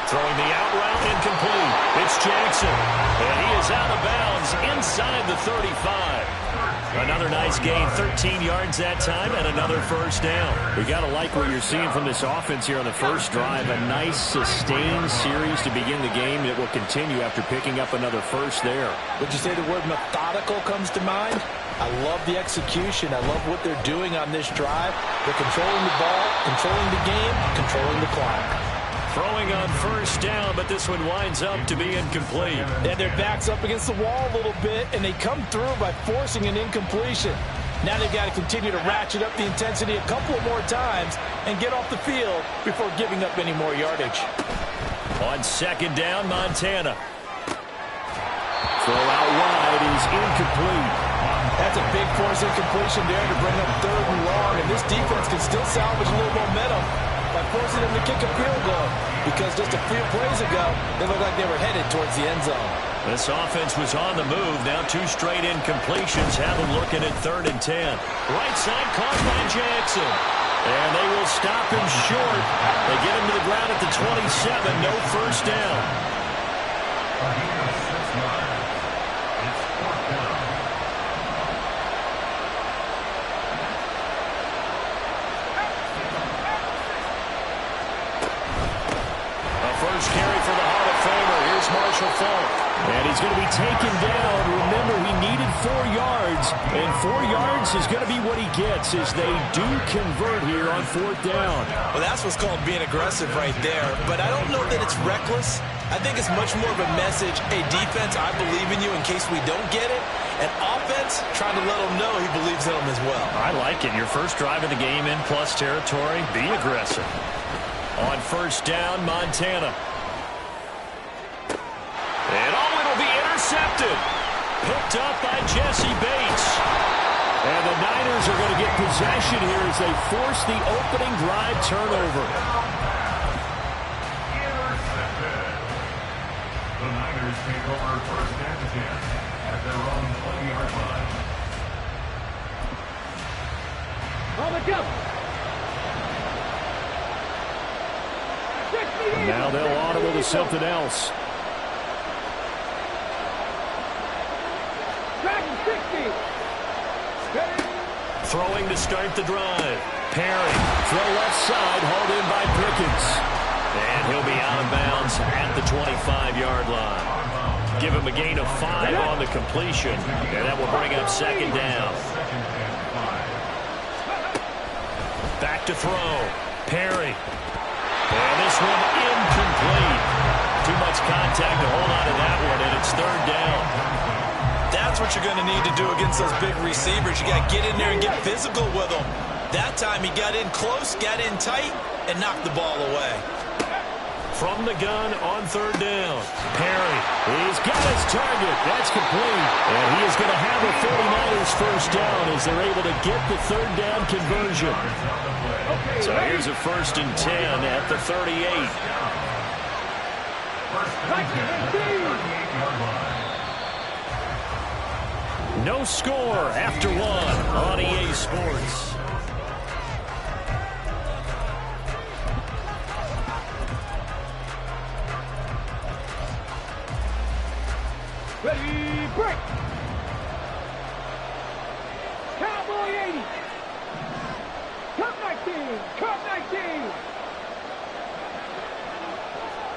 Throwing the out route incomplete. It's Jackson. And he is out of bounds inside the 35. Another nice gain, 13 yards that time, and another first down. We got to like what you're seeing from this offense here on the first drive. A nice sustained series to begin the game that will continue after picking up another first there. Would you say the word methodical comes to mind? I love the execution. I love what they're doing on this drive. They're controlling the ball, controlling the game, controlling the clock. Throwing on first down, but this one winds up to be incomplete. And their back's up against the wall a little bit, and they come through by forcing an incompletion. Now they've got to continue to ratchet up the intensity a couple of more times and get off the field before giving up any more yardage. On second down, Montana. Throw out wide is incomplete. That's a big force incompletion there to bring up third and long, and this defense can still salvage a little momentum by forcing them to kick a field goal, because just a few plays ago, they looked like they were headed towards the end zone. This offense was on the move. Now 2 straight incompletions have them looking at 3rd and 10. Right side caught by Jackson. And they will stop him short. They get him to the ground at the 27. No first down. First carry for the Hall of Famer. Here's Marshall Faulk. And he's going to be taken down. Remember, he needed 4 yards, and 4 yards is going to be what he gets as they do convert here on 4th down. Well, that's what's called being aggressive right there, but I don't know that it's reckless. I think it's much more of a message, hey, defense, I believe in you in case we don't get it, and offense trying to let him know he believes in them as well. I like it. Your first drive of the game in plus territory, be aggressive. On first down, Montana. And it'll be intercepted. Picked up by Jesse Bates. And the Niners are going to get possession here as they force the opening drive turnover. Intercepted. The Niners take over first and 10 at their own 20-yard line. On the jump. And now they'll audible to something else. Throwing to start the drive. Perry, throw left side, hauled in by Pickens. And he'll be out of bounds at the 25-yard line. Give him a gain of 5 on the completion, and that will bring up second down. Back to throw. Perry. And this one incomplete. Too much contact to hold on to that one, and it's 3rd down. That's what you're going to need to do against those big receivers. You got to get in there and get physical with them. That time he got in close, got in tight, and knocked the ball away. From the gun on 3rd down. Perry, he's got his target. That's complete. And he is going to have a 49ers first down as they're able to get the 3rd down conversion. So here's a 1st and 10 at the 38. No score after 1 on EA Sports. Ready, break. Cowboy 80. Cup 19. Cup 19.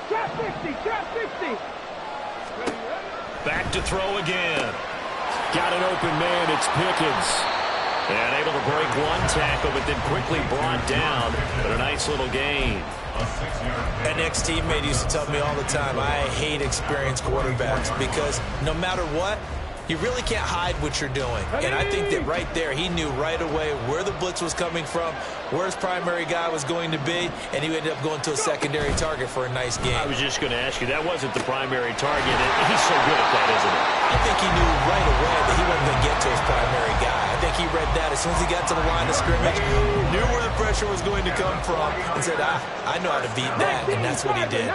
Trap 50. Trap 50. Back to throw again. Got an open man. It's Pickens. And able to break 1 tackle, but then quickly brought down. But a nice little gain. An ex-teammate used to tell me all the time, I hate experienced quarterbacks because no matter what, you really can't hide what you're doing. And I think that right there, he knew right away where the blitz was coming from, where his primary guy was going to be, and he ended up going to a secondary target for a nice game. I was just going to ask you, that wasn't the primary target. He's so good at that, isn't he? I think he knew right away that he wasn't going to get to his primary guy. I think he read that as soon as he got to the line of scrimmage, knew where the pressure was going to come from, and said, I know how to beat that, and that's what he did.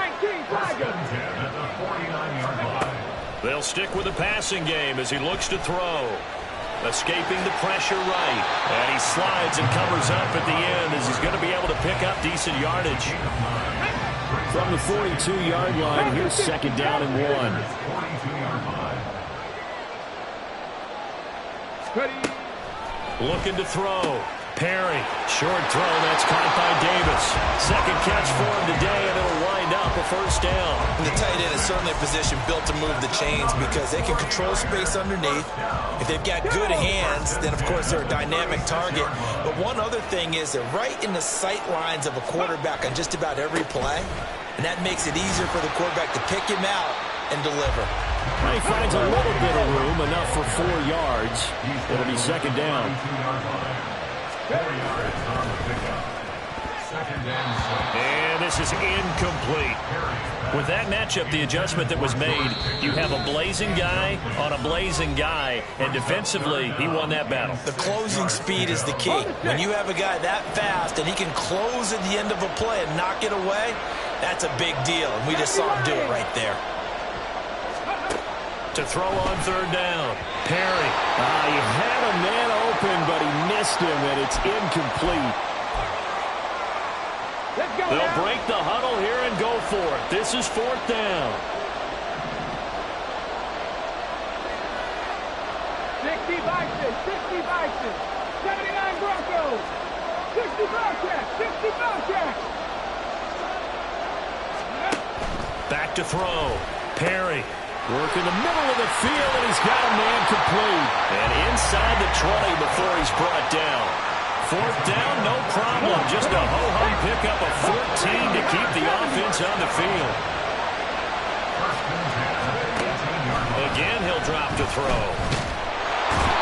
They'll stick with the passing game as he looks to throw. Escaping the pressure right. And he slides and covers up at the end as he's going to be able to pick up decent yardage. From the 42-yard line, here's second down and 1. 42-yard line. Looking to throw. Perry, short throw, that's caught by Davis. Second catch for him today, and it'll wind up a first down. And the tight end is certainly a position built to move the chains because they can control space underneath. If they've got good hands, then of course they're a dynamic target. But one other thing is they're right in the sight lines of a quarterback on just about every play, and that makes it easier for the quarterback to pick him out and deliver. He finds a little bit of room, enough for 4 yards. It'll be second down. 42-yard line. 4 yards on the pickup. Second and 6. And this is incomplete. With that matchup, the adjustment that was made, you have a blazing guy on a blazing guy, and defensively, he won that battle. The closing speed is the key. When you have a guy that fast and he can close at the end of a play and knock it away, that's a big deal, and we just saw him do it right there. To throw on third down, Perry. He had a man open, but he missed him, and it's incomplete. They'll break the huddle here and go for it. This is fourth down. 60 Vikings, 60 Vikings, 79 Broncos, 60 Bobcats, 60 Bobcats. Back to throw, Perry. Work in the middle of the field, and he's got a man complete. And inside the 20 before he's brought down. Fourth down, no problem. Just a ho-hum pickup of 14 to keep the offense on the field. Again, he'll drop to throw.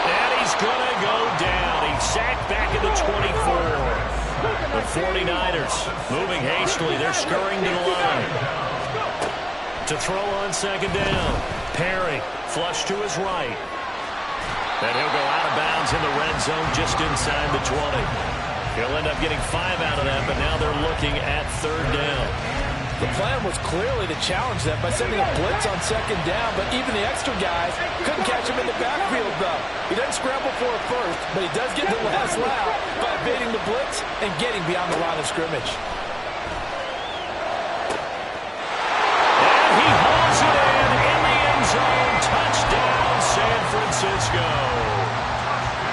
And he's going to go down. He's sacked back at the 24. The 49ers moving hastily. They're scurrying to the line. To throw on second down. Perry, flush to his right. And he'll go out of bounds in the red zone just inside the 20. He'll end up getting 5 out of that, but now they're looking at third down. The plan was clearly to challenge them by sending a blitz on second down, but even the extra guys couldn't catch him in the backfield, though. He doesn't scramble for it first, but he does get the last lap by evading the blitz and getting beyond the line of scrimmage. He hauls it in the end zone. Touchdown, San Francisco.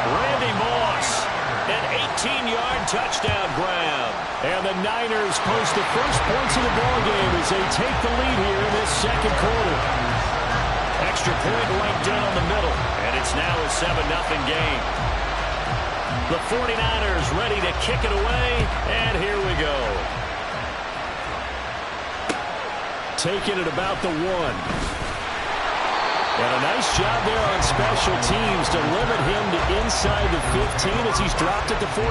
Randy Moss, an 18-yard touchdown grab. And the Niners post the first points of the ballgame as they take the lead here in this second quarter. Extra point right down the middle, and it's now a 7-0 game. The 49ers ready to kick it away, and here we go. Taking it about the 1. And a nice job there on special teams to limit him to inside the 15 as he's dropped at the 14.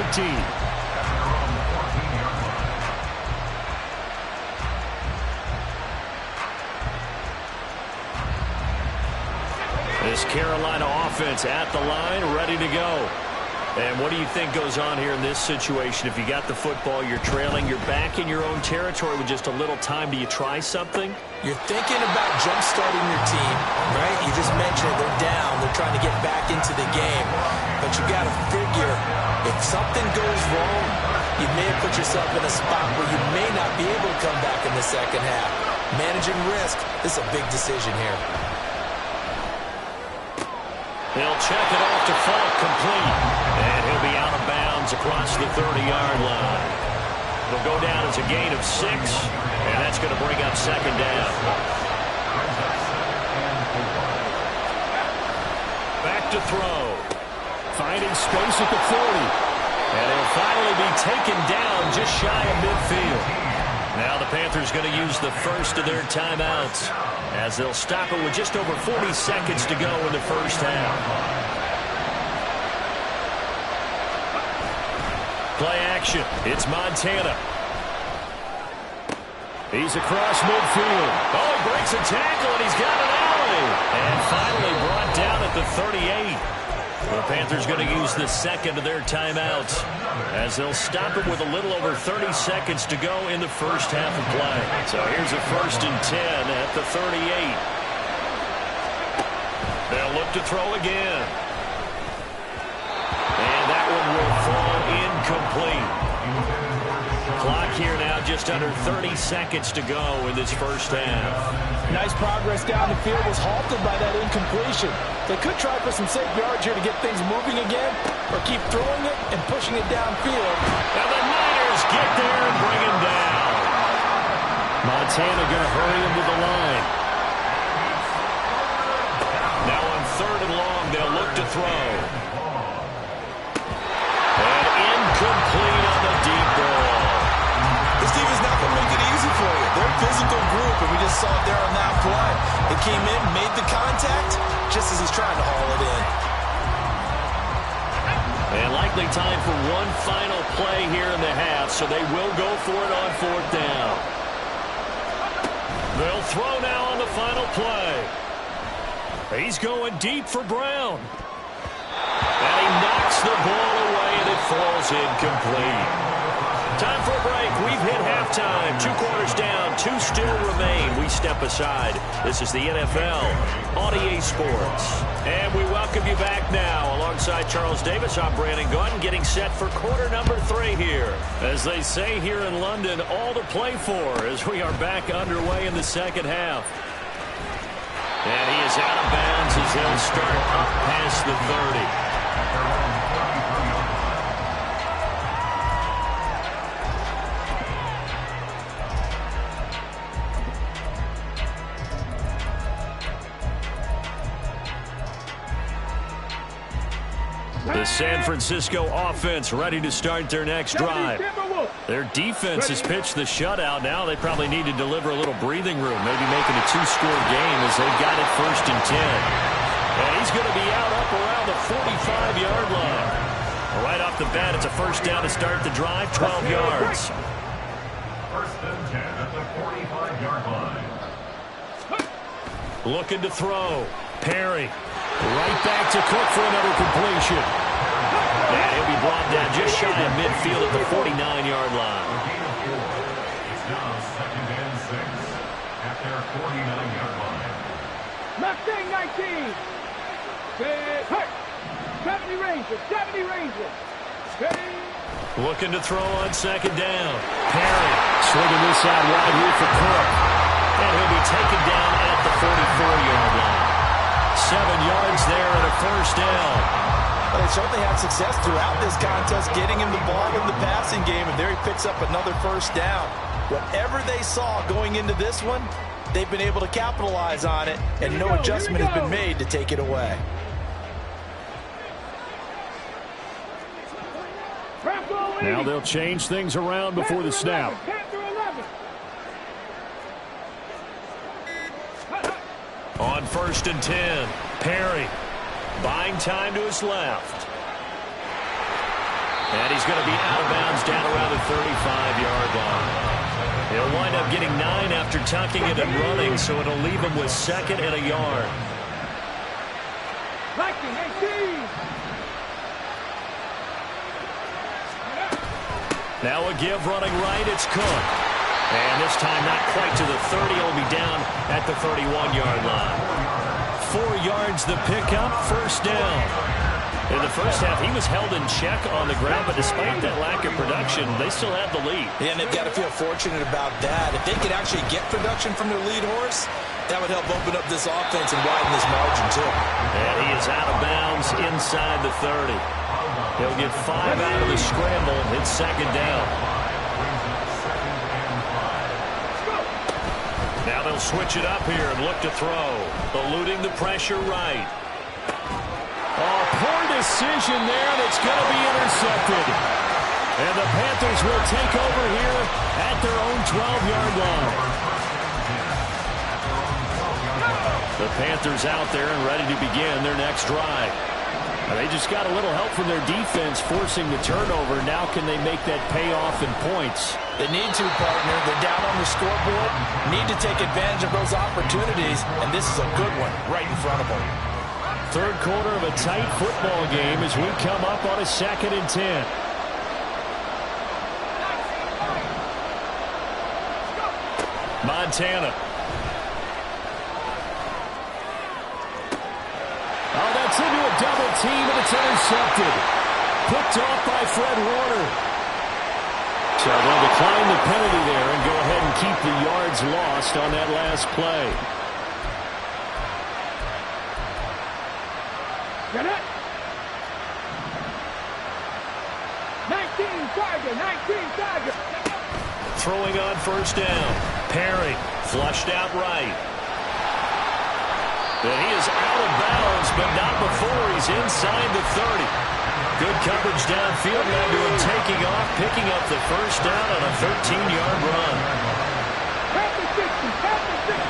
This Carolina offense at the line, ready to go. And what do you think goes on here in this situation? If you got the football, you're trailing, you're back in your own territory with just a little time. Do you try something? You're thinking about jump-starting your team, right? You just mentioned it. They're down. They're trying to get back into the game. But you got to figure if something goes wrong, you may have put yourself in a spot where you may not be able to come back in the second half. Managing risk, this is a big decision here. They'll check it off to Falk, complete. And he'll be out of bounds across the 30-yard line. It'll go down as a gain of 6, and that's going to bring up second down. Back to throw. Finding space at the 40. And he'll finally be taken down just shy of midfield. Now the Panthers going to use the first of their timeouts as they'll stop it with just over 40 seconds to go in the first half. Play action. It's Montana. He's across midfield. Oh, he breaks a tackle, and he's got an alley. And finally brought down at the 38. The Panthers going to use the second of their timeouts as they'll stop it with a little over 30 seconds to go in the first half of play. So here's a 1st and 10 at the 38. They'll look to throw again. And that one will fall incomplete. Clock here now just under 30 seconds to go in this first half. Nice progress down the field was halted by that incompletion. They could try for some safe yards here to get things moving again, or keep throwing it and pushing it downfield. And the Niners get there and bring him down. Montana going to hurry him to the line. Now on 3rd and long, they'll look to throw. And incomplete on the deep ball. This team is not going to make it easy for you. They're a physical group, and we just saw it there on that play. It came in, made the contact, just as he's trying to haul it in. And likely time for one final play here in the half, so they will go for it on 4th down. They'll throw now on the final play. He's going deep for Brown. And he knocks the ball away, and it falls incomplete. Time for a break. We've hit halftime. 2 quarters down. 2 still remain. We step aside. This is the NFL on EA Sports. And we welcome you back now. Alongside Charles Davis, I'm Brandon Gaudin, getting set for quarter number 3 here. As they say here in London, all to play for as we are back underway in the second half. And he is out of bounds as they'll start up past the 30. The San Francisco offense ready to start their next drive. Their defense has pitched the shutout. Now they probably need to deliver a little breathing room, maybe making a 2-score game as they've got it 1st and 10. And he's going to be out up around the 45-yard line. Right off the bat, it's a 1st down to start the drive, 12 yards. 1st and 10 at the 45-yard line. Looking to throw. Perry. Right back to Cook for another completion. And he'll be brought down just shy of midfield at the 49-yard line. It's now 2nd and 6 at their 49-yard line. Mustang 19. 70 Rangers. 70 Rangers. Looking to throw on 2nd down. Perry swinging this out wide here for Cook. And he'll be taken down at the 44-yard line. 7 yards there and a 1st down. Well, they certainly had success throughout this contest, getting him the ball in the passing game, and there he picks up another 1st down. Whatever they saw going into this one, they've been able to capitalize on it, and no adjustment has been made to take it away. Now they'll change things around before the snap. On 1st and 10, Perry buying time to his left. And he's going to be out of bounds down around the 35-yard line. He'll wind up getting 9 after tucking it and running, so it'll leave him with 2nd and a yard. Now a give running right, it's Cook. And this time not quite to the 30. He'll be down at the 31-yard line. 4 yards the pickup, 1st down. In the first half, he was held in check on the ground, but despite that lack of production, they still had the lead. Yeah, and they've got to feel fortunate about that. If they could actually get production from their lead horse, that would help open up this offense and widen this margin, too. And he is out of bounds inside the 30. He'll get 5 out of the scramble. It's 2nd down. Now they'll switch it up here and look to throw. Eluding the pressure right. Oh, poor decision there, and it's going to be intercepted. And the Panthers will take over here at their own 12-yard line. The Panthers out there and ready to begin their next drive. And they just got a little help from their defense forcing the turnover. Now can they make that pay off in points? They need to, partner. They're down on the scoreboard. Need to take advantage of those opportunities, and this is a good one right in front of them. Third quarter of a tight football game as we come up on a 2nd and 10. Montana. Oh, that's into a double team, and it's intercepted. Picked off by Fred Warner. So they'll decline the penalty there and go ahead and keep the yards lost on that last play. Get it. 19 target, 19 target. Throwing on first down. Perry flushed out right. And he is out of bounds, but not before he's inside the 30. Good coverage downfield led to him taking off, picking up the first down on a 13-yard run. Past the 60, past the 60.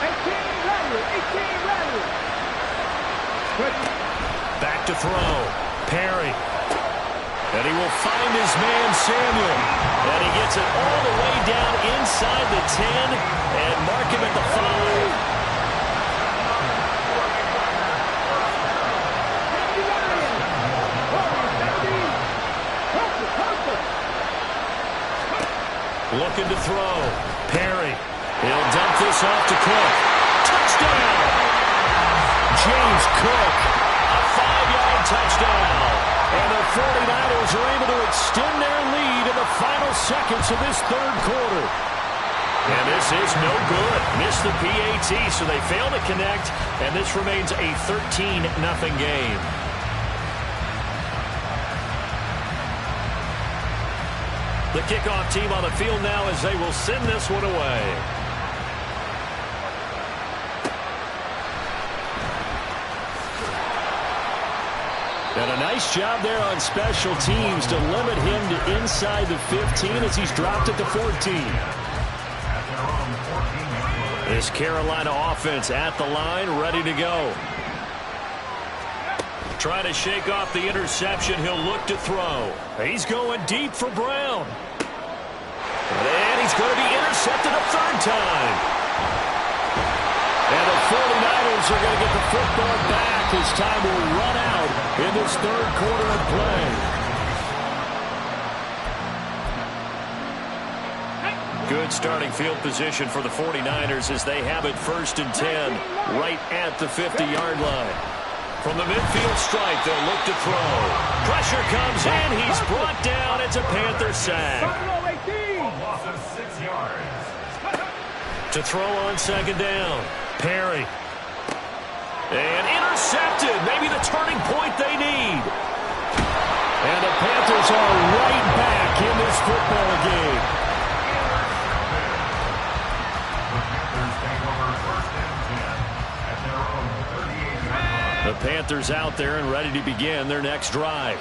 18 lateral, 18 lateral. Back to throw. Perry. And he will find his man, Samuel. And he gets it all the way down inside the 10 and mark him at the 5. Looking to throw. Perry. He'll dump this off to Cook. Touchdown! James Cook. A 5-yard touchdown. And the 49ers are able to extend their lead in the final seconds of this third quarter. And this is no good. Missed the PAT, so they fail to connect. And this remains a 13-0 game. The kickoff team on the field now as they will send this one away. And a nice job there on special teams to limit him to inside the 15 as he's dropped at the 14. This Carolina offense at the line, ready to go. Trying to shake off the interception. He'll look to throw. He's going deep for Brown. And he's going to be intercepted a third time. And the 49ers are going to get the football back as time will run out in this third quarter of play. Good starting field position for the 49ers as they have it 1st and 10 right at the 50-yard line. From the midfield stripe, they'll look to throw. Pressure comes in. He's brought down. It's a Panther sack. To throw on second down. Perry. And intercepted. Maybe the turning point they need. And the Panthers are right back in this football game. The Panthers out there and ready to begin their next drive.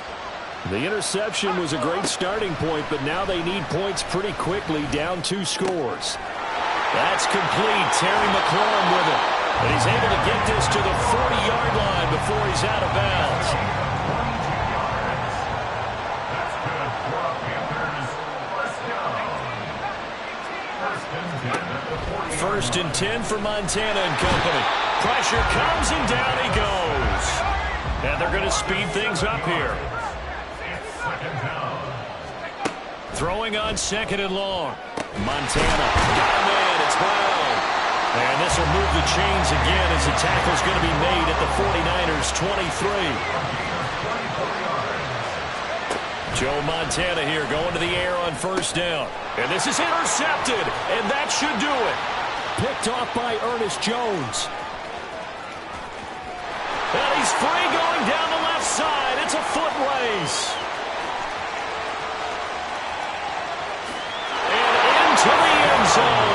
The interception was a great starting point, but now they need points pretty quickly, down 2 scores. That's complete. Terry McLaurin with it. And he's able to get this to the 40-yard line before he's out of bounds. First and 10 for Montana and company. Pressure comes and down he goes. And they're going to speed things up here. Throwing on second and long. Montana. Got a man. It's Brown. And this will move the chains again as the tackle's going to be made at the 49ers 23. Joe Montana here going to the air on first down. And this is intercepted. And that should do it. Picked off by Ernest Jones. And he's free going down the left side. It's a foot race. And into the end zone.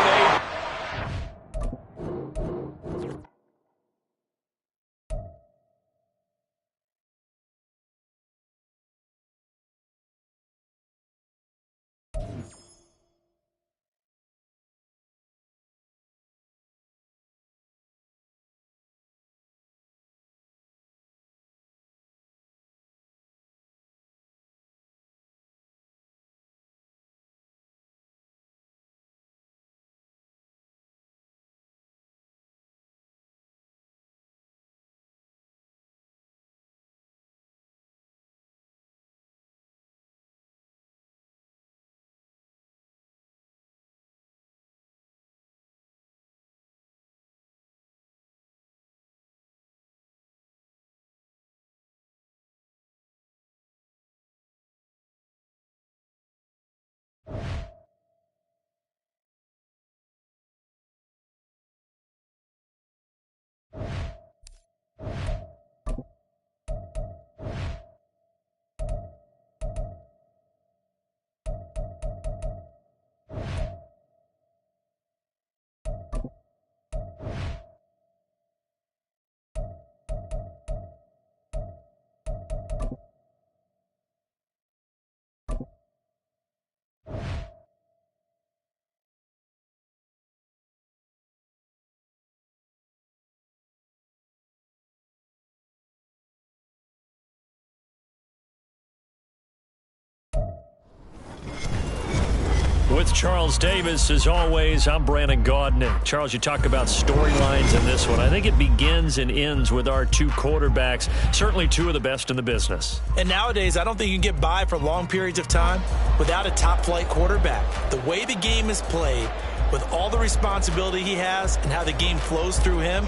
With Charles Davis, as always, I'm Brandon Gaudin. And Charles, you talk about storylines in this one. I think it begins and ends with our two quarterbacks, certainly two of the best in the business. And nowadays, I don't think you can get by for long periods of time without a top-flight quarterback. The way the game is played, with all the responsibility he has and how the game flows through him,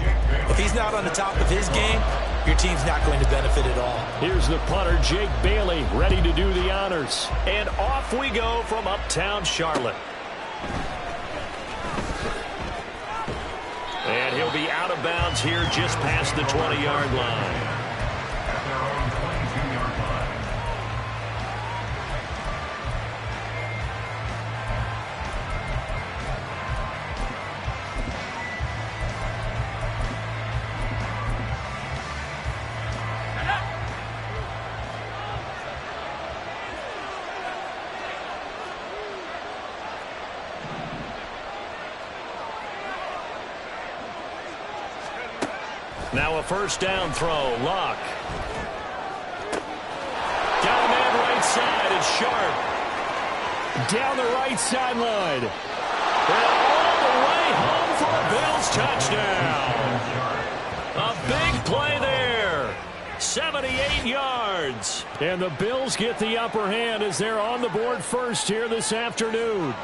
if he's not on the top of his game, your team's not going to benefit at all. Here's the punter, Jake Bailey, ready to do the honors. And off we go from uptown Charlotte. And he'll be out of bounds here just past the 20-yard line. At their own 22-yard line. Now a first down throw. Lock. Got a man right side. It's Sharp. Down the right sideline. And all the way home for a Bills touchdown. A big play there. 78 yards. And the Bills get the upper hand as they're on the board first here this afternoon.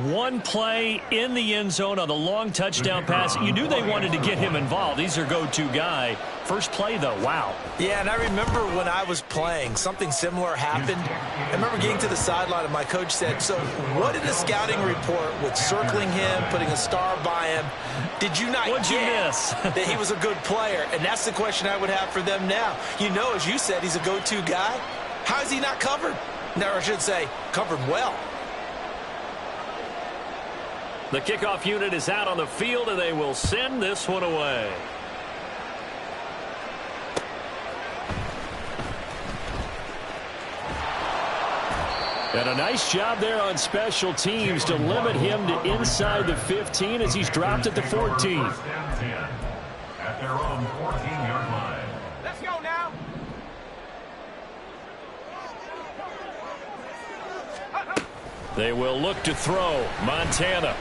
One play in the end zone on the long touchdown pass. You knew they wanted to get him involved. He's their go-to guy. First play, though, wow. Yeah, and I remember when I was playing, something similar happened. I remember getting to the sideline, and my coach said, so what did the scouting report with circling him, putting a star by him, did you not What'd you miss? that he was a good player? And that's the question I would have for them now. You know, as you said, he's a go-to guy. How is he not covered? Or I should say, covered well. The kickoff unit is out on the field, and they will send this one away. And a nice job there on special teams to limit him to inside the 15 as he's dropped at the 14. First and 10 at their own 14-yard line. Let's go now. They will look to throw. Montana.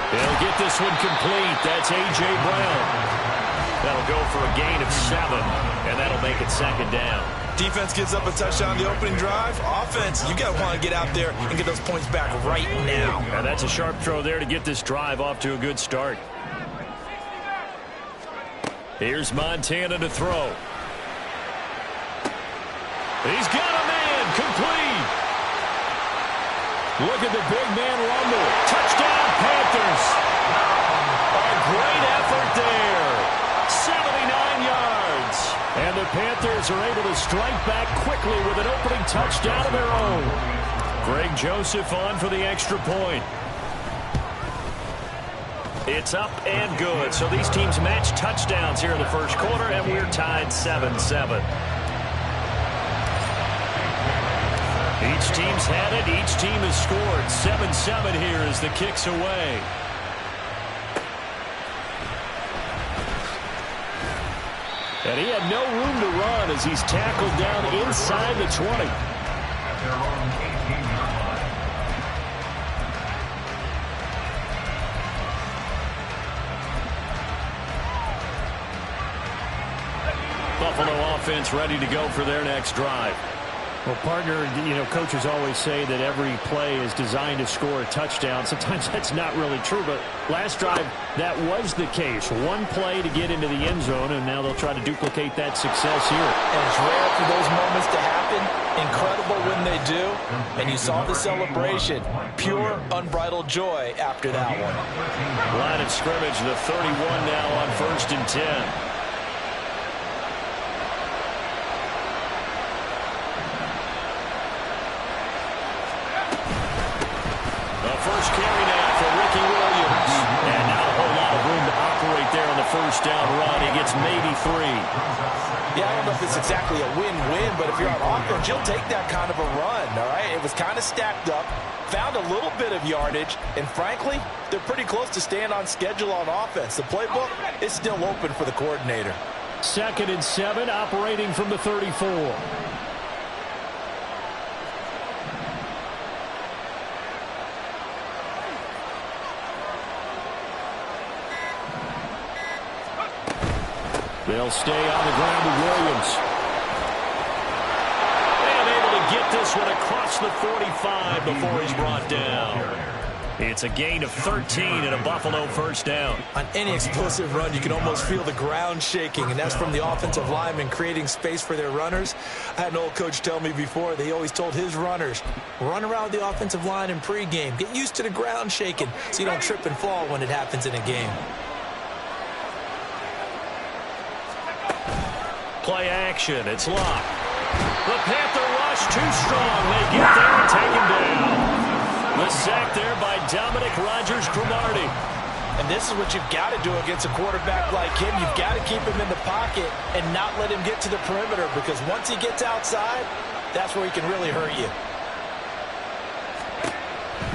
They'll get this one complete. That's A.J. Brown. That'll go for a gain of 7, and that'll make it second down. Defense gives up a touchdown the opening drive. Offense, you got to want to get out there and get those points back right now. And that's a sharp throw there to get this drive off to a good start. Here's Montana to throw. He's got a man. Complete. Look at the big man rumble. Touchdown, Panthers. A great effort there. 79 yards. And the Panthers are able to strike back quickly with an opening touchdown of their own. Greg Joseph on for the extra point. It's up and good. So these teams match touchdowns here in the first quarter, and we're tied 7-7. Each team's had it. Each team has scored. 7-7 here as the kick's away. And he had no room to run as he's tackled down inside the 20. At their own 18-yard line. Buffalo offense ready to go for their next drive. Well, partner, you know, coaches always say that every play is designed to score a touchdown. Sometimes that's not really true, but last drive, that was the case. One play to get into the end zone, and now they'll try to duplicate that success here. And it's rare for those moments to happen. Incredible when they do. And you saw the celebration. Pure, unbridled joy after that one. Line of scrimmage, the 31 now on 1st and 10. First carry now for Ricky Williams. And not a whole lot of room to operate there on the first down run. He gets maybe 3. Yeah, I don't know if it's exactly a win-win, but if you're on offense, you'll take that kind of a run, all right? It was kind of stacked up, found a little bit of yardage, and frankly, they're pretty close to staying on schedule on offense. The playbook is still open for the coordinator. 2nd and 7, operating from the 34. They'll stay on the ground with Williams. And able to get this one across the 45 before he's brought down. It's a gain of 13 and a Buffalo first down. On any explosive run, you can almost feel the ground shaking, and that's from the offensive linemen creating space for their runners. I had an old coach tell me before, they always told his runners, run around the offensive line in pregame. Get used to the ground shaking so you don't trip and fall when it happens in a game. Play action. It's locked. The Panther rush too strong. They get there and take him down. The sack there by Dominic Rodgers-Cromartie. And this is what you've got to do against a quarterback like him. You've got to keep him in the pocket and not let him get to the perimeter, because once he gets outside, that's where he can really hurt you.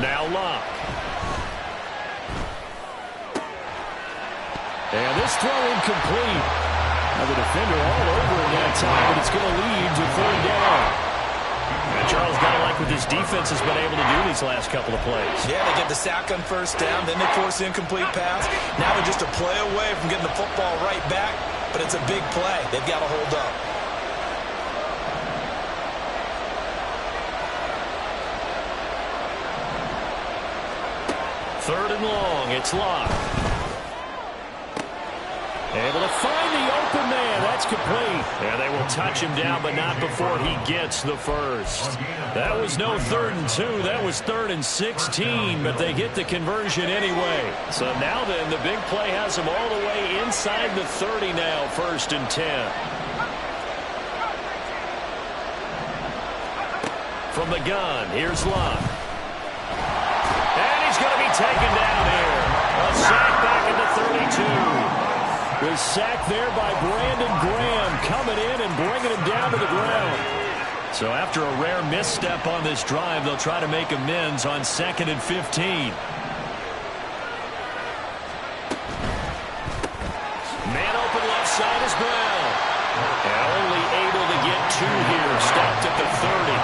Now Locke. And this throw incomplete. Now the defender all over in that time, but it's going to lead to third down. And Charles, got to like what this defense has been able to do these last couple of plays. Yeah, they get the sack on first down, then they force the incomplete pass. Now they're just a play away from getting the football right back, but it's a big play. They've got to hold up. Third and long. It's Locke. Able to find the open man. That's complete. And they will touch him down, but not before he gets the first. That was no 3rd and 2. That was 3rd and 16, but they get the conversion anyway. So now then, the big play has them all the way inside the 30 now, 1st and 10. From the gun, here's Locke. And he's going to be taken down here. A sack back at the 32. The sack there by Brandon Graham, coming in and bringing him down to the ground. So after a rare misstep on this drive, they'll try to make amends on 2nd and 15. Man open left side is Brown. And only able to get 2 here, stopped at the 30.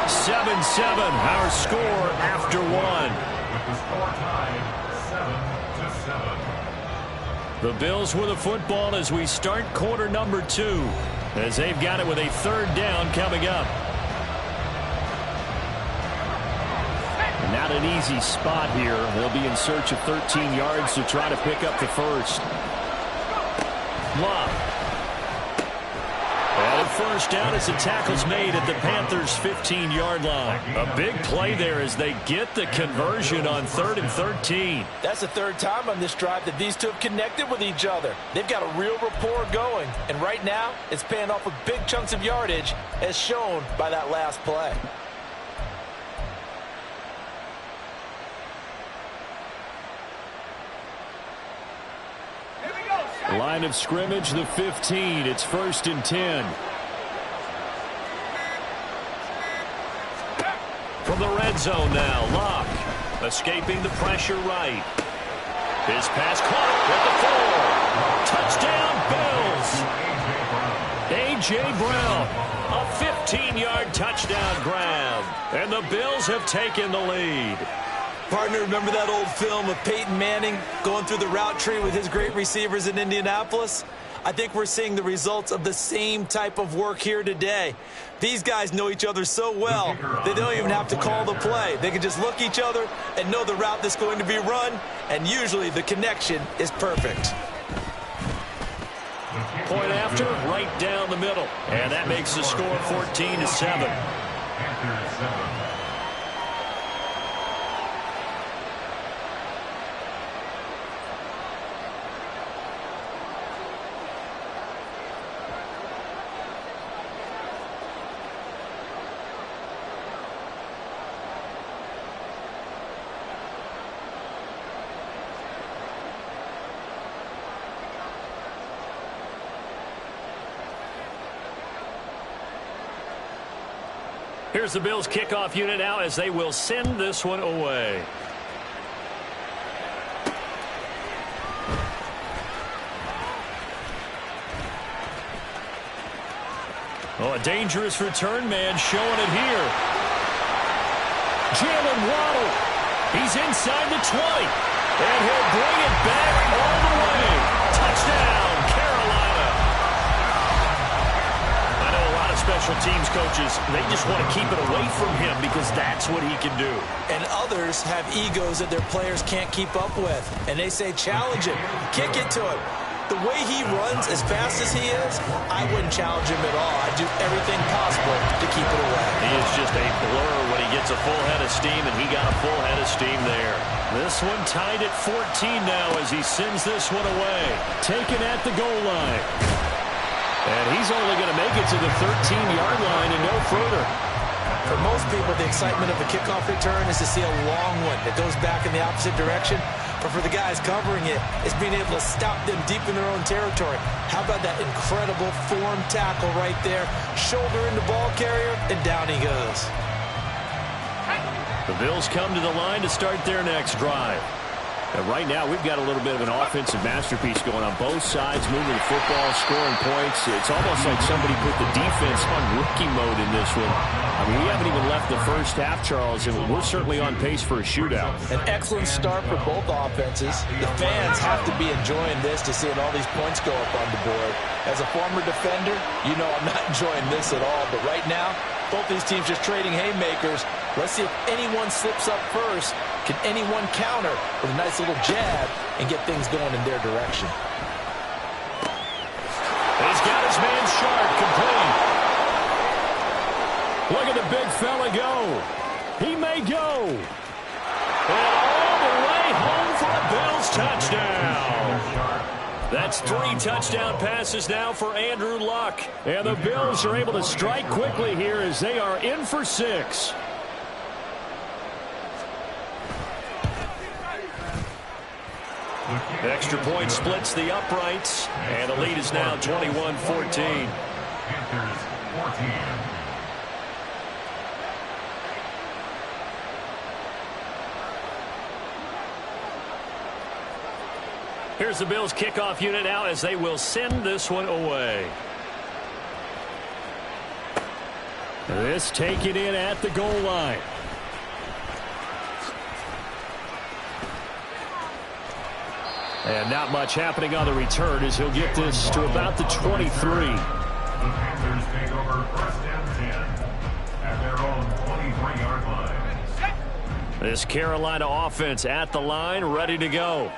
7-7, our score after 1. With the score tied 7-7. The Bills with a football as we start quarter number 2, as they've got it with a 3rd down coming up. Not an easy spot here. They'll be in search of 13 yards to try to pick up the first. Locke. And a first down as the tackle's made at the Panthers' 15-yard line. A big play there as they get the conversion on 3rd and 13. That's the 3rd time on this drive that these two have connected with each other. They've got a real rapport going, and right now it's paying off with big chunks of yardage, as shown by that last play. Line of scrimmage, the 15. It's 1st and 10. From the red zone now, Locke escaping the pressure right. His pass caught at the 4. Touchdown, Bills. A.J. Brown, a 15-yard touchdown grab. And the Bills have taken the lead. Partner, remember that old film of Peyton Manning going through the route tree with his great receivers in Indianapolis? I think we're seeing the results of the same type of work here today. These guys know each other so well, they don't even have to call the play. They can just look each other and know the route that's going to be run, and usually the connection is perfect. Point after, right down the middle. And that makes the score 14-7. Here's the Bills kickoff unit now as they will send this one away. Oh, a dangerous return man showing it here. Jalen Waddle. He's inside the 20. And he'll bring it back all the way. Touchdown, Carolina. special teams coaches, they just want to keep it away from him because that's what he can do. And others have egos that their players can't keep up with. And they say, challenge him, kick it to him. The way he runs as fast as he is, I wouldn't challenge him at all. I'd do everything possible to keep it away. He is just a blur when he gets a full head of steam, and he got a full head of steam there. This one tied at 14 now as he sends this one away. Taken at the goal line. And he's only going to make it to the 13-yard line and no further. For most people, the excitement of a kickoff return is to see a long one that goes back in the opposite direction. But for the guys covering it, it's being able to stop them deep in their own territory. How about that incredible form tackle right there? Shoulder in the ball carrier, and down he goes. The Bills come to the line to start their next drive. And right now, we've got a little bit of an offensive masterpiece going on both sides, moving the football, scoring points. It's almost like somebody put the defense on rookie mode in this one. I mean, we haven't even left the first half, Charles, and we're certainly on pace for a shootout. An excellent start for both offenses. The fans have to be enjoying this to seeing all these points go up on the board. As a former defender, you know I'm not enjoying this at all. But right now, both these teams just trading haymakers. Let's see if anyone slips up first. Can anyone counter with a nice little jab and get things going in their direction? He's got his man sharp, complete. Look at the big fella go. He may go. And all the way home for a Bills touchdown. That's 3 touchdown passes now for Andrew Luck. And the Bills are able to strike quickly here as they are in for 6. Extra point splits the uprights, and the lead is now 21-14. Panthers 14. Here's the Bills kickoff unit now as they will send this one away. This taken in at the goal line. And not much happening on the return as he'll get this to about the 23. The Panthers take over first and 10 at their own 23-yard line. This Carolina offense at the line, ready to go.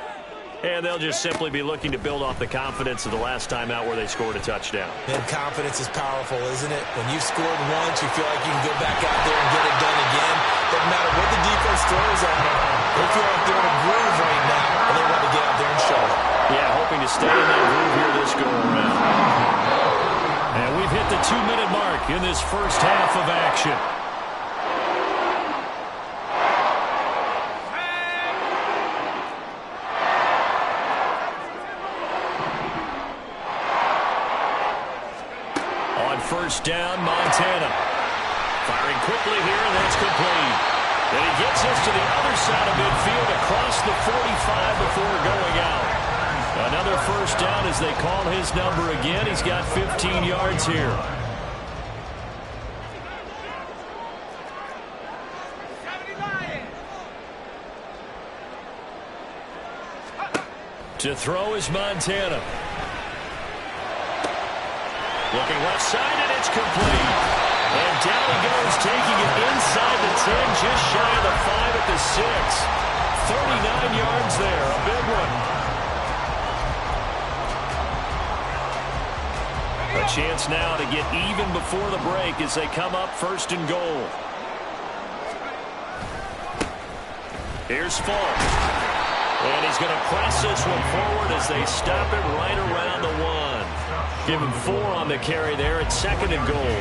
And they'll just simply be looking to build off the confidence of the last time out where they scored a touchdown. And confidence is powerful, isn't it? When you've scored once, you feel like you can go back out there and get it done again. Doesn't matter what the defense throws at them. They feel like they're in a groove right now, and they want to get out there and show it. Yeah, hoping to stay in that groove here this go-around. And we've hit the 2-minute mark in this first half of action. First down, Montana. Firing quickly here, and that's complete. And he gets us to the other side of midfield across the 45 before going out. Another first down as they call his number again. He's got 15 yards here. To throw is Montana. Looking left side, and it's complete. And down he goes, taking it inside the 10, just shy of the 5 at the 6. 39 yards there, a big one. A chance now to get even before the break as they come up first and goal. Here's Falk. And he's going to press this one forward as they stop it right around the 1. Give him 4 on the carry there at second and goal.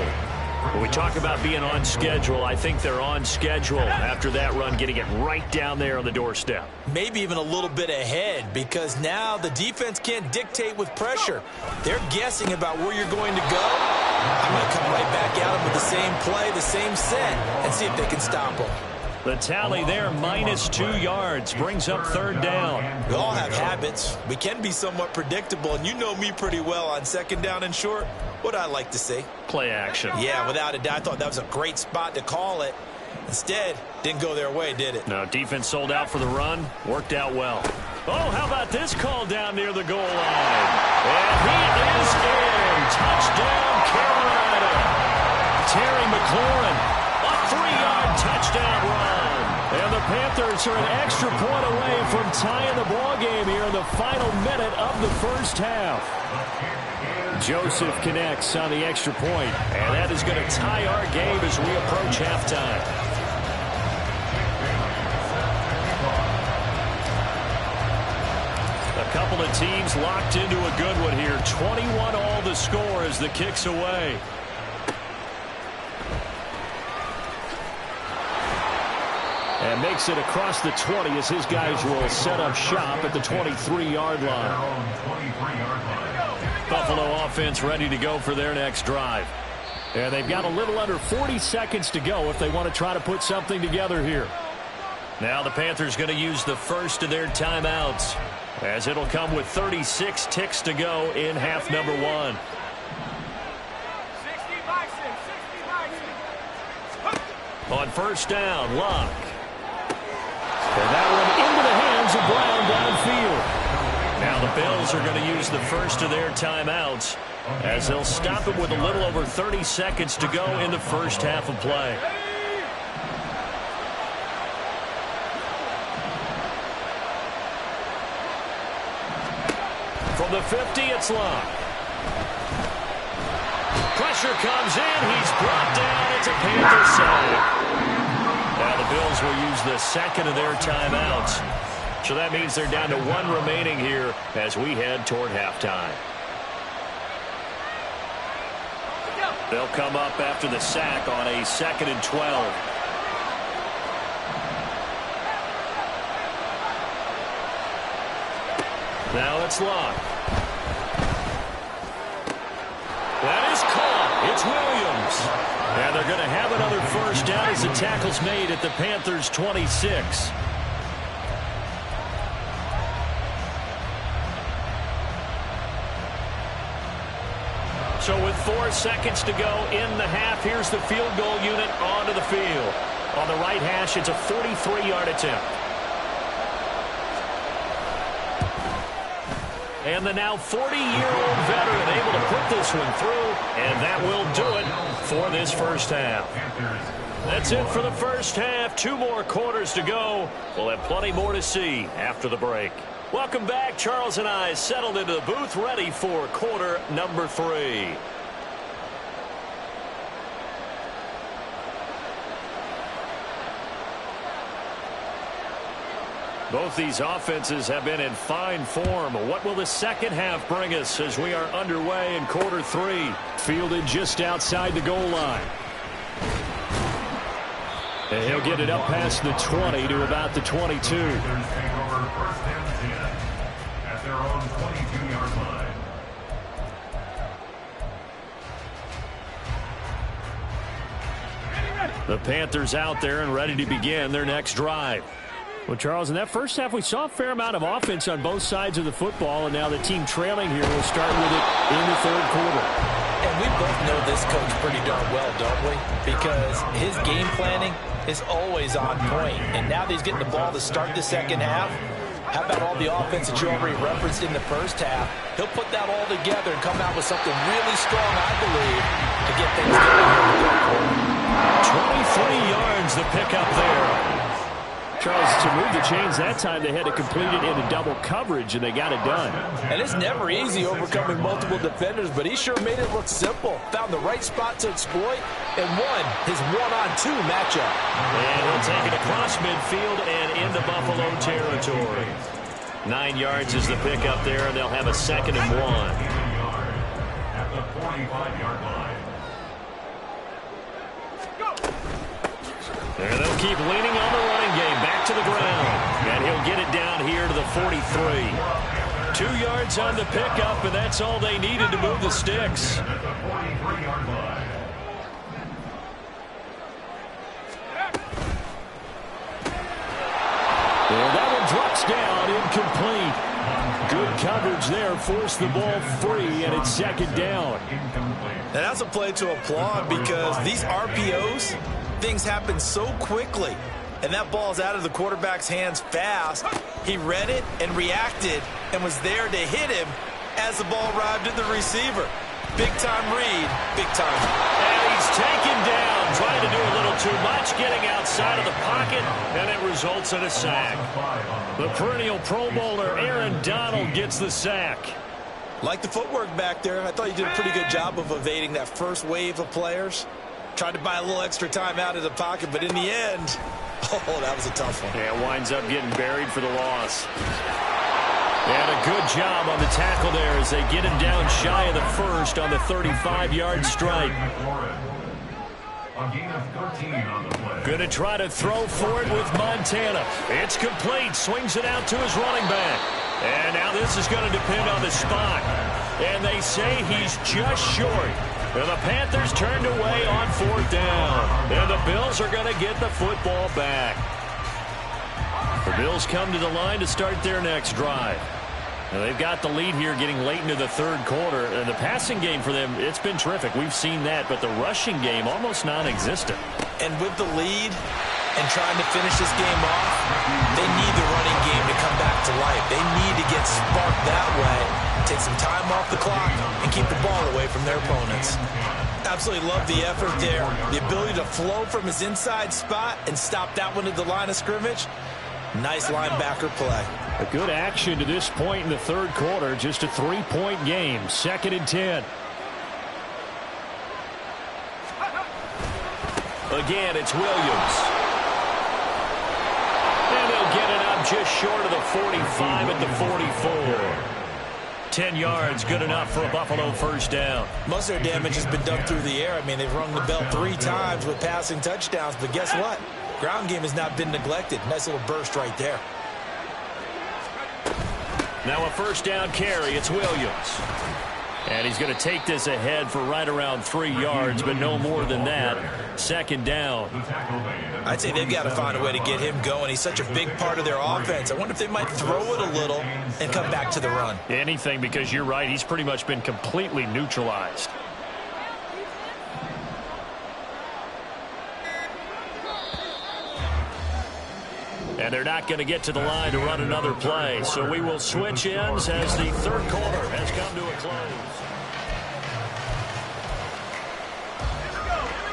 When we talk about being on schedule, I think they're on schedule after that run, getting it right down there on the doorstep. Maybe even a little bit ahead, because now the defense can't dictate with pressure. They're guessing about where you're going to go. I'm going to come right back at them with the same play, the same set, and see if they can stop them. The tally there, -2 yards, brings up third down. We all have habits. We can be somewhat predictable, and you know me pretty well on second down and short. What I like to see. Play action. Yeah, without a doubt. I thought that was a great spot to call it. Instead, didn't go their way, did it? No, defense sold out for the run. Worked out well. Oh, how about this call down near the goal line? And he is in. Touchdown, Carolina. McLaurin. A 3-yard touchdown run. And the Panthers are an extra point away from tying the ball game here in the final minute of the first half. Joseph connects on the extra point, and that is going to tie our game as we approach halftime. A couple of teams locked into a good one here. 21 all the score as the kick's away. And makes it across the 20 as his guys will set up shop at the 23-yard line. Buffalo offense ready to go for their next drive. And they've got a little under 40 seconds to go if they want to try to put something together here. Now the Panthers going to use the first of their timeouts, as it'll come with 36 ticks to go in half number 1. On first down, Locke. And that one into the hands of Brown downfield. Now the Bills are going to use the first of their timeouts, as they'll stop it with a little over 30 seconds to go in the first half of play. From the 50, it's Locke. Pressure comes in. He's brought down. It's a Panther sack. Now the Bills will use the second of their timeouts. So that means they're down to 1 remaining here as we head toward halftime. They'll come up after the sack on a 2nd and 12. Now it's Locke. That is caught. It's Williams. And they're going to have another first down as the tackle's made at the Panthers' 26. So with 4 seconds to go in the half, here's the field goal unit onto the field. On the right hash, it's a 43-yard attempt. And the now 40-year-old veteran able to put this one through, and that will do it for this first half. That's it for the first half. 2 more quarters to go. We'll have plenty more to see after the break. Welcome back. Charles and I settled into the booth, ready for quarter number 3. Both these offenses have been in fine form. What will the second half bring us as we are underway in quarter 3? Fielded just outside the goal line. And he'll get it up past the 20 to about the 22. The Panthers out there and ready to begin their next drive. Well, Charles, in that first half, we saw a fair amount of offense on both sides of the football, and now the team trailing here will start with it in the third quarter. And we both know this coach pretty darn well, don't we? Because his game planning is always on point. And now that he's getting the ball to start the second half, how about all the offense that you already referenced in the first half? He'll put that all together and come out with something really strong, I believe, to get things going here in the third quarter. 23 yards the pickup there. Charles, to move the chains that time, they had to complete it into double coverage, and they got it done. And it's never easy overcoming multiple defenders, but he sure made it look simple. Found the right spot to exploit and won his one-on-2 matchup. And he'll take it across midfield and into Buffalo territory. 9 yards is the pickup there, and they'll have a 2nd and 1. At the 45-yard line. And they'll keep leaning on the running game back to the ground. And he'll get it down here to the 43. 2 yards on the pickup, and that's all they needed to move the sticks. At the 43-yard line. And that one drops down, incomplete. Good coverage there, forced the ball free, and it's 2nd down. And that's a play to applaud because these RPOs, things happen so quickly. And that ball's out of the quarterback's hands fast. He read it and reacted and was there to hit him as the ball arrived at the receiver. Big time read, big time. And he's taken down, trying Much getting outside of the pocket, and it results in a sack. The perennial Pro Bowler Aaron Donald gets the sack. Like the footwork back there, I thought you did a pretty good job of evading that first wave of players. Tried to buy a little extra time out of the pocket, but in the end, oh, that was a tough one. Yeah, winds up getting buried for the loss. And a good job on the tackle there as they get him down shy of the first on the 35-yard strike. Going to try to throw for it with Montana. It's complete. Swings it out to his running back. And now this is going to depend on the spot. And they say he's just short. And the Panthers turned away on 4th down. And the Bills are going to get the football back. The Bills come to the line to start their next drive. Now they've got the lead here getting late into the 3rd quarter. And the passing game for them, it's been terrific. We've seen that. But the rushing game, almost non-existent. And with the lead and trying to finish this game off, they need the running game to come back to life. They need to get sparked that way, take some time off the clock, and keep the ball away from their opponents. Absolutely love the effort there. The ability to flow from his inside spot and stop that one at the line of scrimmage. Nice linebacker play. A good action to this point in the 3rd quarter. Just a 3-point game. 2nd and 10. Again, it's Williams. And they'll get it up just short of the 45 at the 44. 10 yards, good enough for a Buffalo 1st down. Most of their damage has been done through the air. I mean, they've rung the bell 3 times with passing touchdowns, but guess what? Ground game has not been neglected. Nice little burst right there. Now a 1st down carry. It's Williams. And he's going to take this ahead for right around 3 yards, but no more than that. 2nd down. I'd say they've got to find a way to get him going. He's such a big part of their offense. I wonder if they might throw it a little and come back to the run. Anything, because you're right. He's pretty much been completely neutralized. And they're not going to get to the line to run another play. So we will switch ends as the 3rd quarter has come to a close.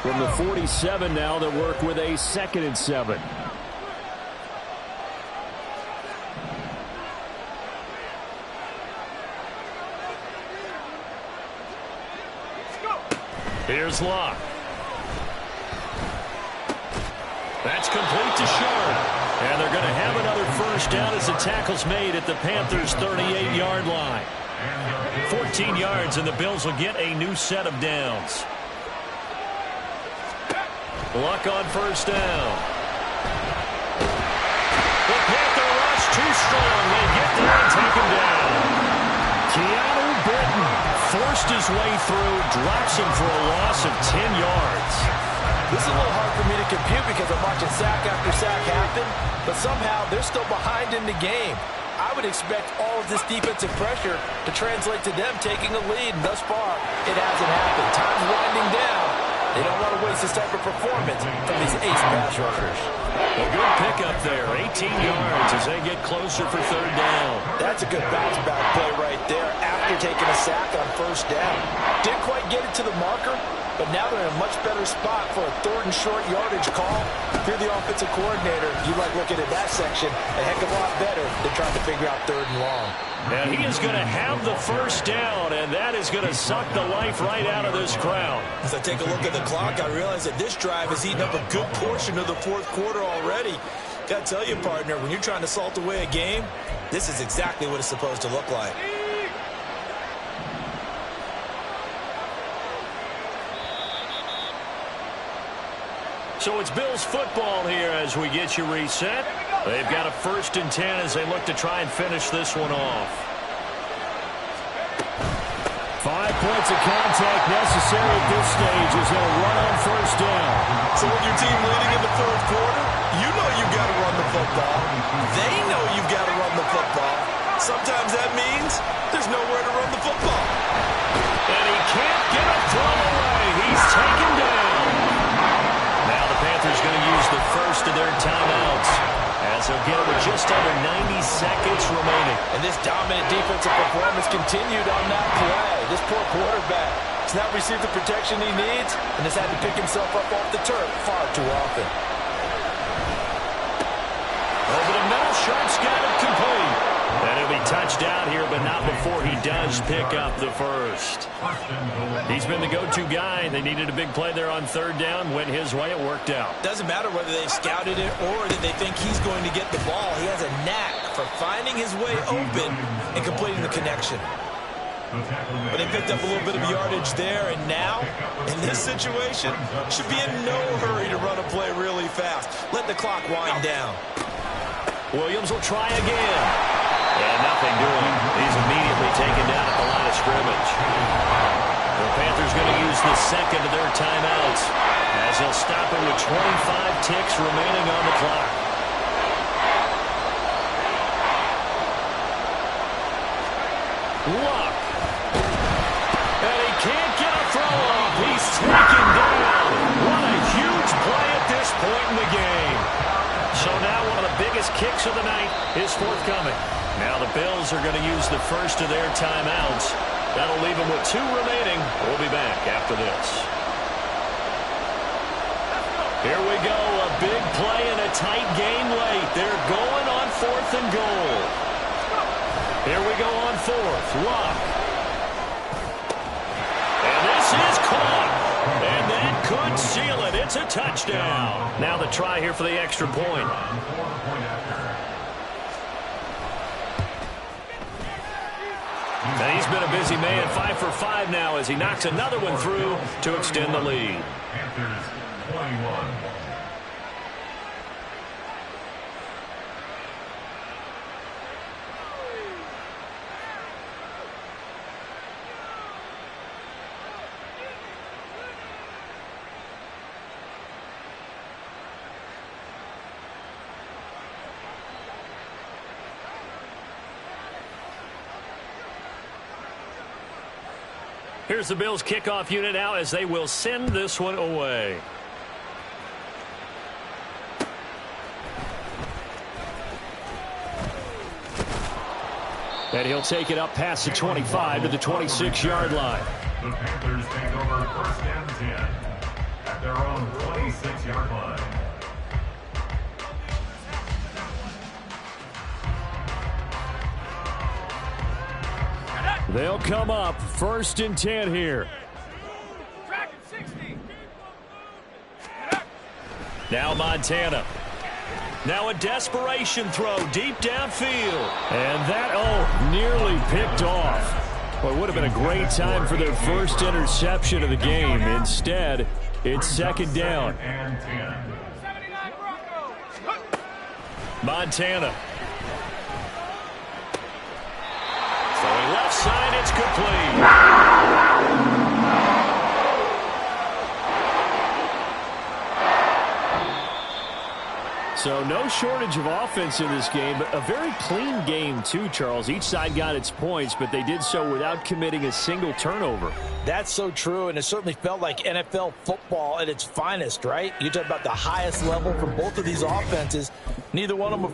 From the 47 now, they work with a 2nd and 7. Here's Locke. That's complete to Sharp. And they're going to have another 1st down as the tackle's made at the Panthers' 38-yard line. 14 yards, and the Bills will get a new set of downs. Luck on 1st down. The Panther rush too strong. They get there and take him down. Keanu Britton forced his way through, drops him for a loss of 10 yards. This is a little hard for me to compute because I'm watching sack after sack happen, but somehow they're still behind in the game. I would expect all of this defensive pressure to translate to them taking a lead, and thus far, it hasn't happened. Time's winding down. They don't want to waste this type of performance from these ace pass rushers. A good pickup there, 18 yards as they get closer for 3rd down. That's a good bounce back play right there after taking a sack on 1st down. Didn't quite get it to the marker, but now they're in a much better spot for a 3rd and short yardage call. If you're the offensive coordinator, you like looking at that section a heck of a lot better than trying to figure out 3rd and long. And he is going to have the 1st down, and that is going to suck the life right out of this crowd. As I take a look at the clock, I realize that this drive has eaten up a good portion of the 4th quarter already. Got to tell you, partner, when you're trying to salt away a game, this is exactly what it's supposed to look like. So it's Bills football here as we get you reset. They've got a 1st and 10 as they look to try and finish this one off. 5 points of contact necessary at this stage as they'll run on 1st down. So when your team leading in the 4th quarter, you know you've got to run the football. They know you've got to run the football. Sometimes that means there's nowhere to run the football. And he can't get a throw away. He's taken down. Now the Panthers going to use the 1st of their timeouts as they'll get it with just under 90 seconds remaining. And this dominant defensive performance continued on that play. This poor quarterback has not received the protection he needs and has had to pick himself up off the turf far too often. Over the middle, Sharp's got it complete. And he'll be touched out here, but not before he does pick up the first. He's been the go-to guy. They needed a big play there on third down. Went his way. It worked out. Doesn't matter whether they've scouted it or that they think he's going to get the ball. He has a knack for finding his way open and completing the connection. But they picked up a little bit of yardage there, and now, in this situation, should be in no hurry to run a play really fast. Let the clock wind down. Williams will try again. And nothing doing. He's immediately taken down at the line of scrimmage. The Panthers going to use the second of their timeouts as they'll stop him with 25 ticks remaining on the clock. Luck. And he can't get a throw off. He's taken down. What a huge play at this point in the game. So now one of the biggest kicks of the night is forthcoming. Now the Bills are going to use the first of their timeouts. That'll leave them with 2 remaining. We'll be back after this. Here we go. A big play in a tight game late. They're going on 4th and goal. Here we go on 4th. Luck. And this is caught. And that could seal it. It's a touchdown. Now the try here for the extra point. And he's been a busy man, 5 for 5 now as he knocks another one through to extend the lead. Panthers 21. Here's the Bills kickoff unit now as they will send this one away. And he'll take it up past the 25 to the 26-yard line. The Panthers take over 1st and 10 at their own 26-yard line. They'll come up 1st and 10 here. Now Montana. Now a desperation throw deep downfield. And that, nearly picked off. Well, it would have been a great time for their first interception of the game. Instead, it's 2nd down. And 10. Montana. Throwing left side, it's complete. So no shortage of offense in this game, but a very clean game too, Charles. Each side got its points, but they did so without committing a single turnover. That's so true, and it certainly felt like NFL football at its finest, right? You talk about the highest level from both of these offenses. Neither one of them...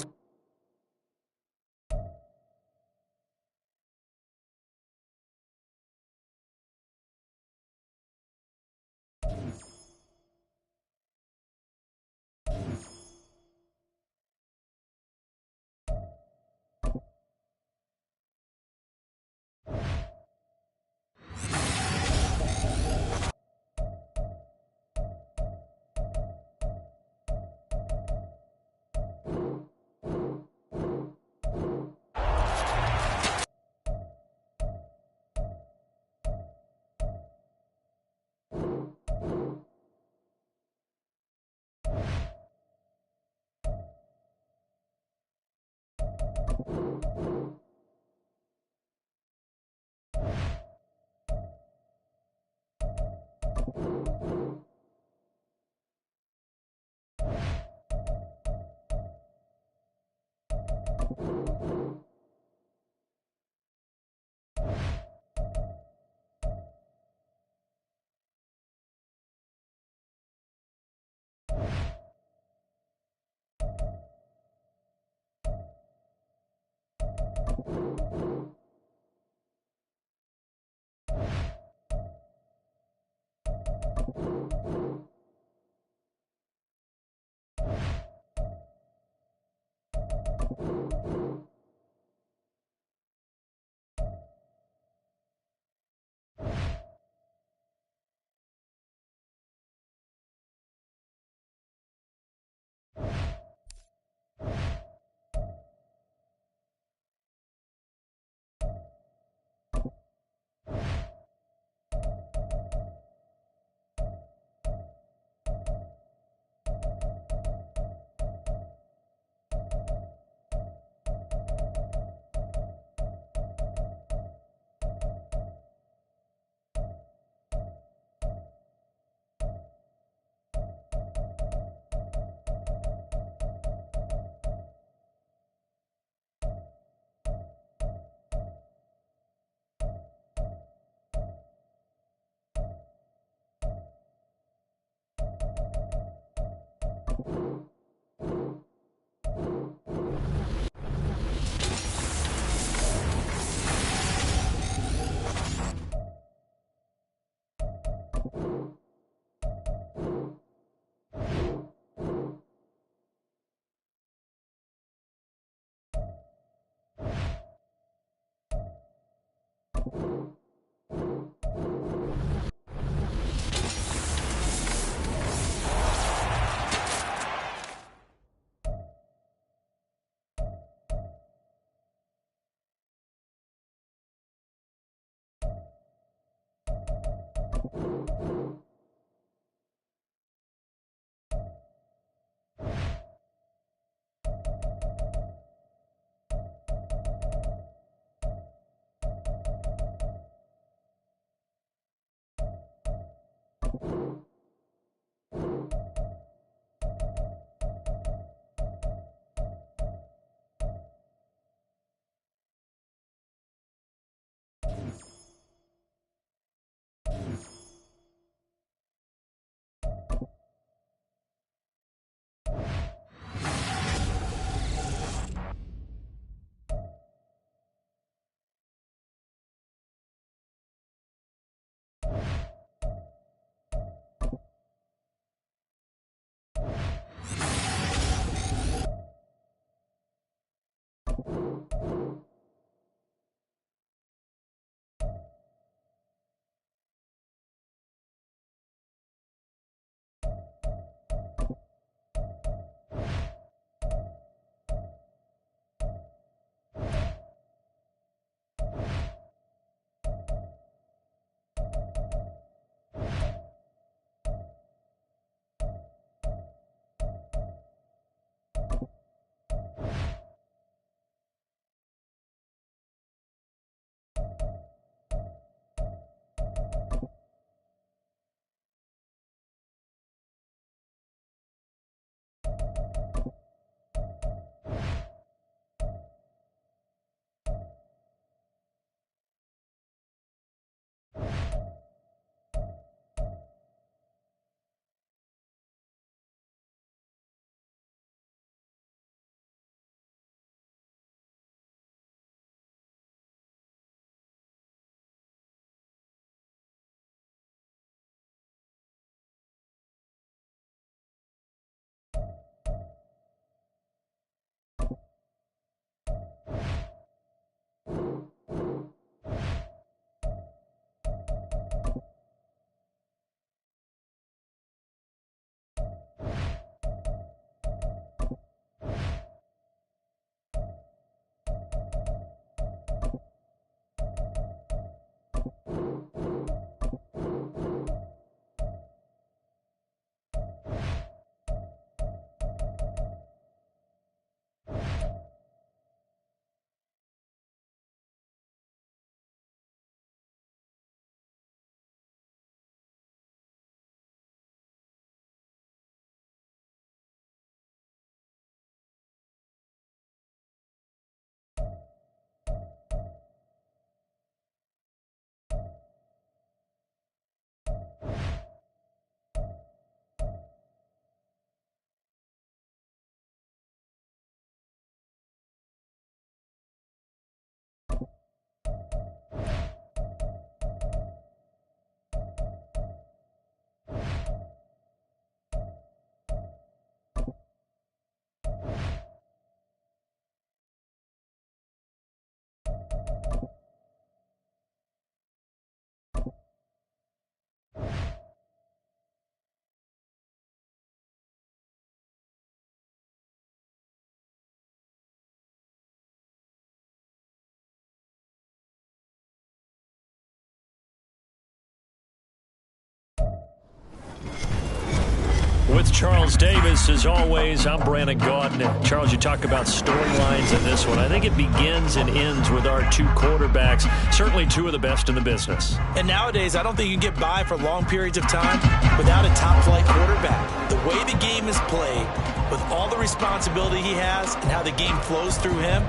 With Charles Davis, as always, I'm Brandon Gaudin. Charles, you talk about storylines in this one. I think it begins and ends with our two quarterbacks, certainly two of the best in the business. And nowadays, I don't think you can get by for long periods of time without a top-flight quarterback. The way the game is played, with all the responsibility he has and how the game flows through him,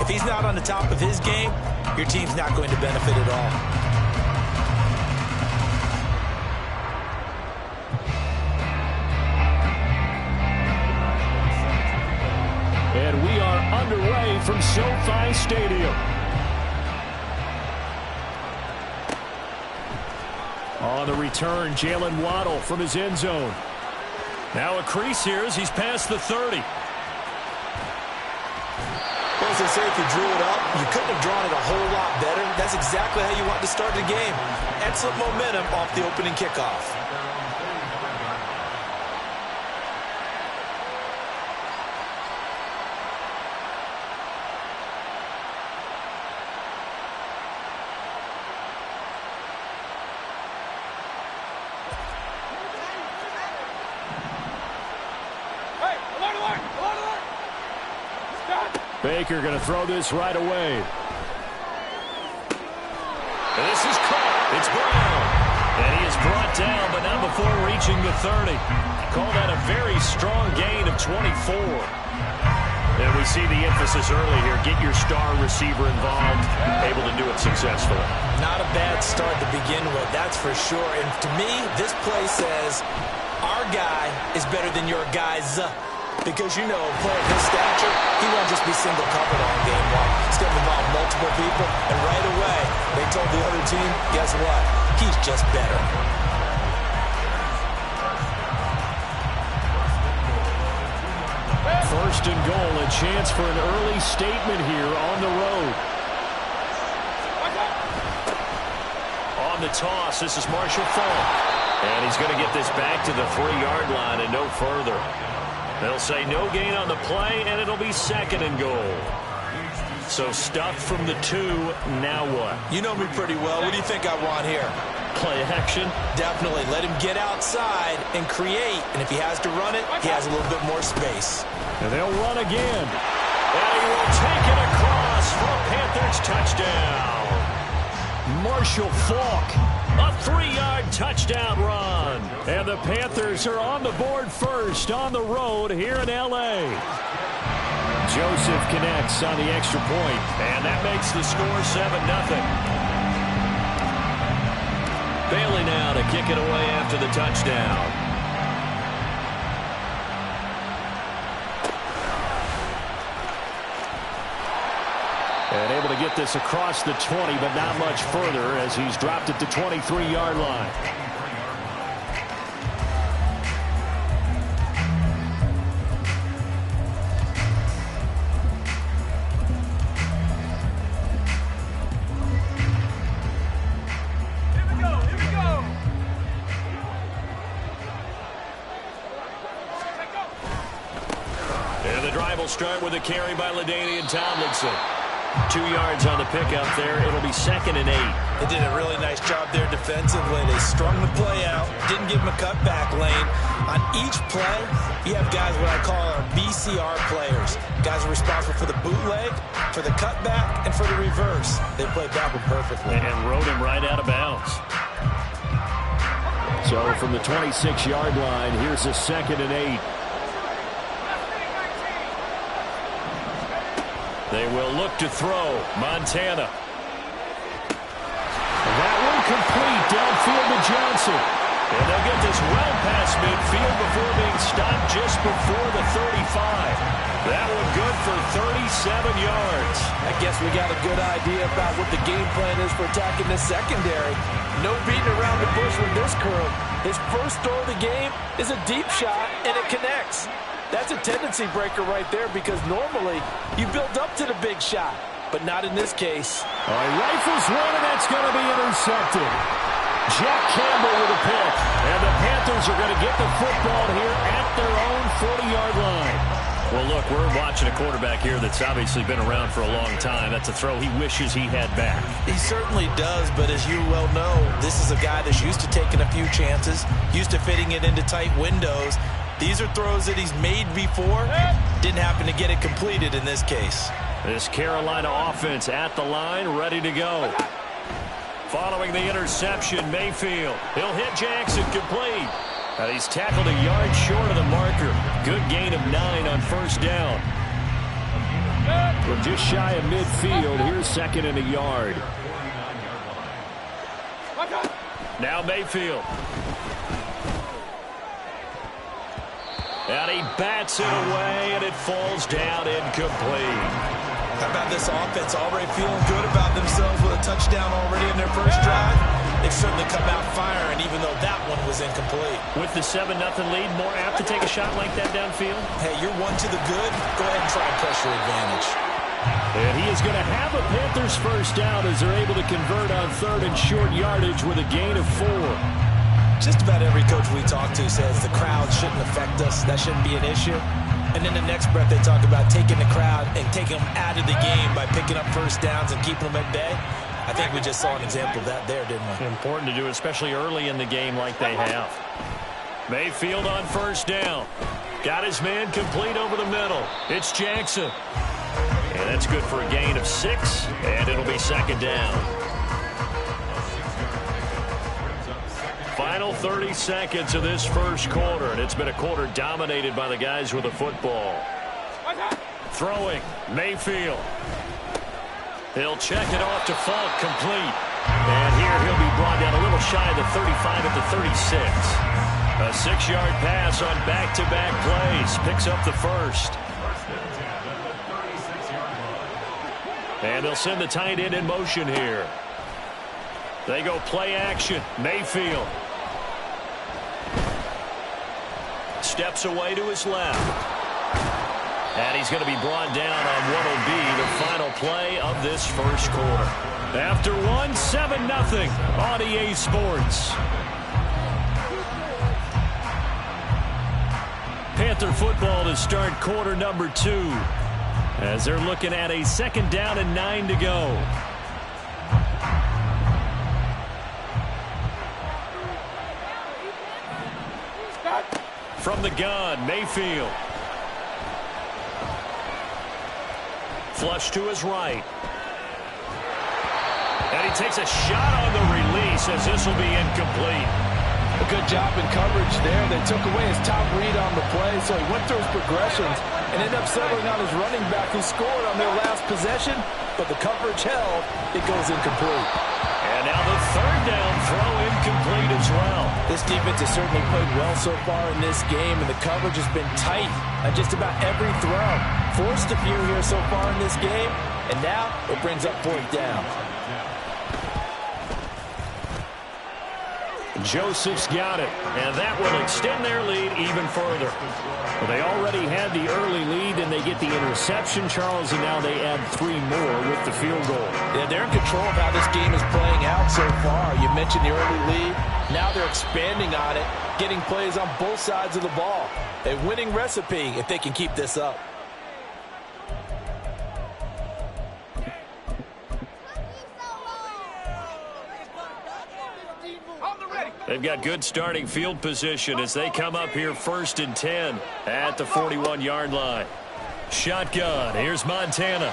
if he's not on the top of his game, your team's not going to benefit at all. And we are underway from SoFi Stadium. On the return, Jalen Waddle from his end zone. Now a crease here as he's past the 30. Well, as they say, if you drew it up, you couldn't have drawn it a whole lot better. That's exactly how you want to start the game. Excellent momentum off the opening kickoff. Baker going to throw this right away. And this is caught. It's Brown. And he is brought down, but not before reaching the 30. Call that a very strong gain of 24. And we see the emphasis early here. Get your star receiver involved. Able to do it successfully. Not a bad start to begin with, that's for sure. And to me, this play says, our guy is better than your guy's. Because, you know, a player of his stature, he won't just be single covered on game one. He's going to involve multiple people, and right away, they told the other team, guess what? He's just better. First and goal, a chance for an early statement here on the road. On the toss, this is Marshall Faulk. And he's going to get this back to the 3-yard line and no further. They'll say no gain on the play, and it'll be second and goal. So stuffed from the 2, now what? You know me pretty well. What do you think I want here? Play action? Definitely. Let him get outside and create. And if he has to run it, he has a little bit more space. And they'll run again. And he will take it across for a Panthers touchdown. Marshall Faulk, a 3-yard touchdown run. And the Panthers are on the board first on the road here in L.A. Joseph connects on the extra point, and that makes the score 7-0. Bailey now to kick it away after the touchdown. And able to get this across the 20, but not much further as he's dropped it to 23-yard line. And the drive will start with a carry by LaDainian Tomlinson. 2 yards on the pickup there. It'll be 2nd and 8. They did a really nice job there defensively. They strung the play out, didn't give him a cutback lane. On each play, you have guys what I call our BCR players. Guys are responsible for the bootleg, for the cutback, and for the reverse. They played that one perfectly. And rode him right out of bounds. So from the 26-yard line, here's a 2nd and 8. They will look to throw. Montana. That one complete downfield to Johnson. And they'll get this well past midfield before being stopped just before the 35. That one good for 37 yards. I guess we got a good idea about what the game plan is for attacking this secondary. No beating around the bush with this crew. His first throw of the game is a deep shot, and it connects. That's a tendency breaker right there because normally you build up to the big shot, but not in this case. All right, rifles one, and that's going to be intercepted. Jack Campbell with a pick, and the Panthers are going to get the football here at their own 40-yard line. Well, look, we're watching a quarterback here that's obviously been around for a long time. That's a throw he wishes he had back. He certainly does, but as you well know, this is a guy that's used to taking a few chances, used to fitting it into tight windows. These are throws that he's made before. Didn't happen to get it completed in this case. This Carolina offense at the line, ready to go. Following the interception, Mayfield. He'll hit Jackson complete. He's tackled a yard short of the marker. Good gain of 9 on first down. We're just shy of midfield. Here's second and a yard. Now Mayfield. And he bats it away, and it falls down incomplete. How about this offense already feeling good about themselves with a touchdown already in their first drive? They've certainly come out firing, even though that one was incomplete. With the 7-0 lead, more apt to take a shot like that downfield? Hey, you're one to the good. Go ahead and try and pressure advantage. And he is going to have a Panthers first down as they're able to convert on third and short yardage with a gain of 4. Just about every coach we talk to says the crowd shouldn't affect us. That shouldn't be an issue. And then the next breath they talk about taking the crowd and taking them out of the game by picking up first downs and keeping them at bay. I think we just saw an example of that there, didn't we? Important to do, especially early in the game like they have. Mayfield on first down. Got his man complete over the middle. It's Jackson. And that's good for a gain of 6, and it'll be second down. Final 30 seconds of this first quarter, and it's been a quarter dominated by the guys with the football. Throwing, Mayfield. He'll check it off to Falk, complete. And here he'll be brought down a little shy of the 35 at the 36. A 6-yard pass on back-to-back plays. Picks up the first. And they'll send the tight end in motion here. They go play action. Mayfield. Steps away to his left. And he's going to be brought down on what will be the final play of this first quarter. After 7-0 on EA Sports. Panther football to start quarter number 2. As they're looking at a 2nd down and 9 to go. From the gun, Mayfield. Flush to his right. And he takes a shot on the release as this will be incomplete. A good job in coverage there. They took away his top read on the play, so he went through his progressions and ended up settling on his running back who scored on their last possession, but the coverage held. It goes incomplete. And now the 3rd down throw incomplete as well. This defense has certainly played well so far in this game, and the coverage has been tight on just about every throw. Forced a few here so far in this game, and now it brings up 4th down. Joseph's got it, and that will extend their lead even further. Well, they already had the early lead, and they get the interception, Charles, and now they add 3 more with the field goal. Yeah, they're in control of how this game is playing out so far. You mentioned the early lead. Now they're expanding on it, getting plays on both sides of the ball. A winning recipe if they can keep this up. They've got good starting field position as they come up here 1st and 10 at the 41-yard line. Shotgun. Here's Montana.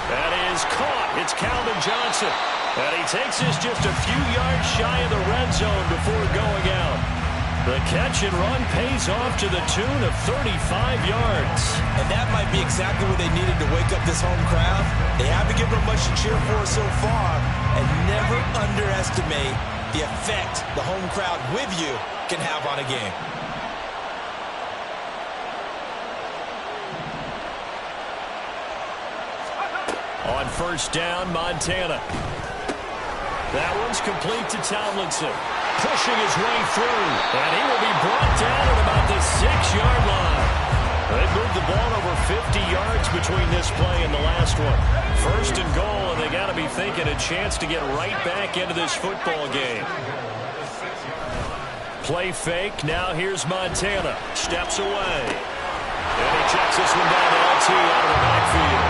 That is caught. It's Calvin Johnson. And he takes this just a few yards shy of the red zone before going out. The catch and run pays off to the tune of 35 yards. And that might be exactly what they needed to wake up this home crowd. They haven't given them much to cheer for so far. And never underestimate the effect the home crowd with you can have on a game. On first down, Montana. That one's complete to Tomlinson. Pushing his way through. And he will be brought down at about the 6-yard line. They've moved the ball over 50 yards between this play and the last one. 1st and goal, and they got to be thinking a chance to get right back into this football game. Play fake. Now here's Montana. Steps away. And he checks this one down to LT out of the backfield.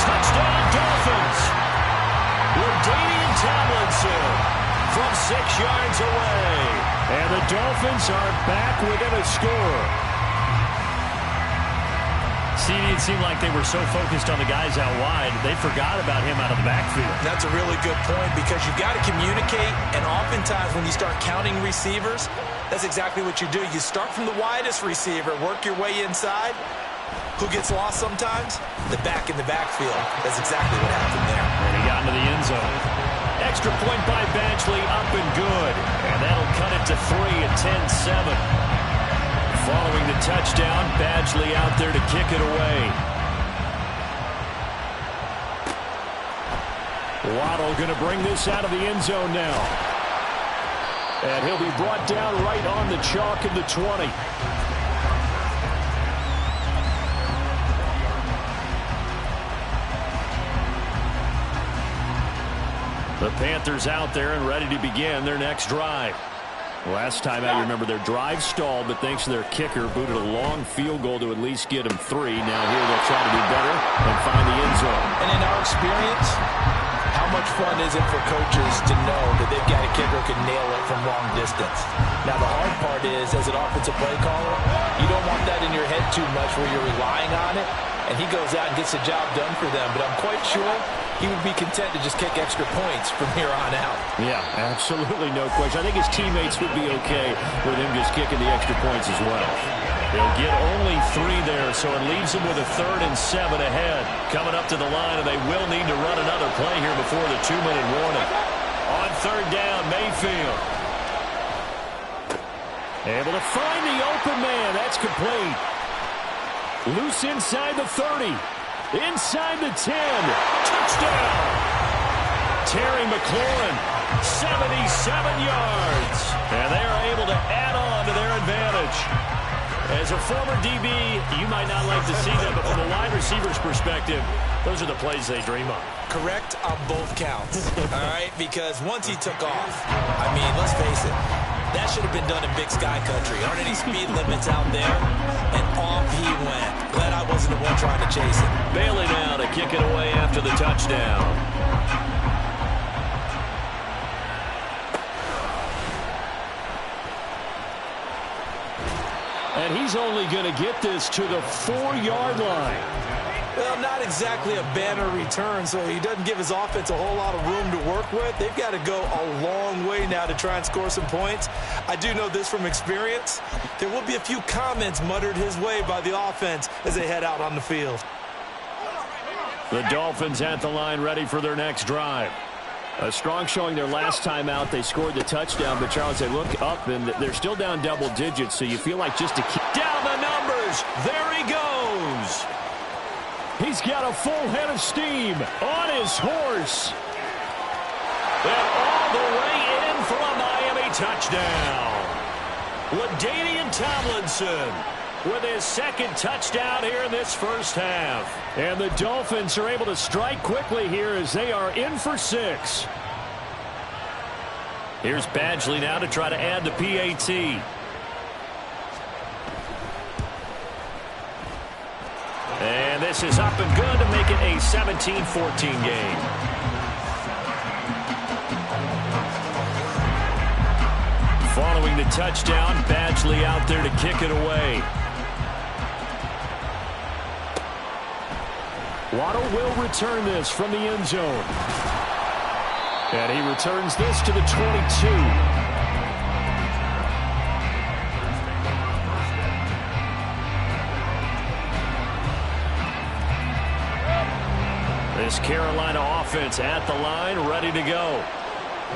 Touchdown, Dolphins. LaDainian Tomlinson from 6 yards away. And the Dolphins are back within a score. See, it seemed like they were so focused on the guys out wide, they forgot about him out of the backfield. That's a really good point because you've got to communicate, and oftentimes when you start counting receivers, that's exactly what you do. You start from the widest receiver, work your way inside. Who gets lost sometimes? The back in the backfield. That's exactly what happened there. And he got into the end zone. Extra point by Badgley, up and good. And that'll cut it to 3 at 10-7. Following the touchdown, Badgley out there to kick it away. Waddle going to bring this out of the end zone now. And he'll be brought down right on the chalk of the 20. The Panthers out there and ready to begin their next drive. Last time out, you remember their drive stalled, but thanks to their kicker, booted a long field goal to at least get them 3. Now here they'll try to do better and find the end zone. And in our experience, how much fun is it for coaches to know that they've got a kicker who can nail it from long distance? Now, the hard part is, as an offensive play caller, you don't want that in your head too much where you're relying on it, and he goes out and gets the job done for them. But I'm quite sure he would be content to just kick extra points from here on out. Yeah, absolutely no question. I think his teammates would be okay with him just kicking the extra points as well. They'll get only 3 there, so it leaves them with a 3rd and 7 ahead. Coming up to the line, and they will need to run another play here before the 2-minute warning. On 3rd down, Mayfield. Able to find the open man. That's complete. Loose inside the 30. Inside the 10. Touchdown. Terry McLaurin, 77 yards. And they are able to add on to their advantage. As a former DB, you might not like to see that, but from a wide receiver's perspective, those are the plays they dream of. Correct on both counts, all right? Because once he took off, I mean, let's face it, that should have been done in Big Sky Country. Aren't any speed limits out there? And off he went. Glad I wasn't the one trying to chase it. Bailey now to kick it away after the touchdown. And he's only going to get this to the 4-yard line. Well, not exactly a banner return, so he doesn't give his offense a whole lot of room to work with. They've got to go a long way now to try and score some points. I do know this from experience. There will be a few comments muttered his way by the offense as they head out on the field. The Dolphins at the line ready for their next drive. A strong showing their last time out. They scored the touchdown, but Charles, they look up, and they're still down double digits, so you feel like just to keep down the numbers. There he goes. He's got a full head of steam on his horse. And all the way in for a Miami touchdown. LaDainian Tomlinson with his 2nd touchdown here in this first half. And the Dolphins are able to strike quickly here as they are in for 6. Here's Badgley now to try to add the PAT. And this is up and good to make it a 17-14 game. Following the touchdown, Badgley out there to kick it away. Waddle will return this from the end zone. And he returns this to the 22. This Carolina offense at the line, ready to go.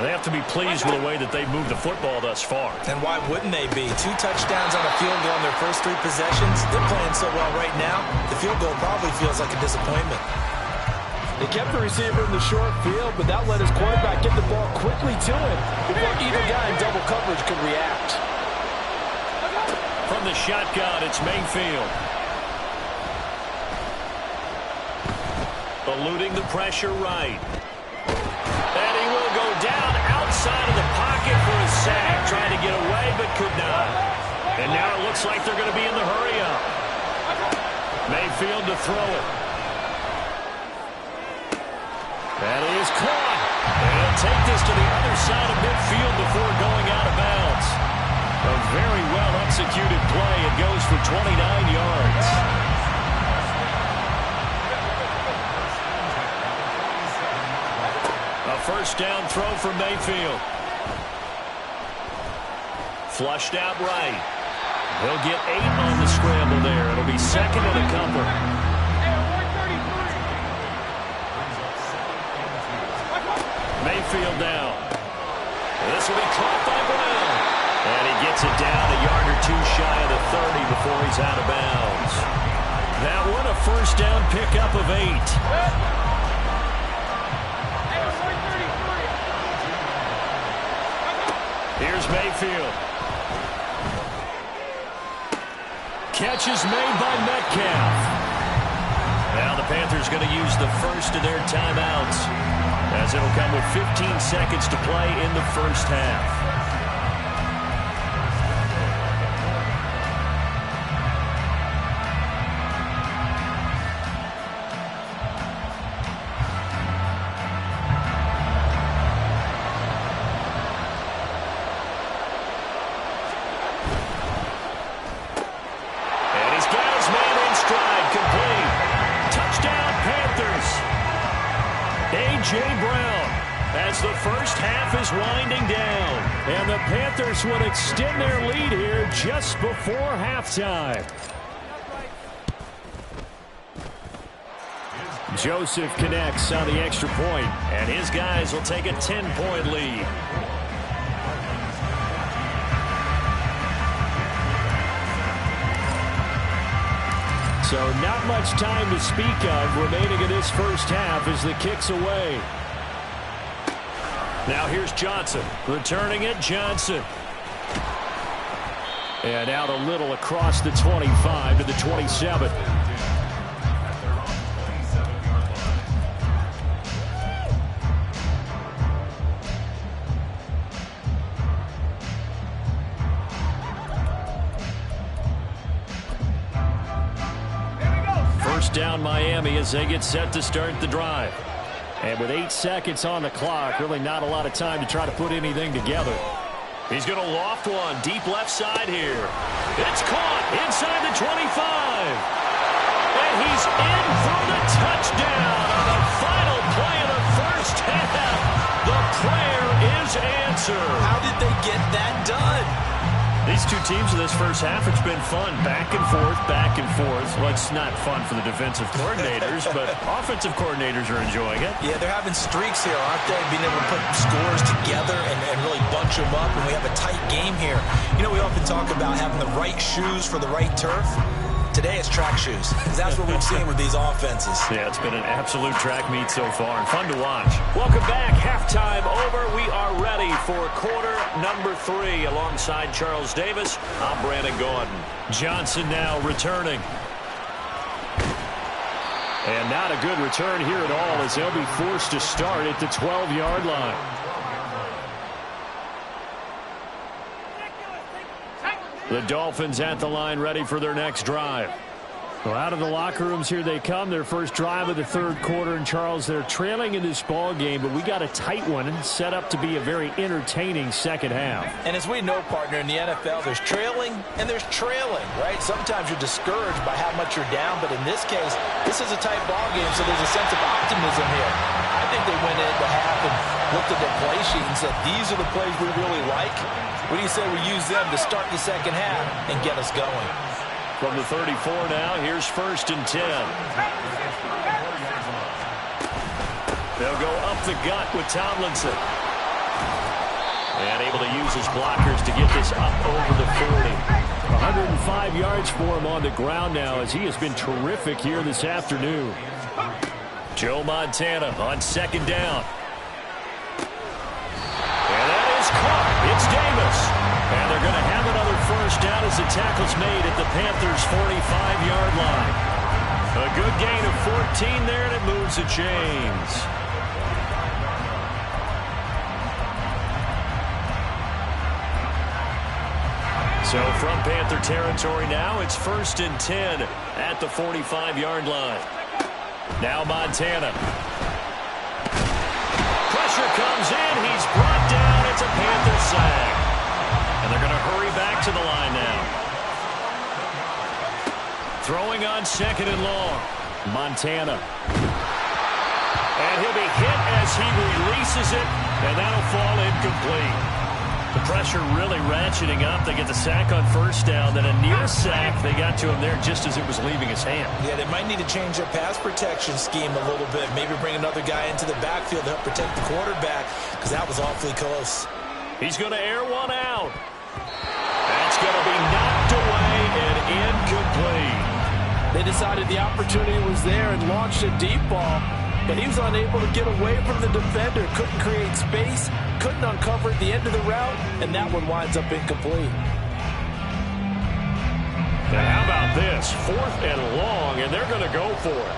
They have to be pleased with the way that they've moved the football thus far. And why wouldn't they be? 2 touchdowns on a field goal in their first 3 possessions. They're playing so well right now, the field goal probably feels like a disappointment. They kept the receiver in the short field, but that let his quarterback get the ball quickly to him before either guy in double coverage could react. From the shotgun, it's Mayfield. Eluding the pressure right. And he will go down outside of the pocket for a sack. Trying to get away, but could not. And now it looks like they're going to be in the hurry-up. Mayfield to throw it. That is caught. And he'll take this to the other side of midfield before going out of bounds. very well-executed play. It goes for 29 yards. A first down throw for Mayfield. Flushed out right. He'll get 8 on the scramble there. It'll be second and a couple. Mayfield down. This will be caught by Brown. And he gets it down a yard or two shy of the 30 before he's out of bounds. That one a first down pickup of 8. Here's Mayfield. Catch is made by Metcalf. Now the Panthers going to use the first of their timeouts, as it'll come with 15 seconds to play in the first half. Winding down, and the Panthers would extend their lead here just before halftime. Joseph connects on the extra point, and his guys will take a 10-point lead. So not much time to speak of remaining in this first half as the kick's away. Now here's Johnson. Returning it, Johnson. And out a little across the 25 to the 27. First down Miami as they get set to start the drive. And with 8 seconds on the clock, really not a lot of time to try to put anything together. He's going to loft one deep left side here. It's caught inside the 25. And he's in for the touchdown on the final play of the first half. The prayer is answered. How did they get that done? These two teams in this first half, it's been fun. Back and forth, back and forth. Well, it's not fun for the defensive coordinators, but offensive coordinators are enjoying it. Yeah, they're having streaks here, aren't they? Being able to put scores together and really bunch them up, and we have a tight game here. You know, we often talk about having the right shoes for the right turf. Today it's track shoes, because that's what we've seen with these offenses. Yeah, it's been an absolute track meet so far, and fun to watch. Welcome back. Halftime over. We are ready for quarter number 3. Alongside Charles Davis, I'm Brandon Gordon. Johnson now returning. And not a good return here at all, as they'll be forced to start at the 12-yard line. The Dolphins at the line, ready for their next drive. Well, out of the locker rooms here they come. Their first drive of the third quarter. And, Charles, they're trailing in this ball game, but we got a tight one set up to be a very entertaining second half. And as we know, partner, in the NFL, there's trailing and there's trailing, right? Sometimes you're discouraged by how much you're down, but in this case, this is a tight ball game, so there's a sense of optimism here. I think they went into half and looked at their play sheet and said, these are the plays we really like. What do you say we use them to start the second half and get us going? From the 34 now, here's first and 10. They'll go up the gut with Tomlinson. And able to use his blockers to get this up over the 40. 105 yards for him on the ground now, as he has been terrific here this afternoon. Joe Montana on second down. And that is caught. It's Davis. And they're going to have another first down as the tackle's made at the Panthers' 45-yard line. A good gain of 14 there, and it moves the chains. So from Panther territory now, it's first and 10 at the 45-yard line. Now Montana. Pressure comes in. He's brought down. It's a Panther sack. And they're going to hurry back to the line. Throwing on second and long. Montana. And he'll be hit as he releases it, and that'll fall incomplete. The pressure really ratcheting up. They get the sack on first down, then a near sack. They got to him there just as it was leaving his hand. Yeah, they might need to change their pass protection scheme a little bit. Maybe bring another guy into the backfield to help protect the quarterback, because that was awfully close. He's going to air one out. That's going to be knocked away and incomplete. They decided the opportunity was there and launched a deep ball, but he was unable to get away from the defender. Couldn't create space, couldn't uncover at the end of the route, and that one winds up incomplete. And how about this? 4th and long, and they're going to go for it.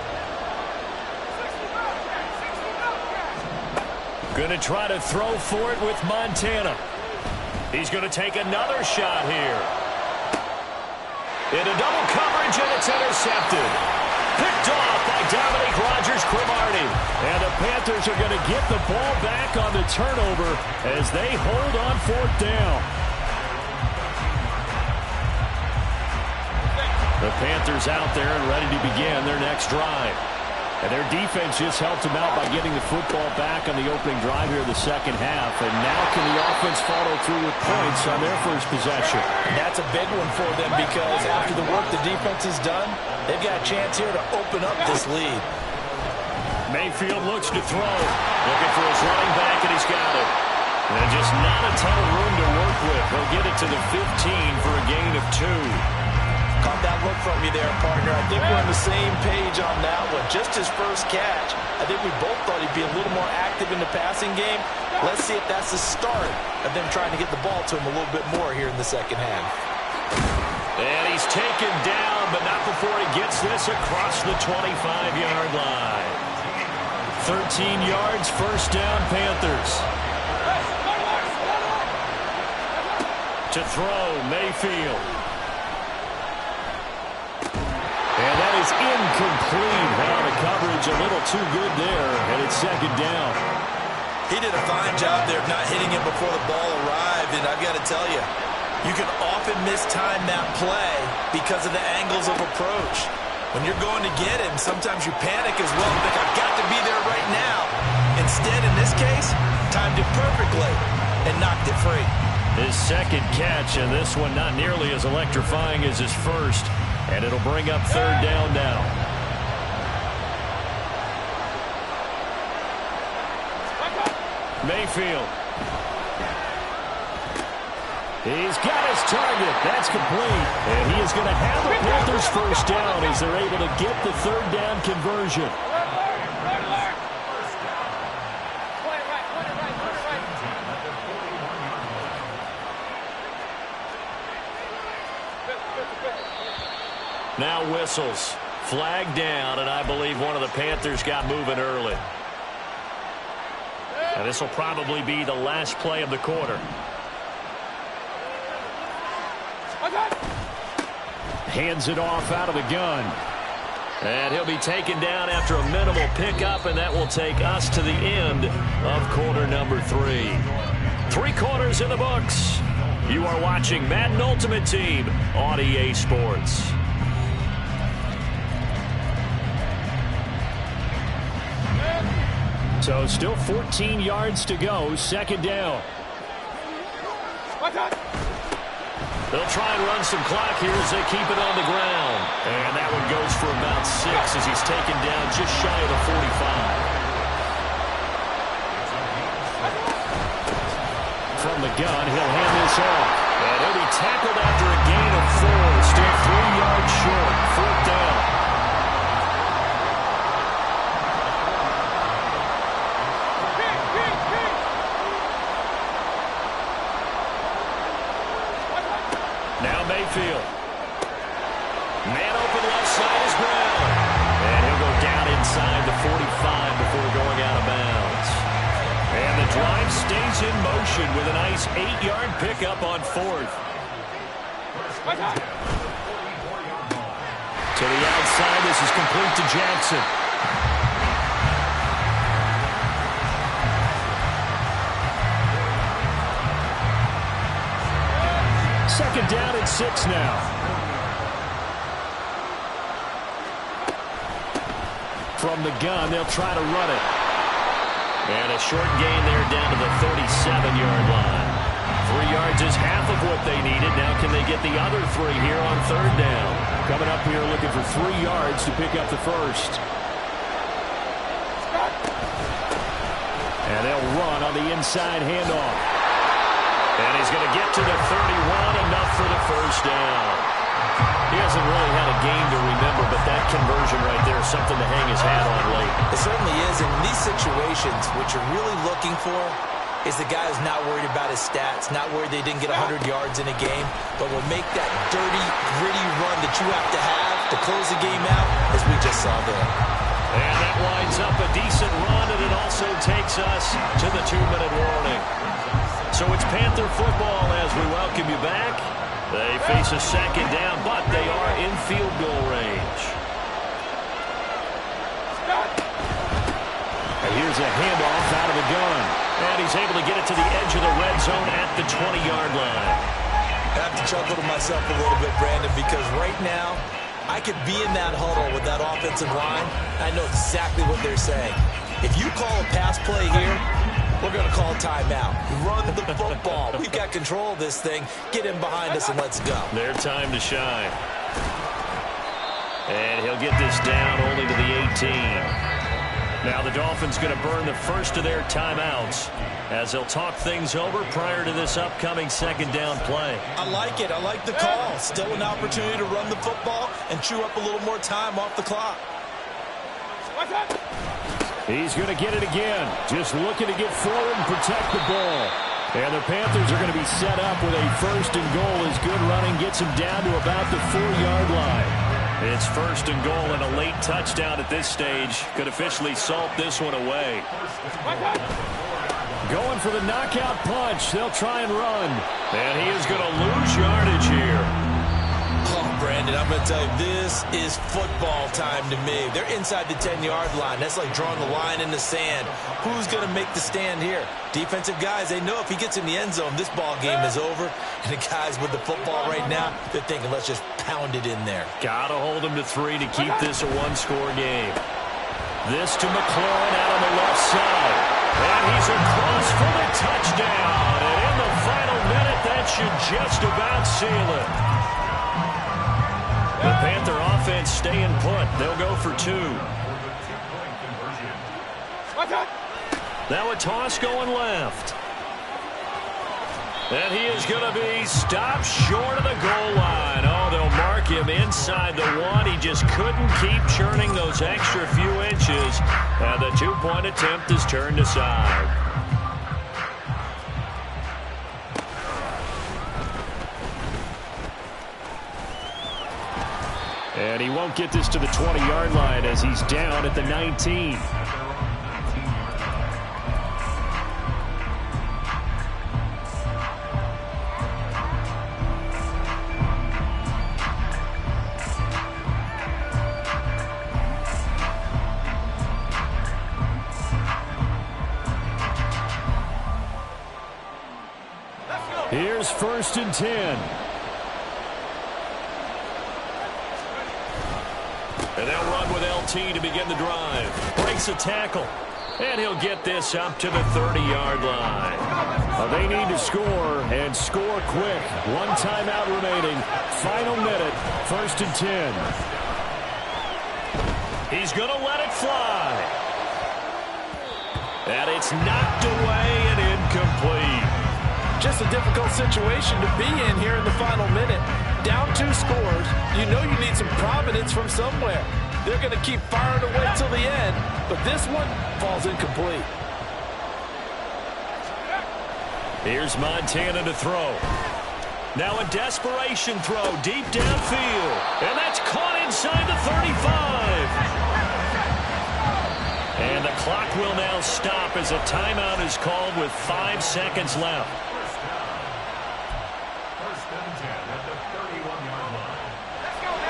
Going to try to throw for it with Montana. He's going to take another shot here. Into double coverage, and it's intercepted. Picked off by Dominique Rodgers-Cromartie. And the Panthers are going to get the ball back on the turnover as they hold on 4th down. The Panthers out there and ready to begin their next drive. And their defense just helped them out by getting the football back on the opening drive here in the second half. And now can the offense follow through with points on their first possession? And that's a big one for them, because after the work the defense has done, they've got a chance here to open up this lead. Mayfield looks to throw. Looking for his running back, and he's got it. And just not a ton of room to work with. He'll get it to the 15 for a gain of 2. Caught that look from you there, partner. I think we're on the same page on that one. Just his first catch. I think we both thought he'd be a little more active in the passing game. Let's see if that's the start of them trying to get the ball to him a little bit more here in the second half. And he's taken down, but not before he gets this across the 25-yard line. 13 yards, first down, Panthers. To throw, Mayfield. And that is incomplete. Well, the coverage a little too good there, and it's second down. He did a fine job there of not hitting him before the ball arrived, and I've got to tell you, you can often mistime that play because of the angles of approach. When you're going to get him, sometimes you panic as well and think, I've got to be there right now. Instead, in this case, timed it perfectly and knocked it free. His second catch, and this one not nearly as electrifying as his first. And it'll bring up third down now. Mayfield. He's got his target. That's complete. And he is going to have the Panthers first down as they're able to get the third down conversion. Now whistles. Flag down, and I believe one of the Panthers got moving early. And this will probably be the last play of the quarter. Hands it off out of the gun. And he'll be taken down after a minimal pickup, and that will take us to the end of quarter number 3. 3 quarters in the books. You are watching Madden Ultimate Team on EA Sports. So still 14 yards to go, second down. They'll try and run some clock here as they keep it on the ground. And that one goes for about 6 as he's taken down just shy of the 45. From the gun, he'll hand this off. And he'll be tackled after a gain of 4. Still 3 yards short, fourth down. Mayfield. Man open left side is Brown. And he'll go down inside the 45 before going out of bounds. And the drive stays in motion with a nice 8-yard pickup on 4th. To the outside, this is complete to Jackson. Second down and 6 now. From the gun, they'll try to run it. And a short gain there down to the 37-yard line. 3 yards is half of what they needed. Now can they get the other 3 here on third down? Coming up here looking for 3 yards to pick up the first. And they'll run on the inside handoff. And he's going to get to the 31, enough for the first down. He hasn't really had a game to remember, but that conversion right there is something to hang his hat on late. It certainly is. In these situations, what you're really looking for is the guy who's not worried about his stats, not worried they didn't get 100 yards in a game, but will make that dirty, gritty run that you have to close the game out, as we just saw there. And that winds up a decent run, and it also takes us to the 2-minute warning. So it's Panther football as we welcome you back. They face a second down, but they are in field goal range. And here's a handoff out of the gun. And he's able to get it to the edge of the red zone at the 20-yard line. I have to chuckle to myself a little bit, Brandon, because right now I could be in that huddle with that offensive line. I know exactly what they're saying. If you call a pass play here, we're going to call timeout. Run the football. We've got control of this thing. Get in behind us and let's go. Their time to shine. And he'll get this down only to the 18. Now the Dolphins going to burn the first of their timeouts as they'll talk things over prior to this upcoming second down play. I like it. I like the call. Still an opportunity to run the football and chew up a little more time off the clock. He's going to get it again. Just looking to get forward and protect the ball. And the Panthers are going to be set up with a first and goal as good running gets him down to about the 4-yard line. It's first and goal, and a late touchdown at this stage could officially salt this one away. Going for the knockout punch. They'll try and run. And he is going to lose yardage here. Oh, Brandon, I'm going to tell you, this is football time to me. They're inside the 10-yard line. That's like drawing the line in the sand. Who's going to make the stand here? Defensive guys, they know if he gets in the end zone, this ball game is over. And the guys with the football right now, they're thinking, let's just pound it in there. Got to hold him to 3 to keep this a one-score game. This to McLaurin out on the left side. And he's across for the touchdown. And in the final minute, that should just about seal it. The Panther offense staying put. They'll go for 2. Now a toss going left. And he is going to be stopped short of the goal line. Oh, they'll mark him inside the 1. He just couldn't keep churning those extra few inches. And the 2-point attempt is turned aside. And he won't get this to the 20-yard line as he's down at the 19. Here's first and 10. And they'll run with LT to begin the drive. Breaks a tackle. And he'll get this up to the 30-yard line. They need to score, and score quick. 1 timeout remaining. Final minute, first and 10. He's going to let it fly. And it's knocked away and incomplete. Just a difficult situation to be in here in the final minute. Down 2 scores. You know you need some providence from somewhere. They're going to keep firing away till the end, but this one falls incomplete. Here's Montana to throw. Now a desperation throw deep downfield. And that's caught inside the 35. And the clock will now stop as a timeout is called with 5 seconds left.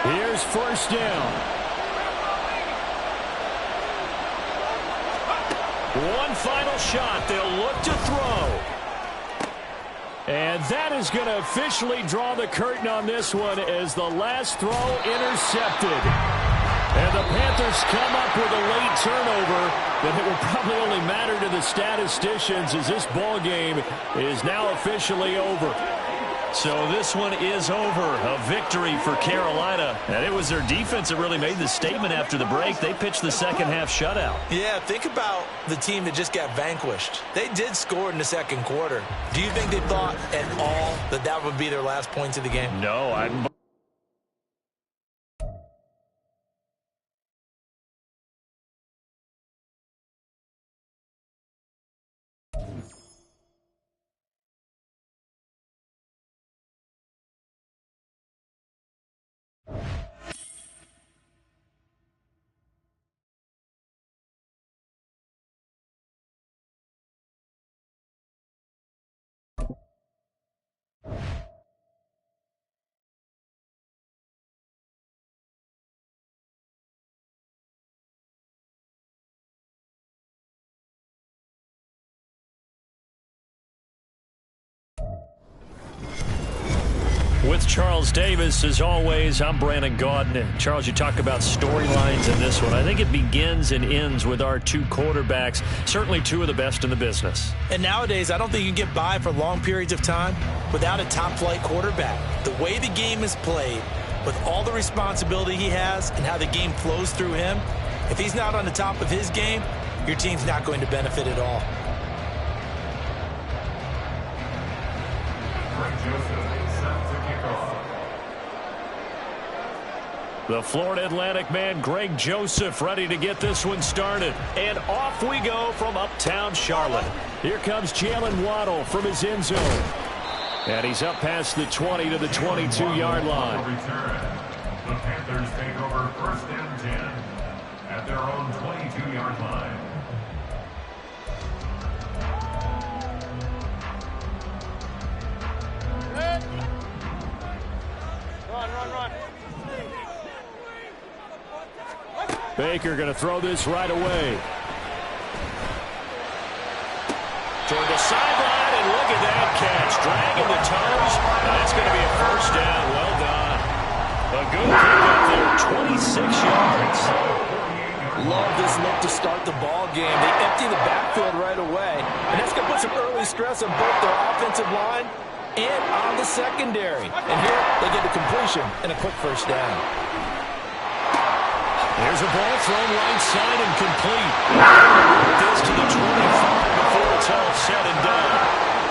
Here's first down. One final shot. They'll look to throw. And that is going to officially draw the curtain on this one as the last throw intercepted. And the Panthers come up with a late turnover, but it will probably only matter to the statisticians as this ball game is now officially over. So this one is over. A victory for Carolina. And it was their defense that really made the statement after the break. They pitched the second half shutout. Yeah, think about the team that just got vanquished. They did score in the second quarter. Do you think they thought at all that that would be their last points of the game? No, I'm... With Charles Davis, as always, I'm Brandon Gaudin. Charles, you talk about storylines in this one. I think it begins and ends with our two quarterbacks, certainly two of the best in the business. And nowadays, I don't think you can get by for long periods of time without a top-flight quarterback. The way the game is played, with all the responsibility he has and how the game flows through him, if he's not on the top of his game, your team's not going to benefit at all. The Florida Atlantic man, Greg Joseph, ready to get this one started. And off we go from uptown Charlotte. Here comes Jalen Waddle from his end zone. And he's up past the 20 to the 22-yard line. The Panthers take over first and 10 at their own 22-yard line. Run. Baker going to throw this right away. Toward the sideline, and look at that catch. Dragging the toes. That's going to be a first down. Well done. A good pickup there, 26 yards. Love this look to start the ball game. They empty the backfield right away, and that's going to put some early stress on both their offensive line and on the secondary. And here they get the completion and a quick first down. There's a ball thrown right side and complete. This to the 25 before it's all said and done.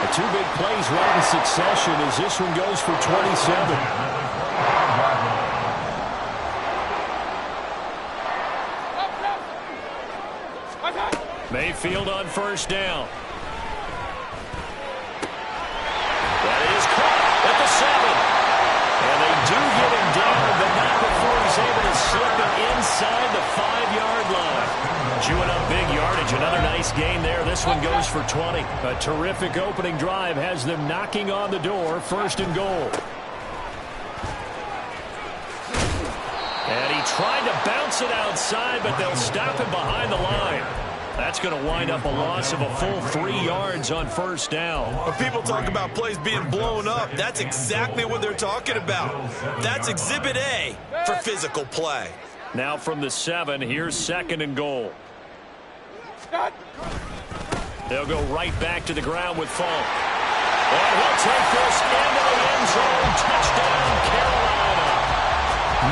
The two big plays right in succession as this one goes for 27. Mayfield on first down. That is caught at the 7. And they do get him down, but not before he's able to slip it inside the 5-yard line. Chewing up big yardage. Another nice gain there. This one goes for 20. A terrific opening drive has them knocking on the door. First and goal. And he tried to bounce it outside, but they'll stop him behind the line. That's going to wind up a loss of a full 3 yards on first down. When people talk about plays being blown up, that's exactly what they're talking about. That's Exhibit A for physical play. Now from the 7, here's second and goal. They'll go right back to the ground with Falk. And he'll take this into the end zone. Touchdown, Carolina.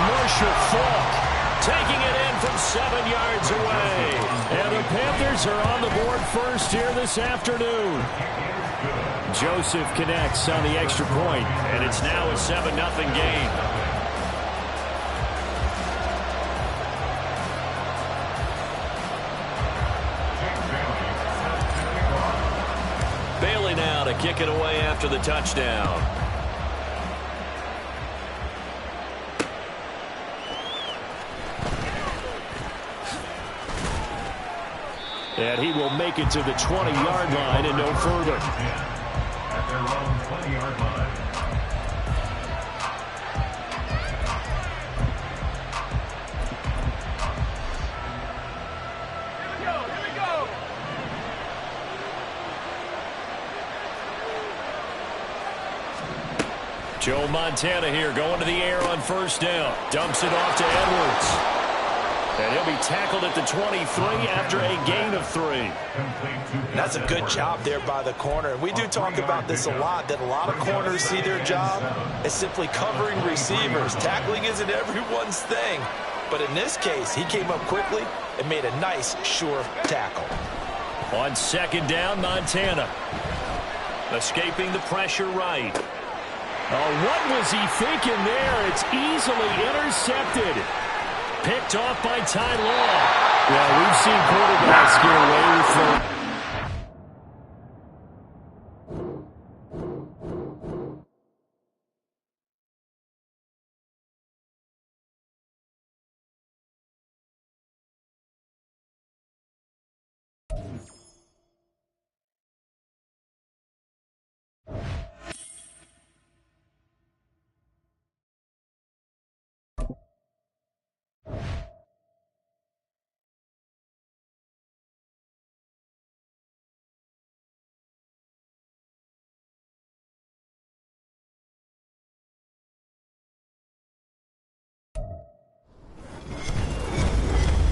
Marshall Falk taking it in from 7 yards away. And the Panthers are on the board first here this afternoon. Joseph connects on the extra point, and it's now a 7-0 game. Bailey now to kick it away after the touchdown. And he will make it to the 20-yard line and no further. At their own 20-yard line. Here we go. Joe Montana here going to the air on first down. Dumps it off to Edwards. And he'll be tackled at the 23 after a gain of 3. That's a good job there by the corner. We do talk about this a lot, that a lot of corners see their job as simply covering receivers. Tackling isn't everyone's thing. But in this case, he came up quickly and made a nice, sure tackle. On second down, Montana. Escaping the pressure right. Oh, what was he thinking there? It's easily intercepted. Picked off by Ty Law. Yeah, we've seen quarterbacks get away with it.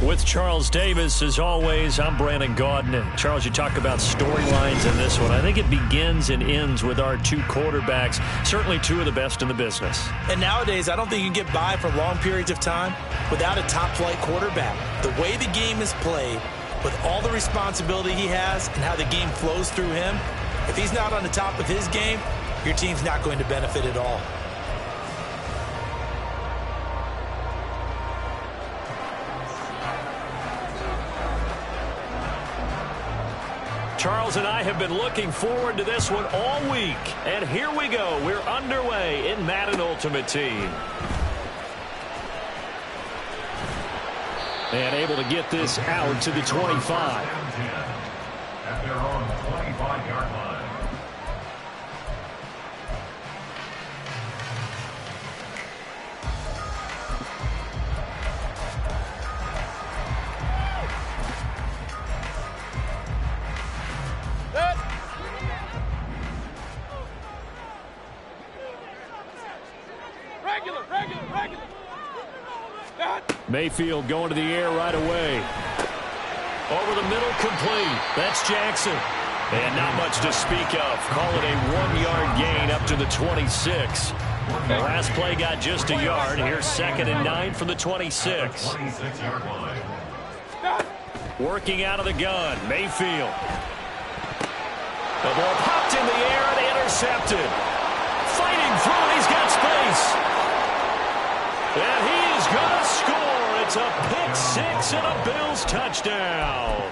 With Charles Davis, as always, I'm Brandon Gaudin. And Charles, you talk about storylines in this one. I think it begins and ends with our two quarterbacks, certainly two of the best in the business. And nowadays, I don't think you can get by for long periods of time without a top-flight quarterback. The way the game is played, with all the responsibility he has and how the game flows through him, if he's not on the top of his game, your team's not going to benefit at all. Charles and I have been looking forward to this one all week. And here we go. We're underway in Madden Ultimate Team. And able to get this out to the 25. At their own 25-yard line. Mayfield going to the air right away. Over the middle, complete. That's Jackson. And not much to speak of. Call it a 1-yard gain up to the 26. The last play got just a yard. Here's 2nd and 9 from the 26. 26-yard line. Working out of the gun, Mayfield. The ball popped in the air and intercepted. Fighting through it, he's got space. And he is going to score. It's a pick six and a Bills touchdown.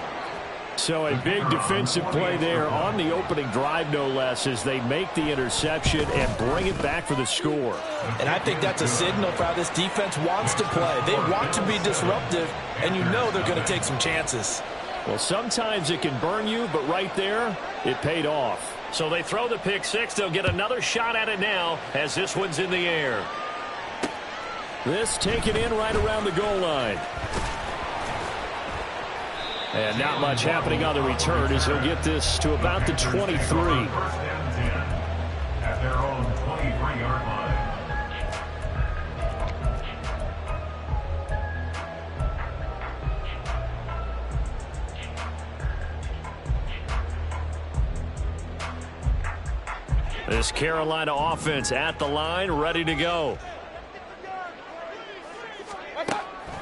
So a big defensive play there on the opening drive, no less, as they make the interception and bring it back for the score. And I think that's a signal for how this defense wants to play. They want to be disruptive, and you know they're going to take some chances. Well, sometimes it can burn you, but right there, it paid off. So they throw the pick six. They'll get another shot at it now as this one's in the air. This taken in right around the goal line. And not much happening on the return as he'll get this to about the 23. First and 10 at their own 23-yard line. This Carolina offense at the line, ready to go.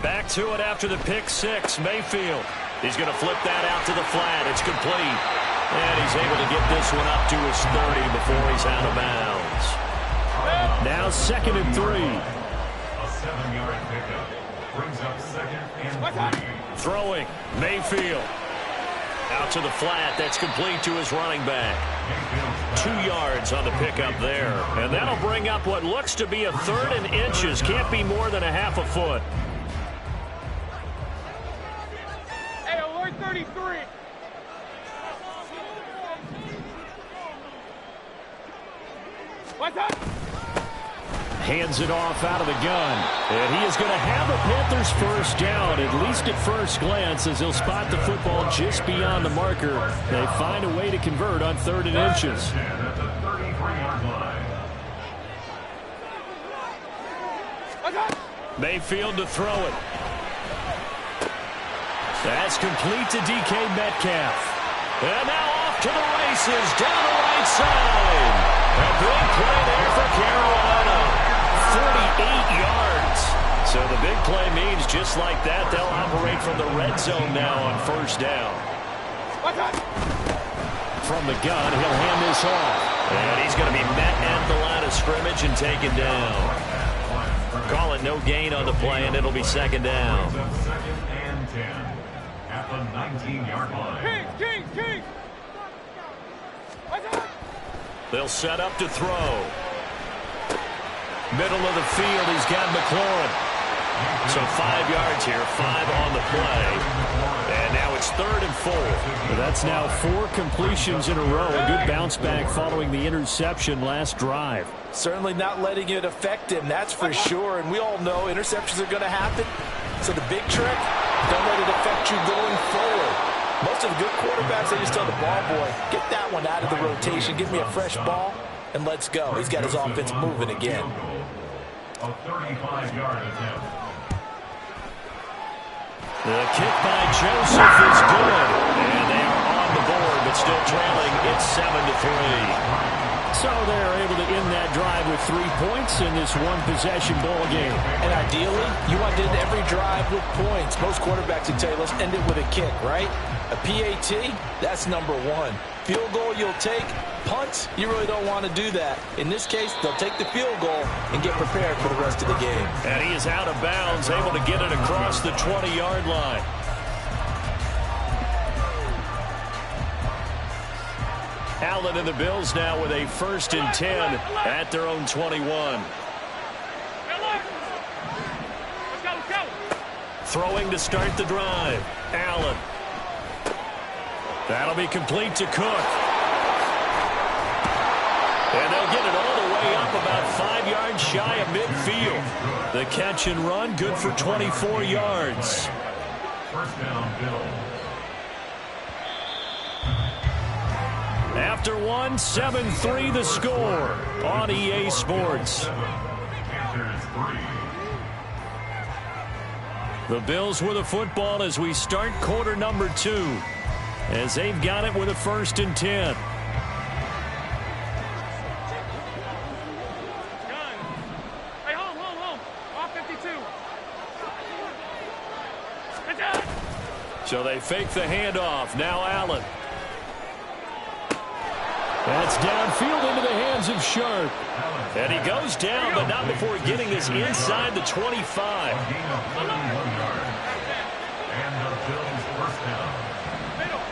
Back to it after the pick six, Mayfield. He's going to flip that out to the flat. It's complete. And he's able to get this one up to his 30 before he's out of bounds. Now 2nd and 3. A 7-yard pickup brings up 2nd and 3. Throwing, Mayfield. Out to the flat. That's complete to his running back. 2 yards on the pickup there. And that'll bring up what looks to be a 3rd and inches. Can't be more than a half a foot. 33. What's up? Hands it off out of the gun. And he is going to have a Panthers first down, at least at first glance, as he'll spot the football just beyond the marker. They find a way to convert on 3rd and inches. At the 33-yard line. Mayfield to throw it. That's complete to DK Metcalf. And now off to the races, down the right side. A big play there for Carolina. 48 yards. So the big play means just like that, they'll operate from the red zone now on first down. From the gun, he'll hand this off. And he's going to be met at the line of scrimmage and taken down. Call it no gain on the play, and it'll be second down. Second and 10 at the 19-yard line. King. They'll set up to throw. Middle of the field, he's got McLaurin. So 5 yards here, 5 on the play. And now it's 3rd and 4. That's now 4 completions in a row. A good bounce back following the interception last drive. Certainly not letting it affect him, that's for sure. And we all know interceptions are going to happen. So the big trick, don't let it affect you going forward. Most of the good quarterbacks, they just tell the ball boy, get that one out of the rotation, give me a fresh ball, and let's go. He's got his offense moving again. A 35-yard attempt. The kick by Joseph is good. And they are on the board, but still trailing. It's 7-3. So they're able to end that drive with 3 points in this one-possession ball game. And ideally, you want to end every drive with points. Most quarterbacks would tell you, let's end it with a kick, right? A PAT, that's number 1. Field goal you'll take. Punts, you really don't want to do that. In this case, they'll take the field goal and get prepared for the rest of the game. And he is out of bounds, able to get it across the 20-yard line. Allen and the Bills now with a 1st and 10 at their own 21. Let's go. Throwing to start the drive. Allen. That'll be complete to Cook. And they'll get it all the way up about 5 yards shy of midfield. The catch and run, good for 24 yards. First down, Bill. After 1, 7-3 the score on EA Sports. Panthers 3. The Bills with the football as we start quarter number 2. As they've got it with a 1st and 10. Hey, home. Off 52. So they fake the handoff. Now Allen. That's downfield into the hands of Sharp. And he goes down, but not before getting this inside the 25. Gain of 31 yards. And the Bills first down. Middle.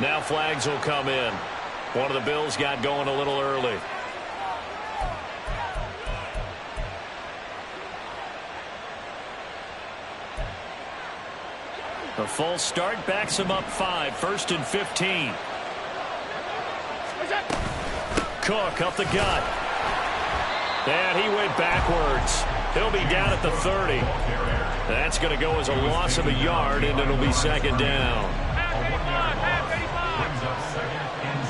Now flags will come in. One of the Bills got going a little early. The full start backs him up 5. 1st and 15. Cook up the gut. And he went backwards. He'll be down at the 30. That's going to go as a loss of a yard, and it'll be second down. Brings up 2nd and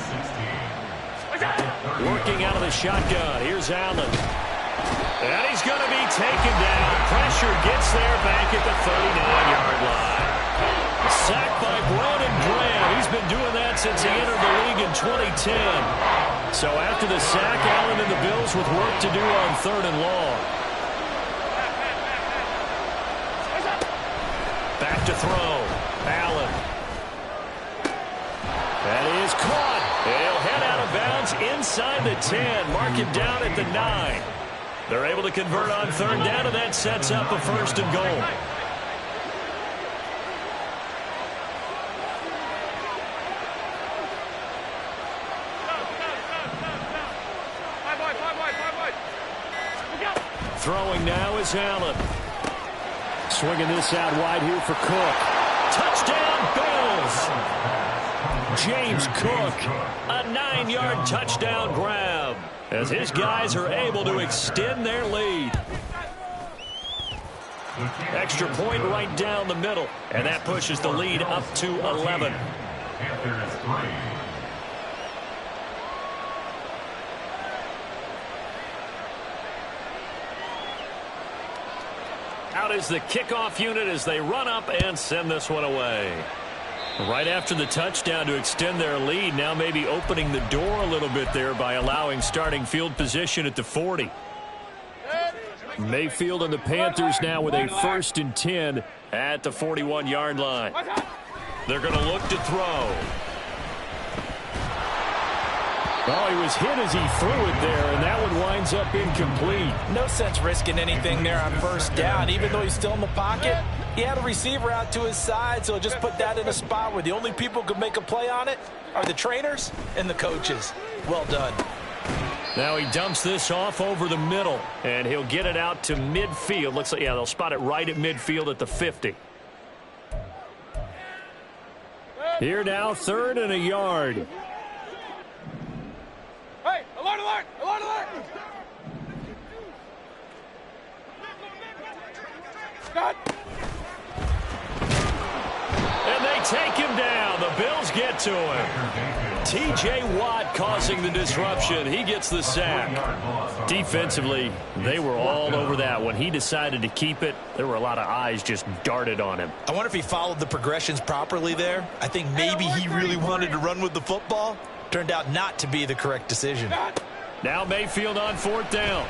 16. Working out of the shotgun. Here's Allen. And he's going to be taken down. Pressure gets there back at the 39-yard line. Sacked by Brandon Graham. He's been doing that since he entered the league in 2010. So after the sack, Allen and the Bills with work to do on 3rd and long. Back to throw. Allen. That is caught. He'll head out of bounds inside the 10. Mark him down at the 9. They're able to convert on 3rd down, and that sets up a 1st and goal. Throwing now is Allen. Swinging this out wide here for Cook. Touchdown, Bills! James Cook, a 9-yard touchdown grab as his guys are able to extend their lead. Extra point right down the middle, and that pushes the lead up to 11. Panthers 3. Out is the kickoff unit as they run up and send this one away. Right after the touchdown to extend their lead, now maybe opening the door a little bit there by allowing starting field position at the 40. Mayfield and the Panthers now with a 1st and 10 at the 41-yard line. They're going to look to throw. Well, he was hit as he threw it there, and that one winds up incomplete. No sense risking anything there on 1st down. Even though he's still in the pocket, he had a receiver out to his side, so just put that in a spot where the only people who can make a play on it are the trainers and the coaches. Well done. Now he dumps this off over the middle, and he'll get it out to midfield. Looks like, yeah, they'll spot it right at midfield at the 50. Here now, 3rd and a yard. Hey, alert, alert, alert, alert! Scott! And they take him down. The Bills get to him. T.J. Watt causing the disruption. He gets the sack. Defensively, they were all over that. When he decided to keep it, there were a lot of eyes just darted on him. I wonder if he followed the progressions properly there. I think maybe he really wanted to run with the football. Turned out not to be the correct decision. Now Mayfield on 4th down.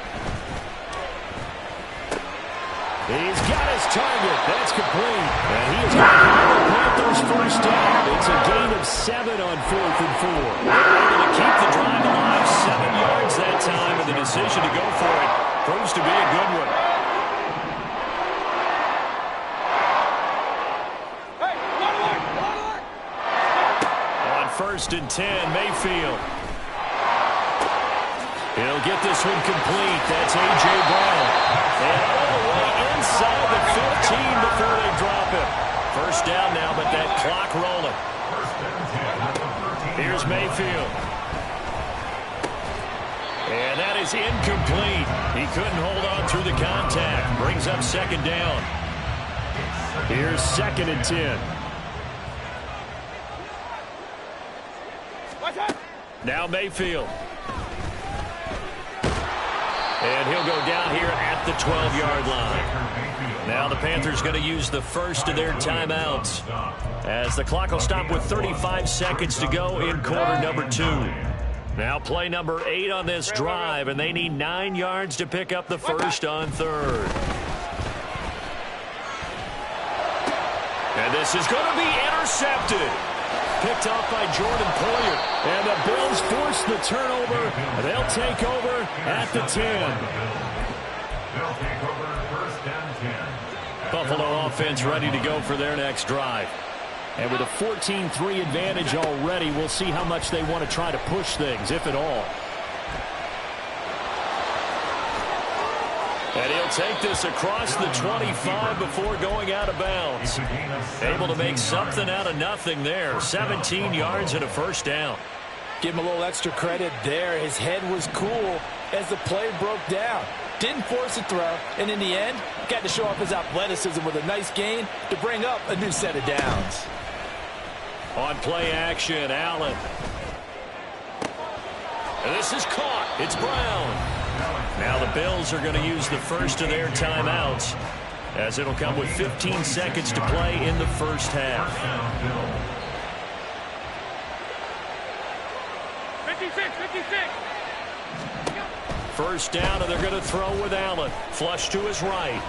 He's got his target. That's complete. And he is going to have the Panthers 1st down. It's a gain of 7 on 4th and 4. They're able to keep the drive alive. 7 yards that time, and the decision to go for it proves to be a good one. Hey, alert, alert, alert, alert! On 1st and 10, Mayfield. He'll get this one complete. That's A.J. Brown. And all the way inside the 15 before they drop him. 1st down now, but that clock rolling. Here's Mayfield. And that is incomplete. He couldn't hold on through the contact. Brings up 2nd down. Here's 2nd and 10. Now Mayfield. And he'll go down here at the 12-yard line. Now the Panthers going to use the first of their timeouts as the clock will stop with 35 seconds to go in quarter number 2. Now play number 8 on this drive, and they need 9 yards to pick up the first on 3rd. And this is going to be intercepted. Picked off by Jordan Poyer. And the Bills force the turnover. They'll take over at the 10. Buffalo offense ready to go for their next drive. And with a 14-3 advantage already, we'll see how much they want to try to push things, if at all. And he'll take this across the 25 before going out of bounds. Able to make something out of nothing there. 17 yards and a 1st down. Give him a little extra credit there. His head was cool as the play broke down. Didn't force a throw, and in the end, got to show off his athleticism with a nice gain to bring up a new set of downs. On play action, Allen. And this is caught. It's Brown. Now the Bills are going to use the first of their timeouts as it'll come with 15 seconds to play in the first half. 56, 56. 1st down, and they're going to throw with Allen. Flush to his right.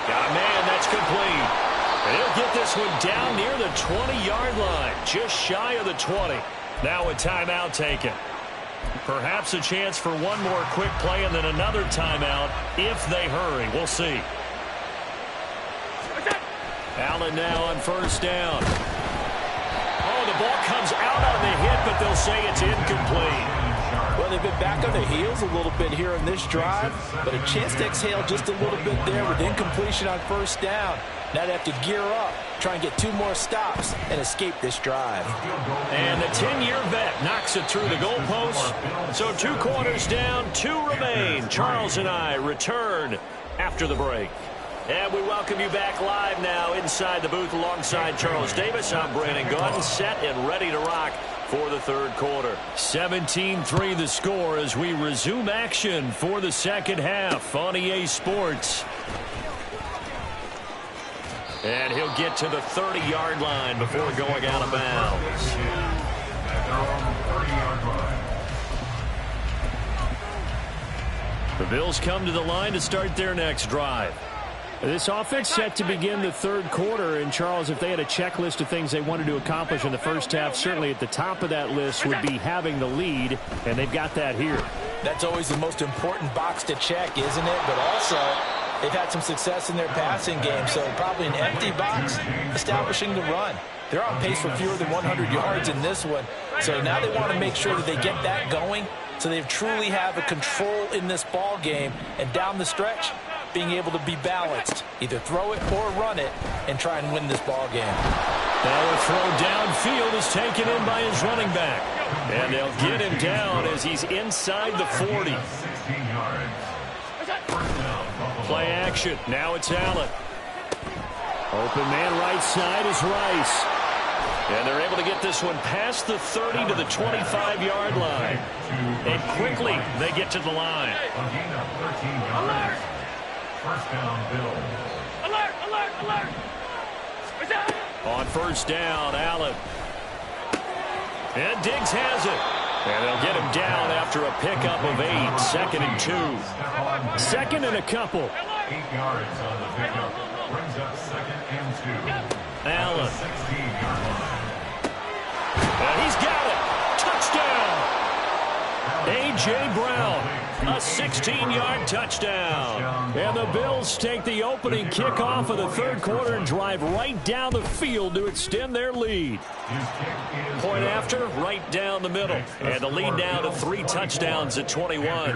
Got a man, that's complete. And he'll get this one down near the 20-yard line, just shy of the 20. Now a timeout taken. Perhaps a chance for one more quick play and then another timeout if they hurry. We'll see. Allen now on 1st down. Oh, the ball comes out on the hit, but they'll say it's incomplete. Well, they've been back on their heels a little bit here in this drive, but a chance to exhale just a little bit there with incompletion on 1st down. Now they have to gear up, try and get 2 more stops, and escape this drive. And the 10-year vet knocks it through the goalpost. So 2 quarters down, 2 remain. Charles and I return after the break. And we welcome you back live now inside the booth alongside Charles Davis. I'm Brandon Gaudin, set and ready to rock for the third quarter. 17-3 the score as we resume action for the second half on EA Sports. And he'll get to the 30-yard line before going out of bounds. At their own 30-yard line. The Bills come to the line to start their next drive. This offense set to begin the third quarter, and Charles, if they had a checklist of things they wanted to accomplish in the first half, certainly at the top of that list would be having the lead, and they've got that here. That's always the most important box to check, isn't it? But also, they've had some success in their passing game, so probably an empty box establishing the run. They're on pace for fewer than 100 yards in this one, so now they want to make sure that they get that going so they truly have a control in this ball game, and down the stretch, being able to be balanced, either throw it or run it, and try and win this ball game. Now the throw downfield is taken in by his running back. And they'll get him down as he's inside the 40. 16 yards. First down, Buffalo. Play action. Now it's Allen. Open man right side is Rice. And they're able to get this one past the 30 to the 25-yard line. And quickly they get to the line. A gain of 13 yards. First down, Bills. Alert, alert, alert. On first down, Allen. And Diggs has it. And they'll get him down after a pickup of 8. 2nd and 2. Second and a couple. 8 yards on the pickup. Brings up 2nd and 2. Allen. 16-yard line. And he's got it. Touchdown. A.J. Brown. A 16-yard touchdown. And the Bills take the opening kickoff of the third quarter and drive right down the field to extend their lead. Point after, right down the middle. And the lead now to 3 touchdowns at 21.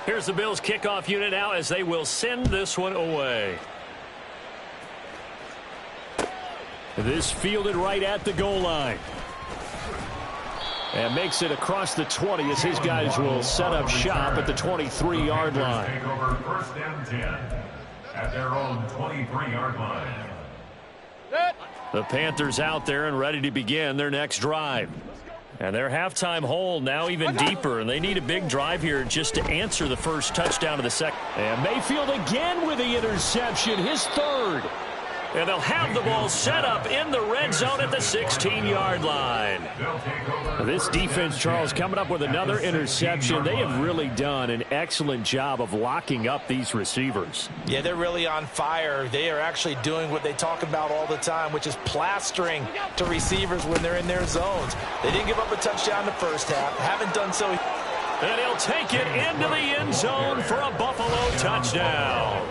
Here's the Bills kickoff unit now as they will send this one away. This fielded right at the goal line. And makes it across the 20 as his guys will set up shop at the 23-yard line. Take over first and 10 at their own 23-yard line. The Panthers out there and ready to begin their next drive. And their halftime hole now even deeper, and they need a big drive here just to answer the first touchdown of the second. And Mayfield again with the interception, his third. And they'll have the ball set up in the red zone at the 16-yard line. This defense, Charles, coming up with another interception. They have really done an excellent job of locking up these receivers. Yeah, they're really on fire. They are actually doing what they talk about all the time, which is plastering to receivers when they're in their zones. They didn't give up a touchdown in the first half. Haven't done so. And he'll take it into the end zone for a Buffalo touchdown.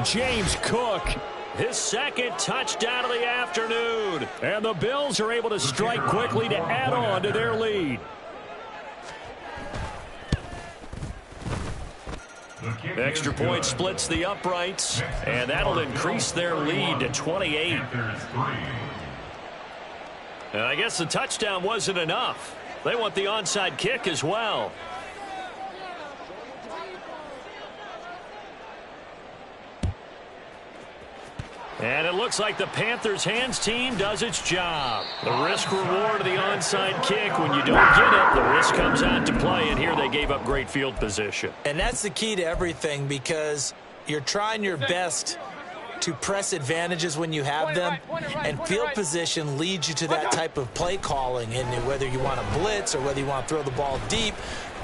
James Cook. His second touchdown of the afternoon. And the Bills are able to strike quickly to add on to their lead. Extra point splits the uprights, and that'll increase their lead to 28. And I guess the touchdown wasn't enough. They want the onside kick as well. And it looks like the Panthers' hands team does its job. The risk-reward of the onside kick, when you don't get it, the risk comes out to play, and here they gave up great field position. And that's the key to everything, because you're trying your best to press advantages when you have them, and field position leads you to that type of play calling. And whether you want to blitz or whether you want to throw the ball deep,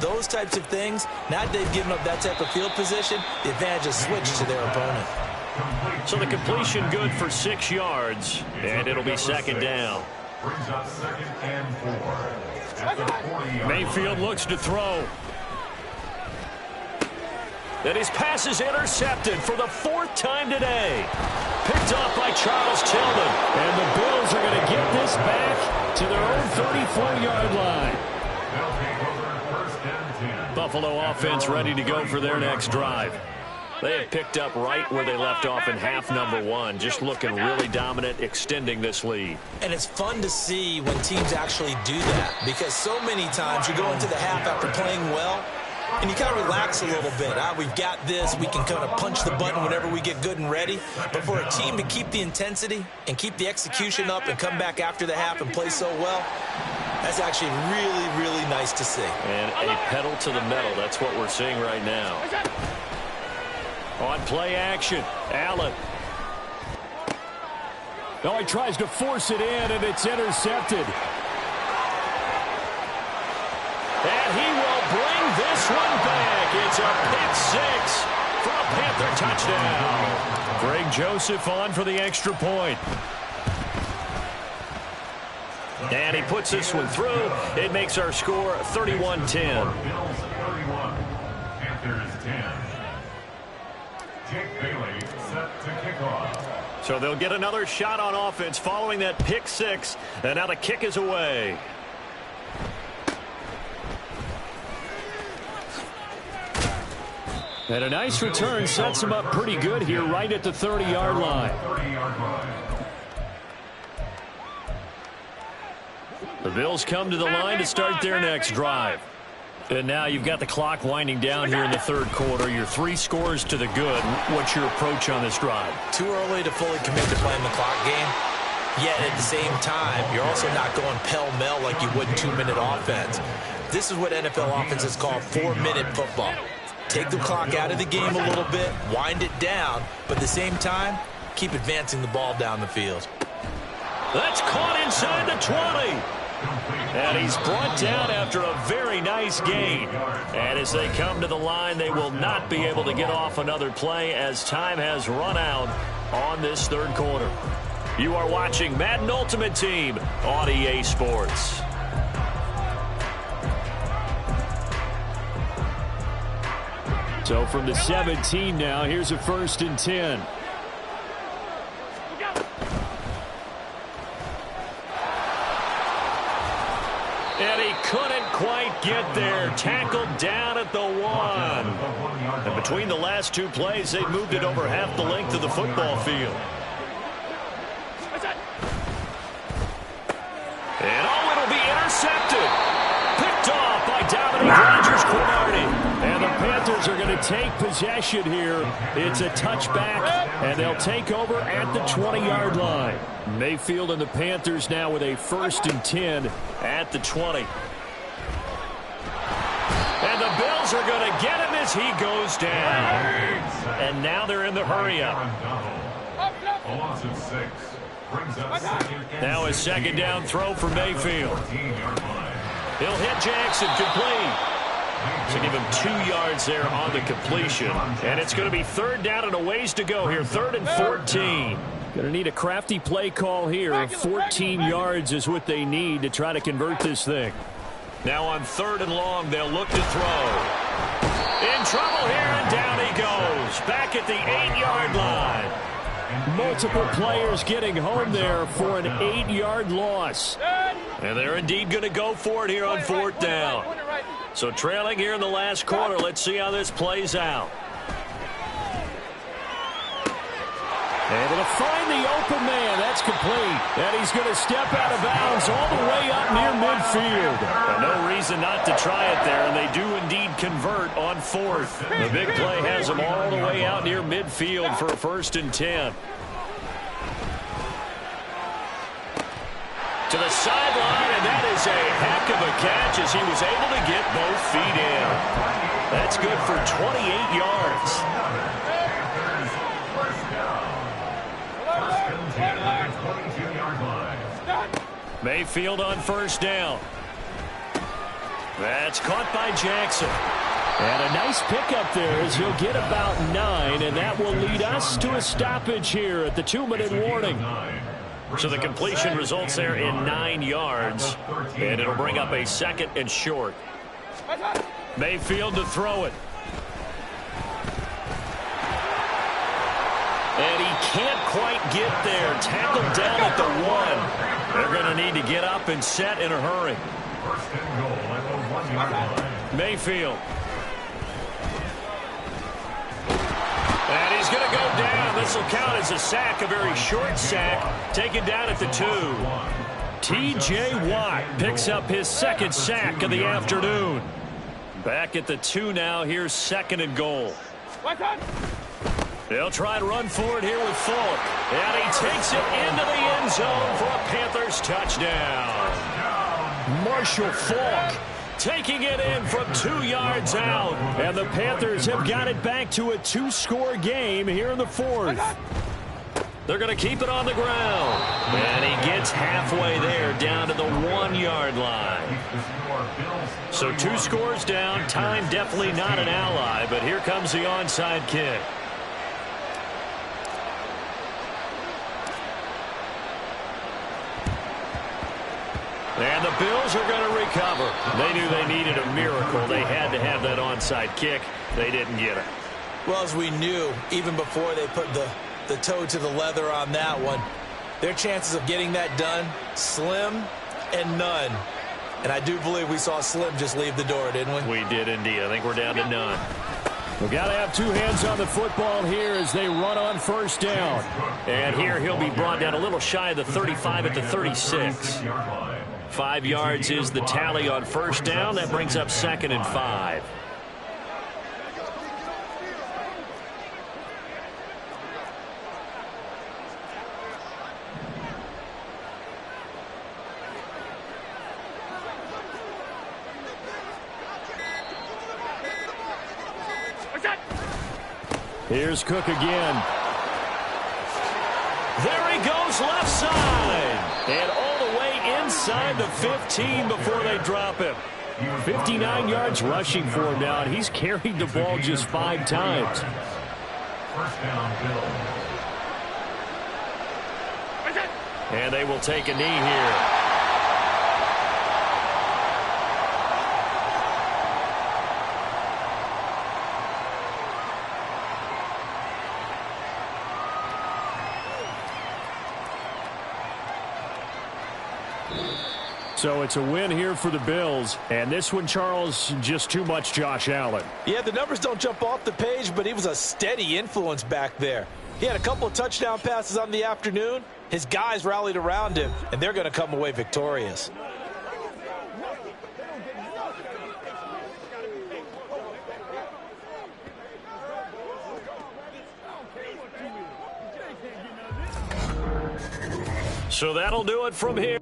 those types of things, now that they've given up that type of field position, the advantage is switched to their opponent. So the completion good for 6 yards, and it'll be second down. Brings up 2nd and 4 at the 40-yard line. Mayfield looks to throw. And his pass is intercepted for the 4th time today. Picked off by Charles Tillman. And the Bills are going to get this back to their own 34-yard line. They'll take over first and 10. Buffalo offense ready to go for their next drive. They have picked up right where they left off in half number 1, just looking really dominant, extending this lead. And it's fun to see when teams actually do that, because so many times you go into the half after playing well, and you kind of relax a little bit. We've got this. We can kind of punch the button whenever we get good and ready. But for a team to keep the intensity and keep the execution up and come back after the half and play so well, that's actually really, really nice to see. And a pedal to the metal. That's what we're seeing right now. On play action, Allen. Oh, he tries to force it in, and it's intercepted. And he will bring this one back. It's a pick six for a Panther touchdown. Greg Joseph on for the extra point. And he puts this one through. It makes our score 31-10. Bills 31, Panthers 10. Jake Bailey set to kick off. So they'll get another shot on offense following that pick six. And now the kick is away. And a nice return sets him up pretty good here right at the 30-yard line. 30-yard line. The Bills come to the line to start their next drive. And now you've got the clock winding down here in the third quarter. Your 3 scores to the good. What's your approach on this drive? Too early to fully commit to playing the clock game. Yet at the same time, you're also not going pell-mell like you would 2-minute offense. This is what NFL offenses call 4-minute football. Take the clock out of the game a little bit, wind it down, but at the same time, keep advancing the ball down the field. That's caught inside the 20. And he's brought down after a very nice gain. And as they come to the line, they will not be able to get off another play as time has run out on this third quarter. You are watching Madden Ultimate Team on EA Sports. So from the 17 now, here's a 1st and 10. And he couldn't quite get there. Tackled down at the 1. And between the last 2 plays, they moved it over half the length of the football field. And oh, it'll be intercepted. Picked off by Dominique Rodgers-Cromartie. And the Panthers are going to take possession here. It's a touchback, and they'll take over at the 20-yard line. Mayfield and the Panthers now with a 1st and 10 at the 20. And the Bills are going to get him as he goes down. And now they're in the hurry-up. A loss of 6. Brings up second. Now a second down throw for Mayfield. 14-yard line. He'll hit Jackson, complete. So give him 2 yards there on the completion. And it's going to be 3rd down and a ways to go here. 3rd and 14. Going to need a crafty play call here. 14 yards is what they need to try to convert this thing. Now on 3rd and long, they'll look to throw. In trouble here, and down he goes. Back at the 8-yard line. Multiple players getting home there for an 8-yard loss. And they're indeed going to go for it here on 4th down. So trailing here in the last quarter, let's see how this plays out. Able to find the open man. That's complete. And he's going to step out of bounds all the way up near midfield. And no reason not to try it there, and they do indeed convert on 4th. The big play has them all the way out near midfield for a 1st and 10. To the sideline, and that is a heck of a catch as he was able to get both feet in. That's good for 28 yards. Mayfield on 1st down. That's caught by Jackson. And a nice pickup there as he'll get about 9, and that will lead us to a stoppage here at the 2-minute warning. So the completion results there in 9 yards, and it'll bring up a 2nd and short. Mayfield to throw it. And he can't quite get there. Tackled down at the 1. They're going to need to get up and set in a hurry. First and goal at the 1-yard line. Mayfield. And he's going to go down. This will count as a sack, a very short sack, taken down at the 2. T.J. Watt picks up his 2nd sack of the afternoon. Back at the 2 now. Here's 2nd and goal. They'll try to run for it here with Falk. And he takes it into the end zone for a Panthers touchdown. Marshall Falk taking it in from 2 yards out. And the Panthers have got it back to a 2-score game here in the 4th. They're going to keep it on the ground. And he gets halfway there, down to the 1-yard line. So 2 scores down. Time definitely not an ally, but here comes the onside kick. And the Bills are going to recover. They knew they needed a miracle. They had to have that onside kick. They didn't get it. Well, as we knew, even before they put the toe to the leather on that one, their chances of getting that done, slim and none. And I do believe we saw Slim just leave the door, didn't we? We did indeed. I think we're down to none. We've got to have 2 hands on the football here as they run on 1st down. And here he'll be brought down a little shy of the 35 at the 36. 5 yards is the tally on 1st down. That brings up 2nd and 5. Here's Cook again. There he goes left side. And all the way inside the 15 before they drop him. 59 yards rushing for him now, and he's carried the ball just 5 times. 1st down, Bills. And they will take a knee here. So it's a win here for the Bills. And this one, Charles, just too much Josh Allen. Yeah, the numbers don't jump off the page, but he was a steady influence back there. He had a couple of touchdown passes on the afternoon. His guys rallied around him, and they're going to come away victorious. So that'll do it from here.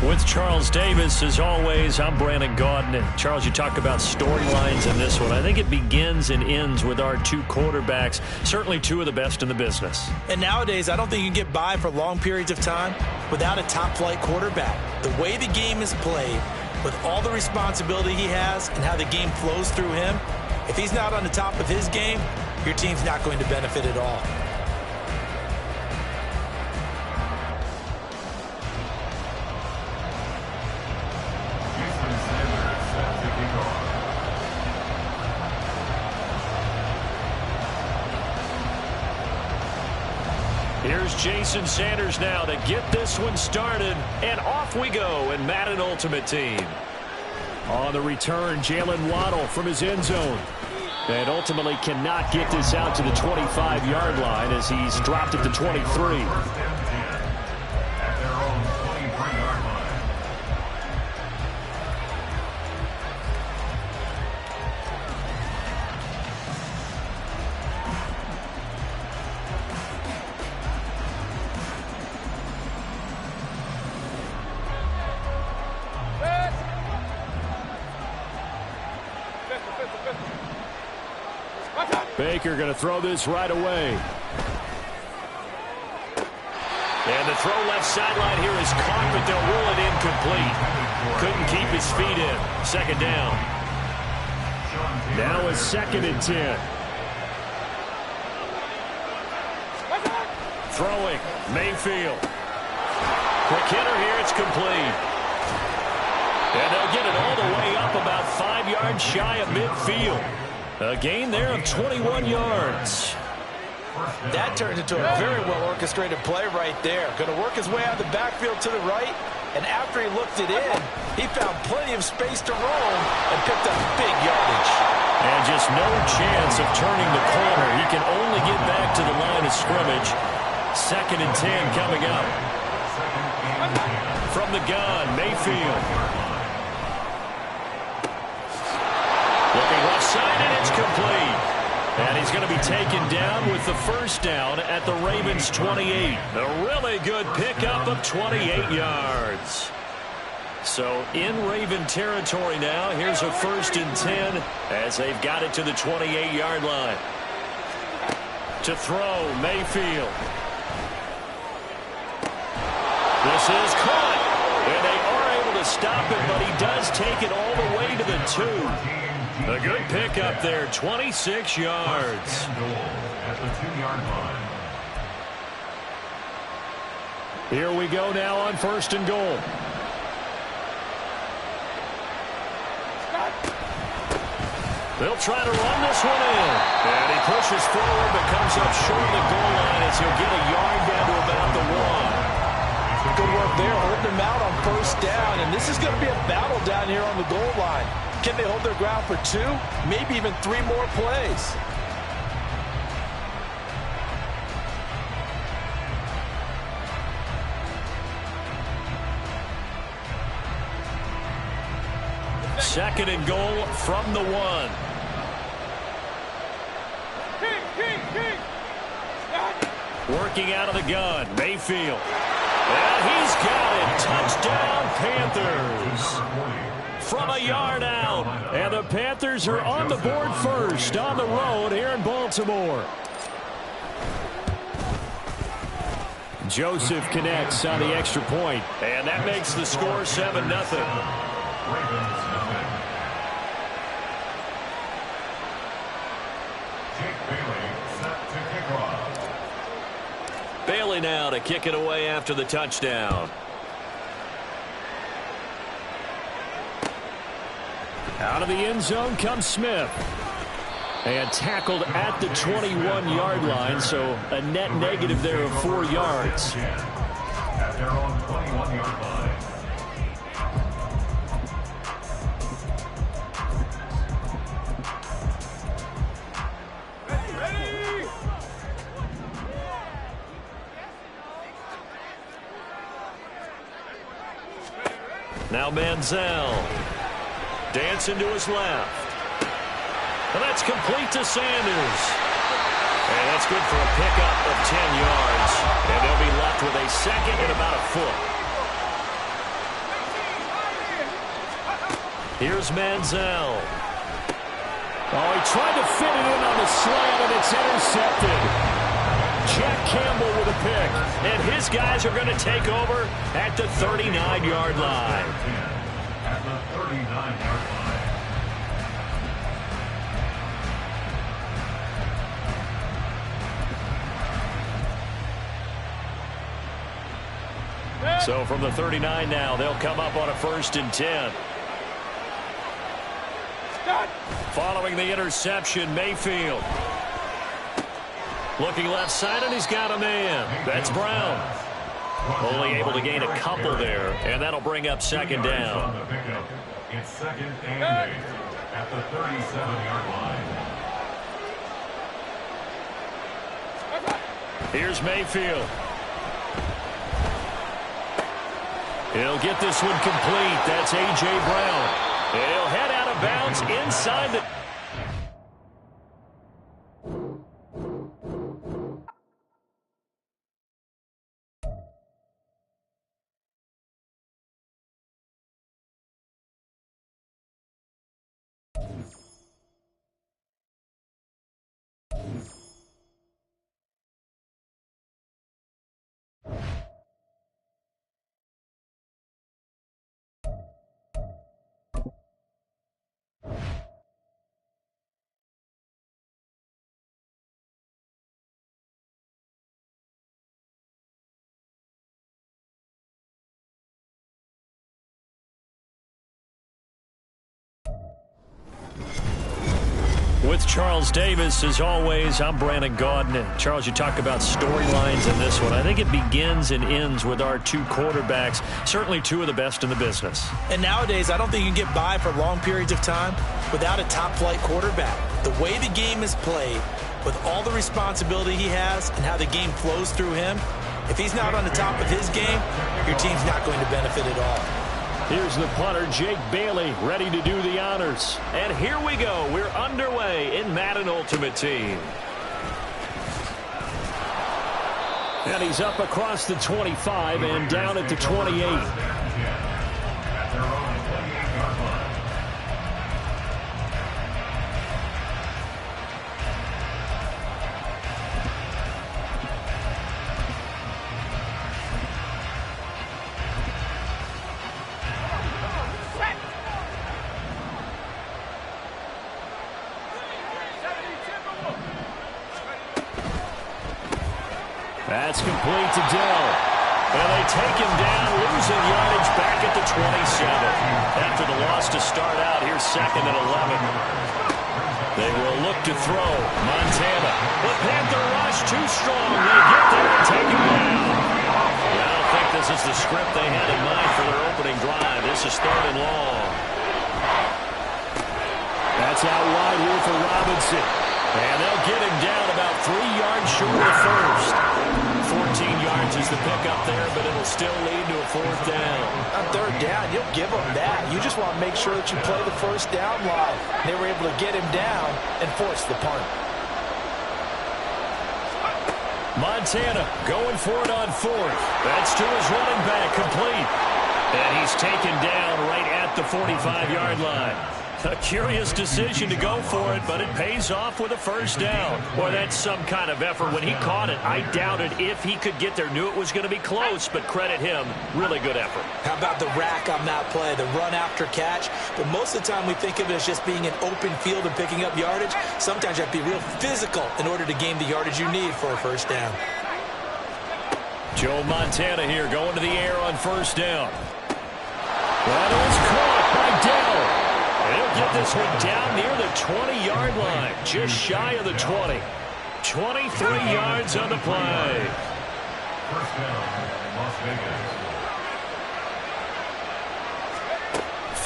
With Charles Davis, as always, I'm Brandon Gaudin. And Charles, you talk about storylines in this one. I think it begins and ends with our two quarterbacks, certainly two of the best in the business. And nowadays, I don't think you can get by for long periods of time without a top-flight quarterback. The way the game is played, with all the responsibility he has and how the game flows through him, if he's not on the top of his game, your team's not going to benefit at all. Here's Jason Sanders now to get this one started, and off we go in Madden Ultimate Team. On the return, Jalen Waddle from his end zone. And ultimately cannot get this out to the 25-yard line as he's dropped it to 23. Baker going to throw this right away. And the throw left sideline here is caught, but they'll rule it incomplete. Couldn't keep his feet in. Second down. Now a 2nd and 10. Throwing, Mayfield. Quick hitter here, it's complete. And they'll get it all the way up about 5 yards shy of midfield. A gain there of 21 yards. That turned into a very well-orchestrated play right there. Going to work his way out of the backfield to the right, and after he looked it in, he found plenty of space to roam and picked up big yardage. And just no chance of turning the corner. He can only get back to the line of scrimmage. 2nd and 10 coming up. From the gun, Mayfield. Looking left side, and it's complete. And he's going to be taken down with the first down at the Ravens' 28. A really good pickup of 28 yards. So in Raven territory now, here's a 1st and 10 as they've got it to the 28-yard line. To throw, Mayfield. This is caught. And they are able to stop it, but he does take it all the way to the 2. A good pickup there, 26 yards. At the 2-yard line. Here we go now on 1st and goal. They'll try to run this one in. And he pushes forward but comes up short of the goal line as he'll get a yard down to about the 1. Good work there, holding them out on 1st down. And this is going to be a battle down here on the goal line. Can they hold their ground for 2, maybe even 3 more plays? Second and goal from the 1. Working out of the gun, Mayfield. And he's got it. Touchdown, Panthers. From a yard out. And the Panthers are on the board first on the road here in Baltimore. Joseph connects on the extra point. And that makes the score 7-0. Bailey now to kick it away after the touchdown. Out of the end zone comes Smith. And tackled at the 21-yard line, so a net negative there of 4 yards. At their own 21-yard line. Now Manziel. Dancing to his left. And that's complete to Sanders. And that's good for a pickup of 10 yards. And they'll be left with a second and about a foot. Here's Manziel. Oh, he tried to fit it in on the slant, and it's intercepted. Jack Campbell with a pick. And his guys are going to take over at the 39-yard line. At the 39-yard line. So from the 39 now, they'll come up on a 1st and 10. Following the interception, Mayfield. Looking left side, and he's got a man. That's Brown. Only able to gain a couple there, and that'll bring up 2nd down. It's 2nd and 8 at the 37-yard line. Here's Mayfield. He'll get this one complete. That's A.J. Brown. And he'll head out of bounds inside the... With Charles Davis, as always, I'm Brandon Gaudin. And Charles, you talk about storylines in this one. I think it begins and ends with our 2 quarterbacks, certainly 2 of the best in the business. And nowadays, I don't think you can get by for long periods of time without a top-flight quarterback. The way the game is played, with all the responsibility he has and how the game flows through him, if he's not on the top of his game, your team's not going to benefit at all. Here's the punter, Jake Bailey, ready to do the honors. And here we go. We're underway in Madden Ultimate Team. And he's up across the 25 and down at the 28. That's complete to Dell. And they take him down, losing yardage back at the 27. After the loss to start out, here's 2nd and 11. They will look to throw. Montana. The Panther rush too strong. They get there and take him down. I don't think this is the script they had in mind for their opening drive. This is 3rd and long. That's out wide here for Robinson. And they'll get him down about 3 yards short of the first. 14 yards is the pickup there, but it'll still lead to a 4th down. On 3rd down, you'll give them that. You just want to make sure that you play the 1st down line. They were able to get him down and force the punt. Montana going for it on 4th. That's to his running back, complete. And he's taken down right at the 45-yard line. A curious decision to go for it, but it pays off with a 1st down. Boy, that's some kind of effort. When he caught it, I doubted if he could get there. Knew it was going to be close, but credit him. Really good effort. How about the rack on that play, the run after catch? But most of the time we think of it as just being an open field and picking up yardage. Sometimes you have to be real physical in order to gain the yardage you need for a 1st down. Joe Montana here going to the air on 1st down. That is caught by Dell. He'll get this one down near the 20-yard line, just shy of the 20. 23 yards on the play. 1st down, Las Vegas.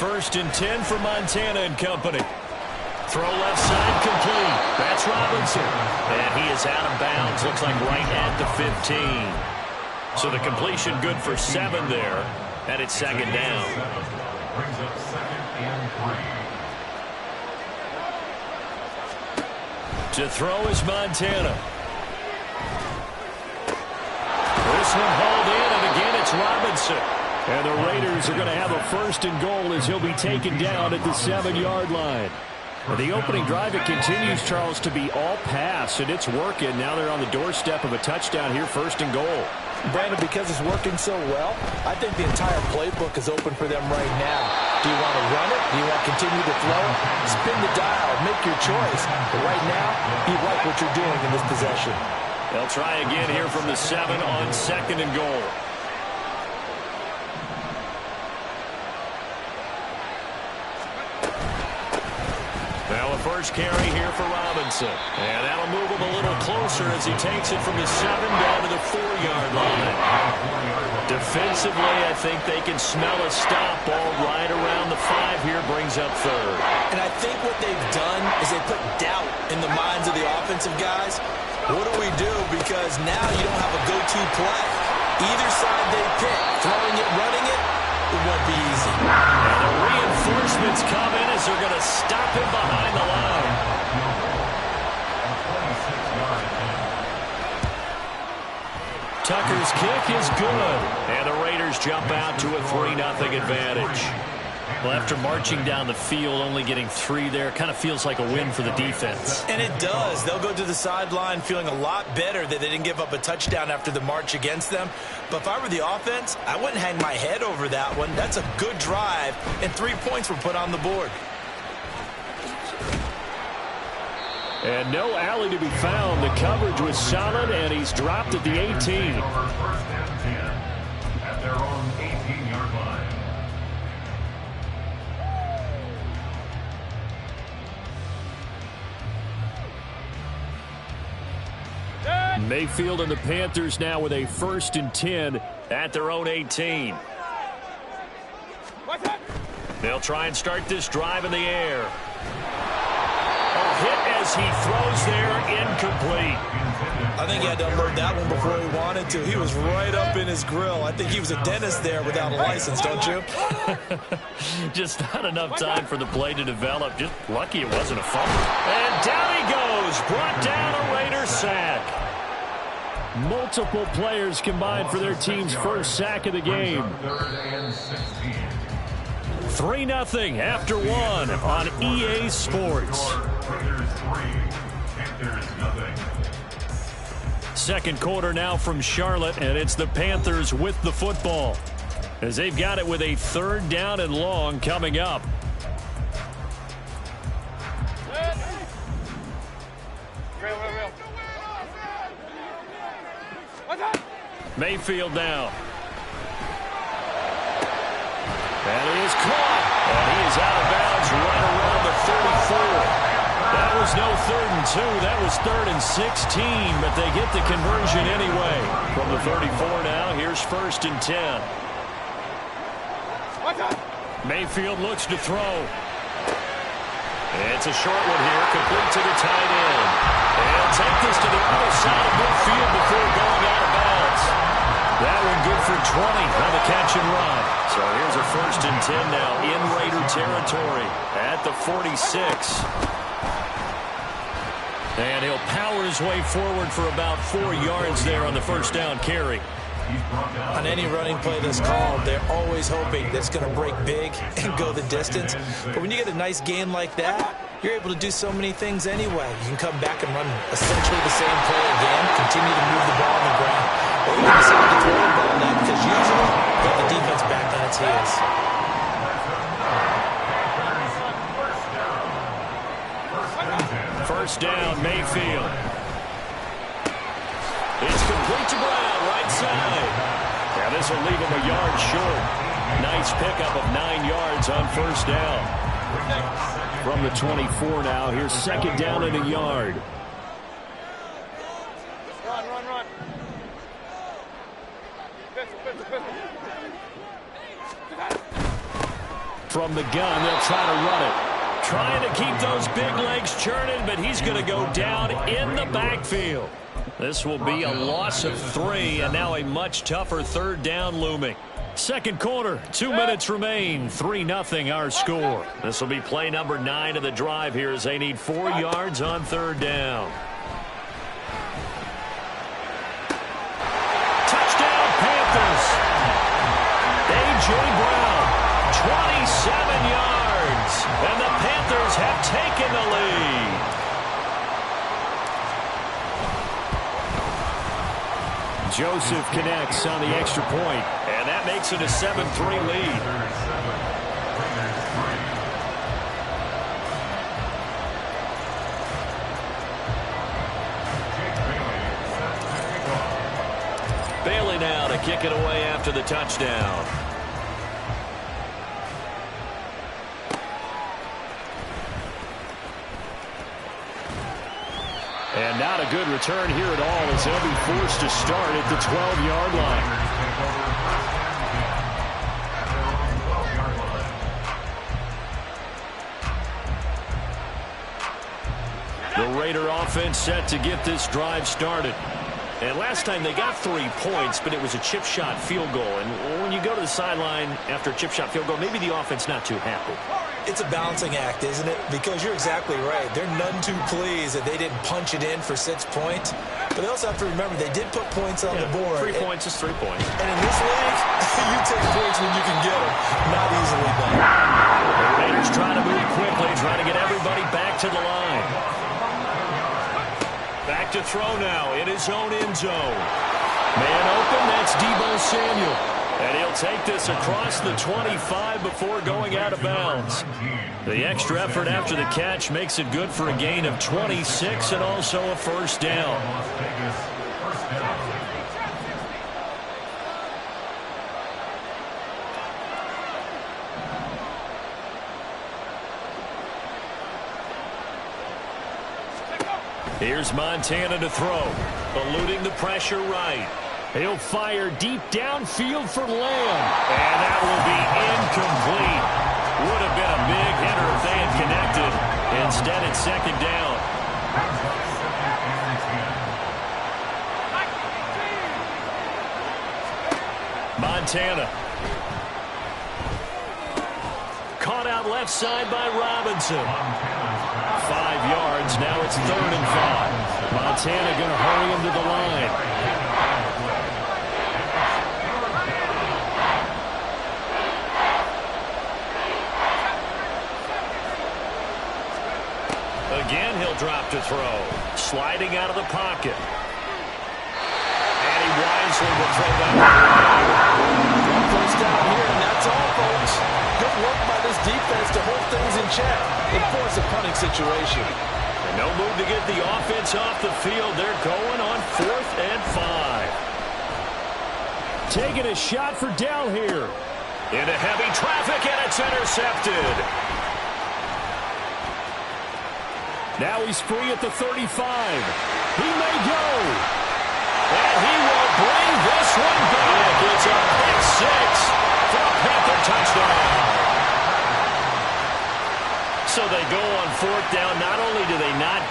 1st and 10 for Montana and company. Throw left side complete. That's Robinson. And he is out of bounds. Looks like right at the 15. So the completion good for 7 there. And it's 2nd down. Brings up 2nd and 3. To throw is Montana. This one hauled in, and again it's Robinson. And the Raiders are going to have a 1st and goal as he'll be taken down at the 7-yard line. The opening drive, it continues, Charles, to be all pass, and it's working. Now they're on the doorstep of a touchdown here, 1st and goal. Brandon, because it's working so well, I think the entire playbook is open for them right now. Do you want to run it? Do you want to continue to throw it? Spin the dial. Make your choice. But right now, you like what you're doing in this possession. They'll try again here from the 7 on 2nd and goal. Now a 1st carry here for Robinson. And that'll move him a little closer as he takes it from the 7 down to the 4-yard line. Defensively, I think they can smell a stop. Ball right around the 5 here, brings up 3rd. And I think what they've done is they put doubt in the minds of the offensive guys. What do we do? Because now you don't have a go-to play. Either side they pick, throwing it, running it, it won't be easy. And the reinforcements come in as they're going to stop him behind the line. Tucker's kick is good. And the Raiders jump out to a 3-0 advantage. Well, after marching down the field, only getting 3 there, kind of feels like a win for the defense. And it does. They'll go to the sideline feeling a lot better that they didn't give up a touchdown after the march against them. But if I were the offense, I wouldn't hang my head over that one. That's a good drive, and 3 points were put on the board. And no alley to be found. The coverage was solid, and he's dropped at the 18. 1st and 10 at their own 18-yard line. Mayfield and the Panthers now with a 1st and 10 at their own 18. They'll try and start this drive in the air. A hit as he throws there, incomplete. I think he had to unload that one before he wanted to. He was right up in his grill. I think he was a dentist there without a license, don't you? Just not enough time for the play to develop. Just lucky it wasn't a fumble. And down he goes. Brought down a Raider sack. Multiple players combined for their team's 1st sack of the game. 3-0 after 1 on EA Sports. Second quarter now from Charlotte, and it's the Panthers with the football as they've got it with a 3rd down and long coming up. Mayfield now. And he is caught. And he is out of bounds right around the 34. That was no 3rd and 2. That was 3rd and 16. But they get the conversion anyway. From the 34 now, here's 1st and 10. Mayfield looks to throw. It's a short one here, complete to the tight end. And take this to the other side of midfield before going out of bounds. That one good for 20 on the catch and run. So here's a 1st and 10 now in Raider territory at the 46. And he'll power his way forward for about 4 yards there on the 1st down carry. On any running play that's called, they're always hoping that it's going to break big and go the distance. But when you get a nice gain like that, you're able to do so many things anyway. You can come back and run essentially the same play again, continue to move the ball on the ground. Or you can decide to throw the ball now because usually you get the defense back on its heels. First down, Mayfield. It's complete to Brown, right side. Now this will leave him a yard short. Nice pickup of 9 yards on 1st down. From the 24 now, here's 2nd down and a yard. Run. From the gun, they'll try to run it. Trying to keep those big legs churning, but he's going to go down in the backfield. This will be a loss of 3, and now a much tougher 3rd down looming. 2nd quarter, 2 minutes remain. 3-0 our score. This will be play number 9 of the drive here as they need 4 yards on 3rd down. Touchdown, Panthers. A.J. Brown, 27 yards. And the Panthers have taken the lead. Joseph connects on the extra point, and that makes it a 7-3 lead. Bailey now to kick it away after the touchdown. And not a good return here at all as they'll be forced to start at the 12-yard line. The Raider offense set to get this drive started. And last time they got 3 points, but it was a chip shot field goal. And when you go to the sideline after a chip shot field goal, maybe the offense not too happy. It's a balancing act, isn't it? Because you're exactly right. They're none too pleased that they didn't punch it in for 6 points. But they also have to remember they did put points on the board. 3 points is 3 points. And in this league, you take points when you can get them. Not easily done. The Raiders trying to move quickly, trying to get everybody back to the line. Back to throw now in his own end zone. Man open, that's Deebo Samuel. And he'll take this across the 25 before going out of bounds. The extra effort after the catch makes it good for a gain of 26 and also a 1st down. Here's Montana to throw, eluding the pressure right. He'll fire deep downfield for Lamb. And that will be incomplete. Would have been a big hitter if they had connected. Instead, it's 2nd down. Montana. Caught out left side by Robinson. 5 yards. Now it's 3rd and 5. Montana going to hurry him to the line. Again, he'll drop to throw. Sliding out of the pocket. And he wisely will throw that One first down here, and that's all, folks. Good work by this defense to hold things in check and force a punting situation. And no move to get the offense off the field. They're going on 4th and 5. Taking a shot for Dell here. Into heavy traffic, and it's intercepted. Now he's free at the 35. He may go. And he will bring this one back. It's a pick six for a Panther touchdown. So they go on fourth down. Not only do they not get